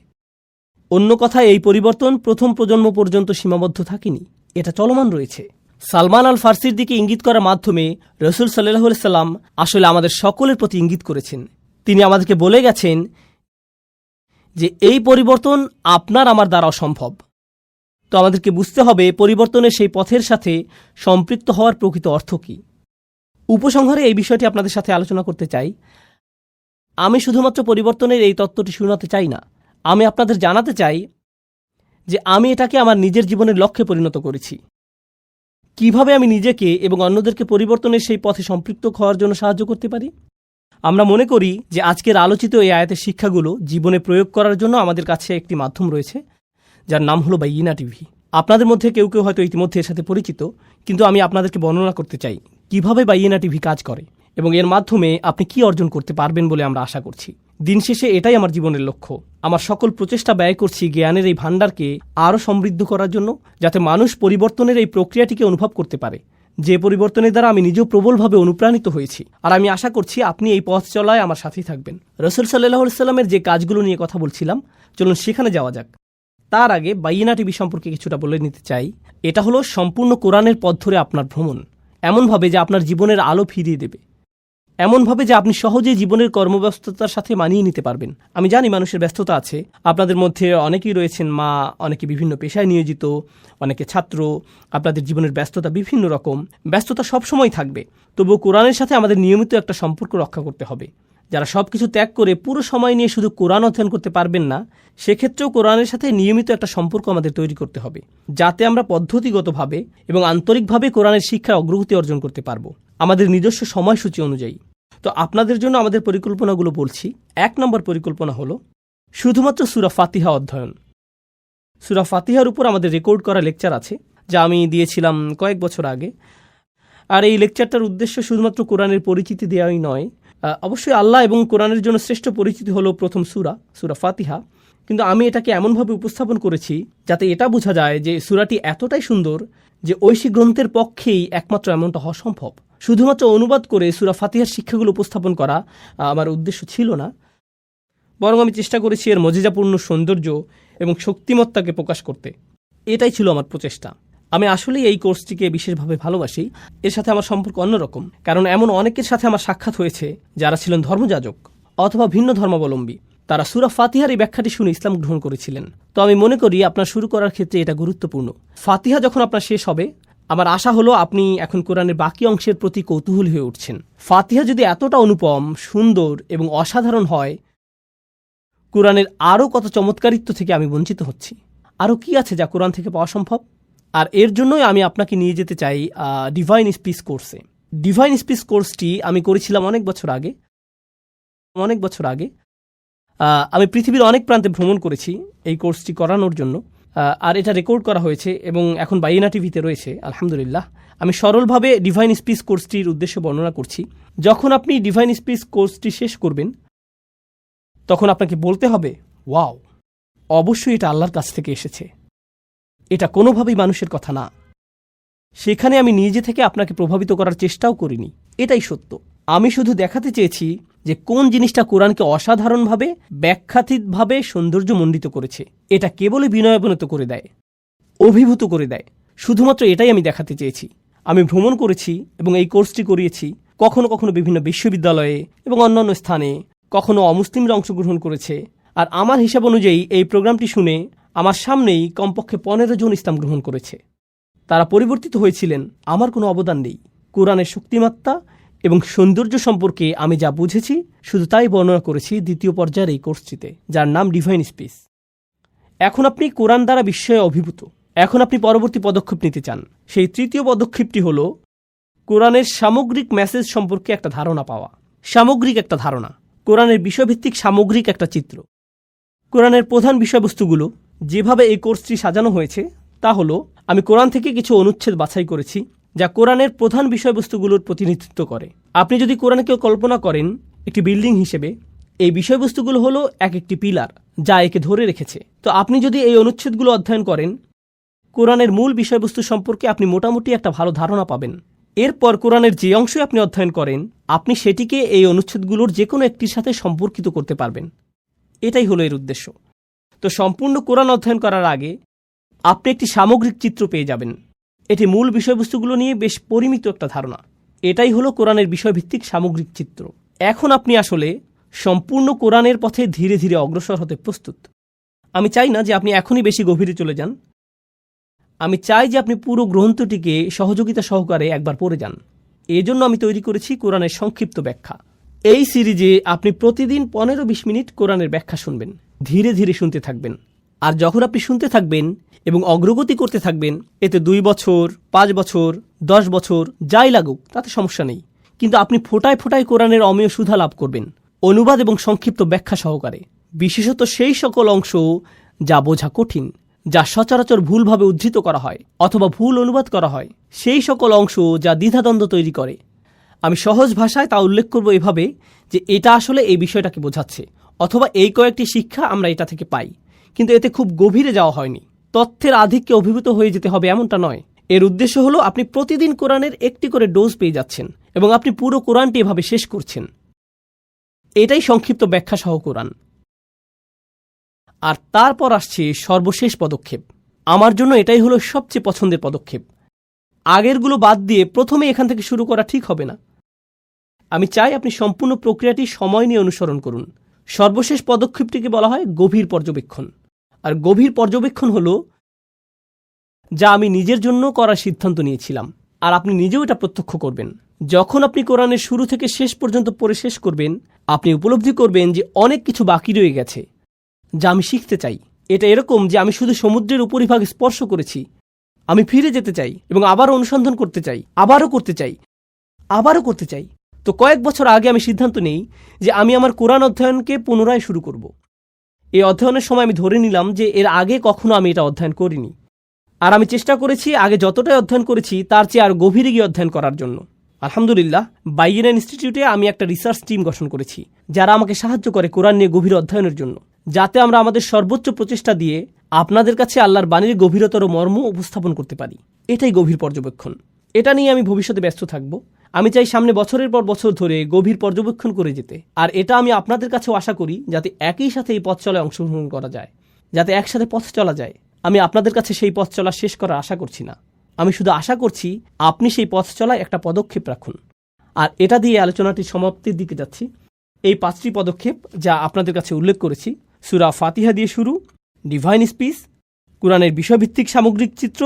অন্য কথায়, এই পরিবর্তন প্রথম প্রজন্ম পর্যন্ত সীমাবদ্ধ থাকেনি, এটা চলমান রয়েছে। সালমান আল ফারসির দিকে ইঙ্গিত করার মাধ্যমে রাসূল সাল্লাল্লাহু আলাইহি সাল্লাম আসলে আমাদের সকলের প্রতি ইঙ্গিত করেছেন। তিনি আমাদেরকে বলে গেছেন যে এই পরিবর্তন আপনার আমার দ্বারা অসম্ভব। তো আমাদেরকে বুঝতে হবে পরিবর্তনের সেই পথের সাথে সম্পৃক্ত হওয়ার প্রকৃত অর্থ কী। উপসংহারে এই বিষয়টি আপনাদের সাথে আলোচনা করতে চাই। আমি শুধুমাত্র পরিবর্তনের এই তত্ত্বটি শোনাতে চাই না, আমি আপনাদের জানাতে চাই যে আমি এটাকে আমার নিজের জীবনের লক্ষ্যে পরিণত করেছি। কিভাবে আমি নিজেকে এবং অন্যদেরকে পরিবর্তনের সেই পথে সম্পৃক্ত হওয়ার জন্য সাহায্য করতে পারি। আমরা মনে করি যে আজকের আলোচিত এই আয়াতের শিক্ষাগুলো জীবনে প্রয়োগ করার জন্য আমাদের কাছে একটি মাধ্যম রয়েছে, যার নাম হলো বাইয়িনা টিভি। আপনাদের মধ্যে কেউ কেউ হয়তো ইতিমধ্যে এর সাথে পরিচিত, কিন্তু আমি আপনাদেরকে বর্ণনা করতে চাই কিভাবে বাইয়িনা টিভি কাজ করে এবং এর মাধ্যমে আপনি কি অর্জন করতে পারবেন বলে আমরা আশা করছি। দিন শেষে এটাই আমার জীবনের লক্ষ্য। আমার সকল প্রচেষ্টা ব্যয় করছি জ্ঞানের এই ভাণ্ডারকে আরও সমৃদ্ধ করার জন্য, যাতে মানুষ পরিবর্তনের এই প্রক্রিয়াটিকে অনুভব করতে পারে, যে পরিবর্তনের দ্বারা আমি নিজেও প্রবলভাবে অনুপ্রাণিত হয়েছি। আর আমি আশা করছি আপনি এই পথ চলায় আমার সাথেই থাকবেন। রাসূল সাল্লাল্লাহু আলাইহি সাল্লামের যে কাজগুলো নিয়ে কথা বলছিলাম, চলুন সেখানে যাওয়া যাক। তার আগে বাইয়িনা টিভি সম্পর্কে কিছুটা বলে নিতে চাই। এটা হলো সম্পূর্ণ কোরআনের পথ ধরে আপনার ভ্রমণ, এমনভাবে যে আপনার জীবনের আলো ফিরিয়ে দেবে। এমনভাবে যে আপনি সহজেই জীবনের কর্মব্যস্ততার সাথে মানিয়ে নিতে পারবেন। আমি জানি মানুষের ব্যস্ততা আছে, আপনাদের মধ্যে অনেকেই রয়েছেন মা, অনেকে বিভিন্ন পেশায় নিয়োজিত, অনেকে ছাত্র, আপনাদের জীবনের ব্যস্ততা বিভিন্ন রকম, ব্যস্ততা সবসময় থাকবে। তবুও কোরআনের সাথে আমাদের নিয়মিত একটা সম্পর্ক রক্ষা করতে হবে। যারা সবকিছু ত্যাগ করে পুরো সময় নিয়ে শুধু কোরআন অধ্যয়ন করতে পারবেন না, সেক্ষেত্রেও কোরআনের সাথে নিয়মিত একটা সম্পর্ক আমাদের তৈরি করতে হবে, যাতে আমরা পদ্ধতিগতভাবে এবং আন্তরিকভাবে কোরআনের শিক্ষায় অগ্রগতি অর্জন করতে পারবো আমাদের নিজস্ব সময়সূচি অনুযায়ী। তো আপনাদের জন্য আমাদের পরিকল্পনাগুলো বলছি। 1 নম্বর পরিকল্পনা হলো শুধুমাত্র সূরা ফাতিহা অধ্যয়ন। সূরা ফাতিহার উপর আমাদের রেকর্ড করা লেকচার আছে, যা আমি দিয়েছিলাম কয়েক বছর আগে। আর এই লেকচারটার উদ্দেশ্য শুধুমাত্র কোরআনের পরিচিতি দেওয়াই নয়। অবশ্যই আল্লাহ এবং কোরআনের জন্য শ্রেষ্ঠ পরিচিতি হলো প্রথম সূরা ফাতিহা, কিন্তু আমি এটাকে এমনভাবে উপস্থাপন করেছি যাতে এটা বোঝা যায় যে সূরাটি এতটাই সুন্দর যে ঐশী গ্রন্থের পক্ষেই একমাত্র এমনটা হওয়া সম্ভব। শুধুমাত্র অনুবাদ করে সূরা ফাতিহার শিক্ষাগুলো উপস্থাপন করা আমার উদ্দেশ্য ছিল না, বরং আমি চেষ্টা করেছি এর মজিজাপূর্ণ সৌন্দর্য এবং শক্তিমত্তাকে প্রকাশ করতে। এটাই ছিল আমার প্রচেষ্টা। আমি আসলেই এই কোর্সটিকে বিশেষভাবে ভালোবাসি। এর সাথে আমার সম্পর্ক অন্যরকম, কারণ এমন অনেকের সাথে আমার সাক্ষাৎ হয়েছে যারা ছিলেন ধর্মযাজক অথবা ভিন্ন ধর্মাবলম্বী। তারা সূরা ফাতিহার এই ব্যাখ্যাটি শুনে ইসলাম গ্রহণ করেছিলেন। তো আমি মনে করি আপনার শুরু করার ক্ষেত্রে এটা গুরুত্বপূর্ণ। ফাতিহা যখন আপনার শেষ হবে, আমার আশা হলো আপনি এখন কোরআনের বাকি অংশের প্রতি কৌতূহলী হয়ে উঠছেন। ফাতিহা যদি এতটা অনুপম, সুন্দর এবং অসাধারণ হয়, কোরআনের আরও কত চমৎকারিত্ব থেকে আমি বঞ্চিত হচ্ছি। আরও কি আছে যা কোরআন থেকে পাওয়া সম্ভব? আর এর জন্যই আমি আপনাকে নিয়ে যেতে চাই ডিভাইন স্পিচ কোর্সে। ডিভাইন স্পিচ কোর্সটি আমি করেছিলাম অনেক বছর আগে। আমি পৃথিবীর অনেক প্রান্তে ভ্রমণ করেছি এই কোর্সটি করানোর জন্য, আর এটা রেকর্ড করা হয়েছে এবং এখন বাইনা টিভিতে রয়েছে, আলহামদুলিল্লাহ। আমি সরলভাবে ডিভাইন স্পিচ কোর্সটির উদ্দেশ্য বর্ণনা করছি। যখন আপনি ডিভাইন স্পিচ কোর্সটি শেষ করবেন, তখন আপনাকে বলতে হবে, ওয়াও, অবশ্যই এটা আল্লাহর কাছ থেকে এসেছে, এটা কোনোভাবেই মানুষের কথা না। সেখানে আমি নিজে থেকে আপনাকে প্রভাবিত করার চেষ্টাও করিনি, এটাই সত্য। আমি শুধু দেখাতে চেয়েছি যে কোন জিনিসটা কোরআনকে অসাধারণভাবে, ব্যাখ্যাতীতভাবে সৌন্দর্যমণ্ডিত করেছে। এটা কেবলই বিনয়াবনত করে দেয়, অভিভূত করে দেয়। শুধুমাত্র এটাই আমি দেখাতে চেয়েছি। আমি ভ্রমণ করেছি এবং এই কোর্সটি করিয়েছি কখনো কখনো বিভিন্ন বিশ্ববিদ্যালয়ে এবং অন্যান্য স্থানে, কখনো অমুসলিমরা অংশগ্রহণ করেছে। আর আমার হিসাব অনুযায়ী এই প্রোগ্রামটি শুনে আমার সামনেই কমপক্ষে 15 জন ইসলাম গ্রহণ করেছে। তারা পরিবর্তিত হয়েছিলেন। আমার কোনো অবদান নেই। কোরআনের শক্তিমাত্রা এবং সৌন্দর্য সম্পর্কে আমি যা বুঝেছি শুধু তাই বর্ণনা করেছি দ্বিতীয় পর্যায়ের এই কোর্সটিতে, যার নাম ডিভাইন স্পিচ। এখন আপনি কোরআন দ্বারা বিস্ময়ে অভিভূত। এখন আপনি পরবর্তী পদক্ষেপ নিতে চান। সেই তৃতীয় পদক্ষেপটি হল কোরআনের সামগ্রিক মেসেজ সম্পর্কে একটা ধারণা পাওয়া। সামগ্রিক একটা ধারণা, কোরআনের বিষয়ভিত্তিক সামগ্রিক একটা চিত্র। কোরআনের প্রধান বিষয়বস্তুগুলো যেভাবে এই কোর্সটি সাজানো হয়েছে তা হলো, আমি কোরআন থেকে কিছু অনুচ্ছেদ বাছাই করেছি যা কোরআনের প্রধান বিষয়বস্তুগুলোর প্রতিনিধিত্ব করে। আপনি যদি কোরআনকে কল্পনা করেন একটি বিল্ডিং হিসেবে, এই বিষয়বস্তুগুলো হলো এক একটি পিলার যা একে ধরে রেখেছে। তো আপনি যদি এই অনুচ্ছেদগুলো অধ্যয়ন করেন, কোরআনের মূল বিষয়বস্তু সম্পর্কে আপনি মোটামুটি একটা ভালো ধারণা পাবেন। এরপর কোরআনের যে অংশে আপনি অধ্যয়ন করেন, আপনি সেটিকে এই অনুচ্ছেদগুলোর যে কোনো একটির সাথে সম্পর্কিত করতে পারবেন। এটাই হলো এর উদ্দেশ্য। তো সম্পূর্ণ কোরআন অধ্যয়ন করার আগে আপনি একটি সামগ্রিক চিত্র পেয়ে যাবেন। এটি মূল বিষয়বস্তুগুলো নিয়ে বেশ পরিমিত একটা ধারণা। এটাই হলো কোরআনের বিষয়ভিত্তিক সামগ্রিক চিত্র। এখন আপনি আসলে সম্পূর্ণ কোরআনের পথে ধীরে ধীরে অগ্রসর হতে প্রস্তুত। আমি চাই না যে আপনি এখনই বেশি গভীরে চলে যান। আমি চাই যে আপনি পুরো গ্রন্থটিকে সহযোগিতা সহকারে একবার পড়ে যান। এজন্য আমি তৈরি করেছি কোরআনের সংক্ষিপ্ত ব্যাখ্যা। এই সিরিজে আপনি প্রতিদিন 15-20 মিনিট কোরআনের ব্যাখ্যা শুনবেন। ধীরে ধীরে শুনতে থাকবেন। আর যখন আপনি শুনতে থাকবেন এবং অগ্রগতি করতে থাকবেন, এতে 2 বছর, 5 বছর, 10 বছর যাই লাগুক তাতে সমস্যা নেই, কিন্তু আপনি ফোটায় ফোটায় কোরআনের অমেয় সুধা লাভ করবেন, অনুবাদ এবং সংক্ষিপ্ত ব্যাখ্যা সহকারে। বিশেষত সেই সকল অংশ যা বোঝা কঠিন, যা সচরাচর ভুলভাবে উদ্ধৃত করা হয় অথবা ভুল অনুবাদ করা হয়, সেই সকল অংশ যা দ্বিধাদ্বন্দ্ব তৈরি করে। আমি সহজ ভাষায় তা উল্লেখ করব এভাবে যে এটা আসলে এই বিষয়টাকে বোঝাচ্ছে, অথবা এই কয়েকটি শিক্ষা আমরা এটা থেকে পাই, কিন্তু এতে খুব গভীরে যাওয়া হয়নি। তথ্যের আধিক্যে অভিভূত হয়ে যেতে হবে এমনটা নয়। এর উদ্দেশ্য হলো আপনি প্রতিদিন কোরআনের একটি করে ডোজ পেয়ে যাচ্ছেন এবং আপনি পুরো কোরআনটি এভাবে শেষ করছেন। এটাই সংক্ষিপ্ত ব্যাখ্যা সহ কোরআন। আর তারপর আসছে সর্বশেষ পদক্ষেপ। আমার জন্য এটাই হলো সবচেয়ে পছন্দের পদক্ষেপ। আগেরগুলো বাদ দিয়ে প্রথমে এখান থেকে শুরু করা ঠিক হবে না। আমি চাই আপনি সম্পূর্ণ প্রক্রিয়াটি সময় নিয়ে অনুসরণ করুন। সর্বশেষ পদক্ষেপটিকে বলা হয় গভীর পর্যবেক্ষণ। আর গভীর পর্যবেক্ষণ হলো যা আমি নিজের জন্য করার সিদ্ধান্ত নিয়েছিলাম, আর আপনি নিজেও এটা প্রত্যক্ষ করবেন। যখন আপনি কোরআনের শুরু থেকে শেষ পর্যন্ত পড়ে শেষ করবেন, আপনি উপলব্ধি করবেন যে অনেক কিছু বাকি রয়ে গেছে যা আমি শিখতে চাই। এটা এরকম যে আমি শুধু সমুদ্রের উপরিভাগ স্পর্শ করেছি, আমি ফিরে যেতে চাই এবং আবারও অনুসন্ধান করতে চাই, আবারও করতে চাই, আবারও করতে চাই। তো কয়েক বছর আগে আমি সিদ্ধান্ত নেই যে আমি আমার কোরআন অধ্যয়নকে পুনরায় শুরু করব। এই অধ্যয়নের সময় আমি ধরে নিলাম যে এর আগে কখনো আমি এটা অধ্যয়ন করিনি, আর আমি চেষ্টা করেছি আগে যতটাই অধ্যয়ন করেছি তার চেয়ে আর গভীরে গিয়ে অধ্যয়ন করার জন্য। আলহামদুলিল্লাহ, বাইয়েনা ইনস্টিটিউটে আমি একটা রিসার্চ টিম গঠন করেছি যারা আমাকে সাহায্য করে কোরআন নিয়ে গভীর অধ্যয়নের জন্য, যাতে আমরা আমাদের সর্বোচ্চ প্রচেষ্টা দিয়ে আপনাদের কাছে আল্লাহর বাণীর গভীরতর মর্ম উপস্থাপন করতে পারি। এটাই গভীর পর্যবেক্ষণ। এটা নিয়ে আমি ভবিষ্যতে ব্যস্ত থাকব। আমি চাই সামনে বছরের পর বছর ধরে গভীর পর্যবেক্ষণ করে যেতে, আর এটা আমি আপনাদের কাছেও আশা করি যাতে একই সাথে এই পথ চলায় অংশগ্রহণ করা যায়, যাতে একসাথে পথ চলা যায়। আমি আপনাদের কাছে সেই পথ চলা শেষ করার আশা করছি না, আমি শুধু আশা করছি আপনি সেই পথ চলায় একটা পদক্ষেপ রাখুন। আর এটা দিয়ে আলোচনাটির সমাপ্তির দিকে যাচ্ছি। এই 5টি পদক্ষেপ যা আপনাদের কাছে উল্লেখ করেছি, সূরা ফাতিহা দিয়ে শুরু, ডিভাইন স্পিচ, কোরআনের বিষয়ভিত্তিক সামগ্রিক চিত্র,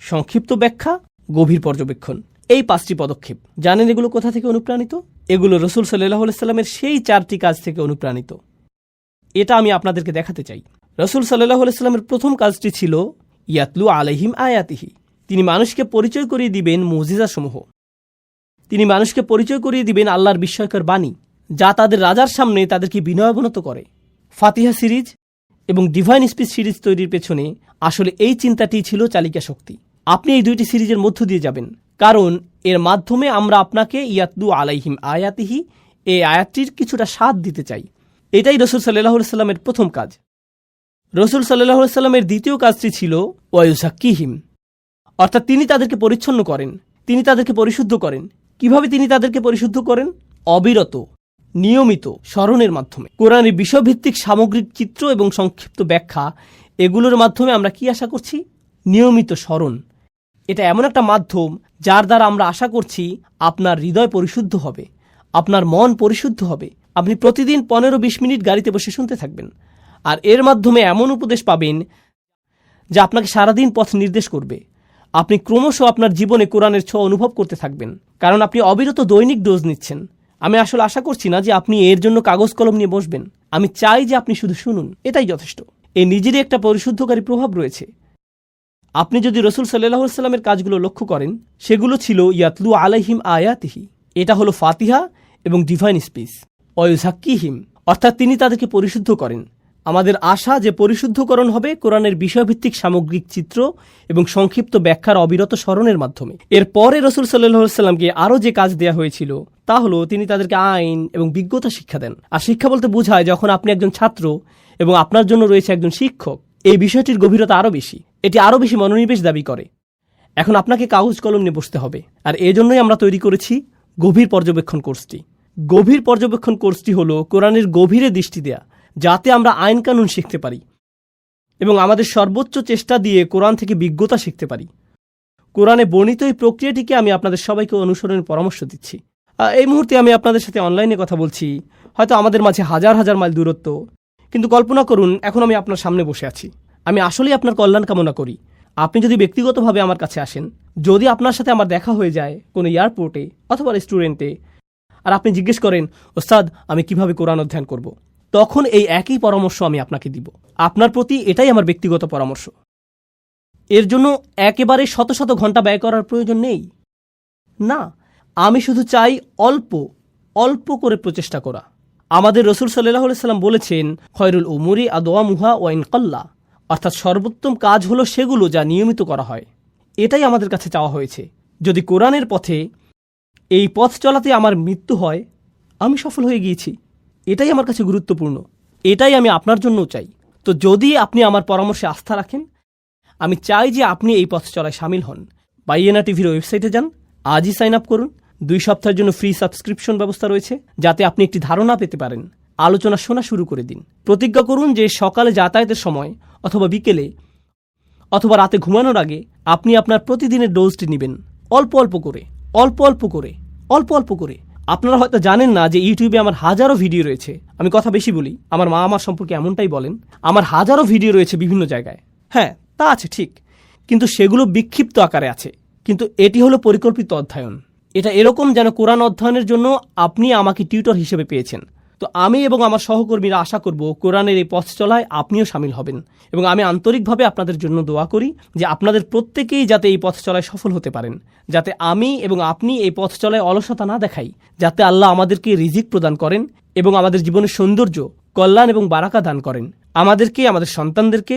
সংক্ষিপ্ত ব্যাখ্যা, গভীর পর্যবেক্ষণ, এই 5টি পদক্ষেপ। জানেন এগুলো কোথা থেকে অনুপ্রাণিত? এগুলো রাসূল সাল্লাল্লাহু আলাইহি সাল্লামের সেই 4টি কাজ থেকে অনুপ্রাণিত। এটা আমি আপনাদেরকে দেখাতে চাই। রাসূল সাল্লাল্লাহু আলাইহি সাল্লামের প্রথম কাজটি ছিল ইয়াতলু আলাইহিম আয়াতিহি। তিনি মানুষকে পরিচয় করিয়ে দিবেন মুজিজাসমূহ। তিনি মানুষকে পরিচয় করিয়ে দিবেন আল্লাহর বিস্ময়কর বাণী, যা তাদের রাজার সামনে তাদেরকে বিনয়াবনত করে। ফাতিহা সিরিজ এবং ডিভাইন স্পিচ সিরিজ তৈরির পেছনে আসলে এই চিন্তাটিই ছিল চালিকা শক্তি। আপনি এই 2টি সিরিজের মধ্য দিয়ে যাবেন, কারণ এর মাধ্যমে আমরা আপনাকে ইয়াতলু আলাইহিম আয়াতিহি এই আয়াতটির কিছুটা স্বাদ দিতে চাই। এটাই রাসূল সাল্লাল্লাহু আলাইহি সাল্লামের প্রথম কাজ। রাসূল সাল্লাল্লাহু আলাইহি সাল্লামের দ্বিতীয় কাজটি ছিল ওয়ায়ুযাক্কিহিম, অর্থাৎ তিনি তাদেরকে পরিচ্ছন্ন করেন, তিনি তাদেরকে পরিশুদ্ধ করেন। কিভাবে তিনি তাদেরকে পরিশুদ্ধ করেন? অবিরত, নিয়মিত স্মরণের মাধ্যমে। কোরআনের বিষয়ভিত্তিক সামগ্রিক চিত্র এবং সংক্ষিপ্ত ব্যাখ্যা, এগুলোর মাধ্যমে আমরা কি আশা করছি? নিয়মিত স্মরণ। এটা এমন একটা মাধ্যম যার দ্বারা আমরা আশা করছি আপনার হৃদয় পরিশুদ্ধ হবে, আপনার মন পরিশুদ্ধ হবে। আপনি প্রতিদিন 15-20 মিনিট গাড়িতে বসে শুনতে থাকবেন, আর এর মাধ্যমে এমন উপদেশ পাবেন যা আপনাকে সারাদিন পথ নির্দেশ করবে। আপনি ক্রমশ আপনার জীবনে কোরআনের ছোঁয়া অনুভব করতে থাকবেন, কারণ আপনি অবিরত দৈনিক ডোজ নিচ্ছেন। আমি আসলে আশা করছি না যে আপনি এর জন্য কাগজ কলম নিয়ে বসবেন। আমি চাই যে আপনি শুধু শুনুন, এটাই যথেষ্ট। এই নিজেরই একটা পরিশুদ্ধকারী প্রভাব রয়েছে। আপনি যদি রাসূল সাল্লাল্লাহু আলাইহি সাল্লামের কাজগুলো লক্ষ্য করেন, সেগুলো ছিল ইয়াতলু আলাইহিম আয়াতিহি, এটা হলো ফাতিহা এবং ডিভাইন স্পিচ। ওয়ায়ুযাক্কিহিম, অর্থাৎ তিনি তাদেরকে পরিশুদ্ধ করেন। আমাদের আশা যে পরিশুদ্ধকরণ হবে কোরআনের বিষয়ভিত্তিক সামগ্রিক চিত্র এবং সংক্ষিপ্ত ব্যাখ্যার অবিরত স্মরণের মাধ্যমে। এরপরে রাসূল সাল্লাল্লাহু আলাইহি সাল্লামকে আরও যে কাজ দেয়া হয়েছিল তা হলো তিনি তাদেরকে আইন এবং বিজ্ঞতা শিক্ষা দেন। আর শিক্ষা বলতে বোঝায় যখন আপনি একজন ছাত্র এবং আপনার জন্য রয়েছে একজন শিক্ষক। এই বিষয়টির গভীরতা আরও বেশি, এটি আরও বেশি মনোনিবেশ দাবি করে। এখন আপনাকে কাগজ কলম নিয়ে বসতে হবে, আর এজন্যই আমরা তৈরি করেছি গভীর পর্যবেক্ষণ কোর্সটি। গভীর পর্যবেক্ষণ কোর্সটি হলো কোরআনের গভীরে দৃষ্টি দেয়া, যাতে আমরা আইন কানুন শিখতে পারি এবং আমাদের সর্বোচ্চ চেষ্টা দিয়ে কোরআন থেকে বিজ্ঞতা শিখতে পারি। কোরআনে বর্ণিত এই প্রক্রিয়াটিকে আমি আপনাদের সবাইকে অনুসরণের পরামর্শ দিচ্ছি। এই মুহূর্তে আমি আপনাদের সাথে অনলাইনে কথা বলছি, হয়তো আমাদের মাঝে হাজার হাজার মাইল দূরত্ব, কিন্তু কল্পনা করুন এখন আমি আপনার সামনে বসে আছি। আমি আসলেই আপনার কল্যাণ কামনা করি। আপনি যদি ব্যক্তিগতভাবে আমার কাছে আসেন, যদি আপনার সাথে আমার দেখা হয়ে যায় কোনো এয়ারপোর্টে অথবা রেস্টুরেন্টে, আর আপনি জিজ্ঞেস করেন, ওস্তাদ আমি কিভাবে কোরআন অধ্যয়ন করব, তখন এই একই পরামর্শ আমি আপনাকে দিব। আপনার প্রতি এটাই আমার ব্যক্তিগত পরামর্শ। এর জন্য একেবারে শত শত ঘন্টা ব্যয় করার প্রয়োজন নেই। না, আমি শুধু চাই অল্প অল্প করে প্রচেষ্টা করা। আমাদের রাসূল সাল্লাল্লাহু আলাইহি সাল্লাম বলেছেন, খয়রুল উমুরি আদওয়ামুহা ওয়া ইন কাল্লা, অর্থাৎ সর্বোত্তম কাজ হলো সেগুলো যা নিয়মিত করা হয়। এটাই আমাদের কাছে চাওয়া হয়েছে। যদি কোরআনের পথে এই পথ চলাতে আমার মৃত্যু হয়, আমি সফল হয়ে গিয়েছি। এটাই আমার কাছে গুরুত্বপূর্ণ, এটাই আমি আপনার জন্যও চাই। তো যদি আপনি আমার পরামর্শে আস্থা রাখেন, আমি চাই যে আপনি এই পথ চলায় সামিল হন। বাইয়েনা টিভির ওয়েবসাইটে যান, আজই সাইন আপ করুন। 2 সপ্তাহের জন্য ফ্রি সাবস্ক্রিপশন ব্যবস্থা রয়েছে, যাতে আপনি একটি ধারণা পেতে পারেন। আলোচনা শোনা শুরু করে দিন। প্রতিজ্ঞা করুন যে সকালে যাতায়াতের সময় অথবা বিকেলে অথবা রাতে ঘুমানোর আগে আপনি আপনার প্রতিদিনের ডোজটি নেবেন, অল্প অল্প করে, অল্প অল্প করে, অল্প অল্প করে। আপনারা হয়তো জানেন না যে ইউটিউবে আমার হাজারো ভিডিও রয়েছে। আমি কথা বেশি বলি, আমার মা আমার সম্পর্কে এমনটাই বলেন। আমার হাজারো ভিডিও রয়েছে বিভিন্ন জায়গায়। হ্যাঁ, তা আছে ঠিক, কিন্তু সেগুলো বিক্ষিপ্ত আকারে আছে। কিন্তু এটি হলো পরিকল্পিত অধ্যয়ন। এটা এরকম যেন কোরআন অধ্যয়নের জন্য আপনি আমাকে টিউটর হিসেবে পেয়েছেন। তো আমি এবং আমার সহকর্মীরা আশা করব কোরআনের এই পথ চলায় আপনিও সামিল হবেন, এবং আমি আন্তরিকভাবে আপনাদের জন্য দোয়া করি যে আপনাদের প্রত্যেকেই যাতে এই পথ চলায় সফল হতে পারেন, যাতে আমি এবং আপনি এই পথ চলায় অলসতা না দেখাই, যাতে আল্লাহ আমাদেরকে রিজিক প্রদান করেন এবং আমাদের জীবনের সৌন্দর্য, কল্যাণ এবং বারাকা দান করেন, আমাদেরকে, আমাদের সন্তানদেরকে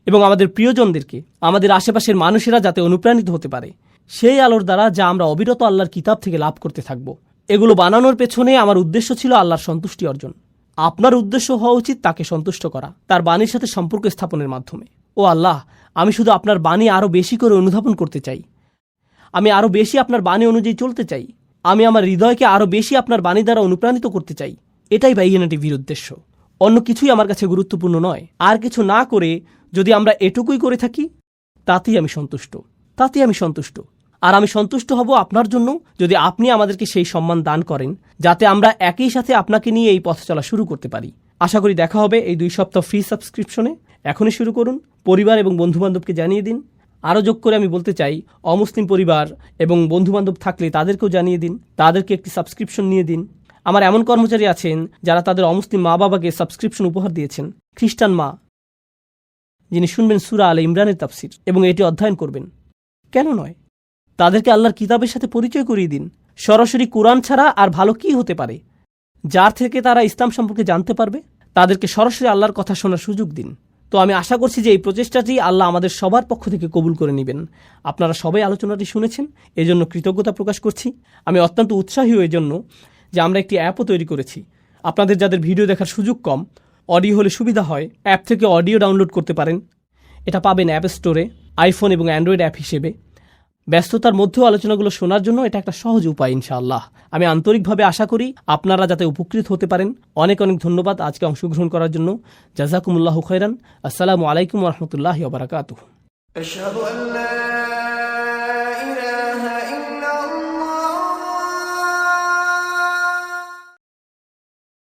এবং আমাদের প্রিয়জনদেরকে, আমাদের আশেপাশের মানুষেরা যাতে অনুপ্রাণিত হতে পারে সেই আলোর দ্বারা যা আমরা অবিরত আল্লাহর কিতাব থেকে লাভ করতে থাকব। এগুলো বানানোর পেছনে আমার উদ্দেশ্য ছিল আল্লাহর সন্তুষ্টি অর্জন। আপনার উদ্দেশ্য হওয়া উচিত তাকে সন্তুষ্ট করা, তার বাণীর সাথে সম্পর্ক স্থাপনের মাধ্যমে। ও আল্লাহ, আমি শুধু আপনার বাণী আরও বেশি করে অনুধাবন করতে চাই। আমি আরও বেশি আপনার বাণী অনুযায়ী চলতে চাই। আমি আমার হৃদয়কে আরও বেশি আপনার বাণী দ্বারা অনুপ্রাণিত করতে চাই। এটাই বাইয়ানা টিভির উদ্দেশ্য। অন্য কিছুই আমার কাছে গুরুত্বপূর্ণ নয়। আর কিছু না করে যদি আমরা এটুকুই করে থাকি, তাতেই আমি সন্তুষ্ট। আর আমি সন্তুষ্ট হব আপনার জন্য যদি আপনি আমাদেরকে সেই সম্মান দান করেন, যাতে আমরা একই সাথে আপনাকে নিয়ে এই পথ চলা শুরু করতে পারি। আশা করি দেখা হবে এই 2 সপ্তাহ ফ্রি সাবস্ক্রিপশনে। এখনই শুরু করুন। পরিবার এবং বন্ধুবান্ধবকে জানিয়ে দিন। আরও যোগ করে আমি বলতে চাই, অমুসলিম পরিবার এবং বন্ধুবান্ধব থাকলে তাদেরকেও জানিয়ে দিন, তাদেরকে একটি সাবস্ক্রিপশন নিয়ে দিন। আমার এমন কর্মচারী আছেন যারা তাদের অমুসলিম মা বাবাকে সাবস্ক্রিপশন উপহার দিয়েছেন। খ্রিস্টান মা যিনি শুনবেন সূরা আলে ইমরানের তাফসির এবং এটি অধ্যয়ন করবেন। কেন নয়, তাদেরকে আল্লাহর কিতাবের সাথে পরিচয় করিয়ে দিন। সরাসরি কোরআন ছাড়া আর ভালো কি হতে পারে যার থেকে তারা ইসলাম সম্পর্কে জানতে পারবে? তাদেরকে সরাসরি আল্লাহর কথা শোনার সুযোগ দিন। তো আমি আশা করছি যে এই প্রচেষ্টাটি আল্লাহ আমাদের সবার পক্ষ থেকে কবুল করে নেবেন। আপনারা সবাই আলোচনাটি শুনেছেন, এজন্য কৃতজ্ঞতা প্রকাশ করছি। আমি অত্যন্ত উৎসাহী এই জন্য যে আমরা একটি অ্যাপও তৈরি করেছি। আপনাদের যাদের ভিডিও দেখার সুযোগ কম, অডিও হলে সুবিধা হয়, অ্যাপ থেকে অডিও ডাউনলোড করতে পারেন। এটা পাবেন অ্যাপ স্টোরে, আইফোন এবং অ্যান্ড্রয়েড অ্যাপ হিসেবে। ব্যস্ততার মধ্যেও আলোচনাগুলো শোনার জন্য এটা একটা সহজ উপায় ইনশাআল্লাহ। আমি আন্তরিকভাবে আশা করি আপনারা যাতে উপকৃত হতে পারেন। অনেক অনেক ধন্যবাদ আজকে অংশগ্রহণ করার জন্য। জাযাকুমুল্লাহু খাইরান। আসসালামু আলাইকুম ওয়া রাহমাতুল্লাহি ওয়া বারাকাতুহু।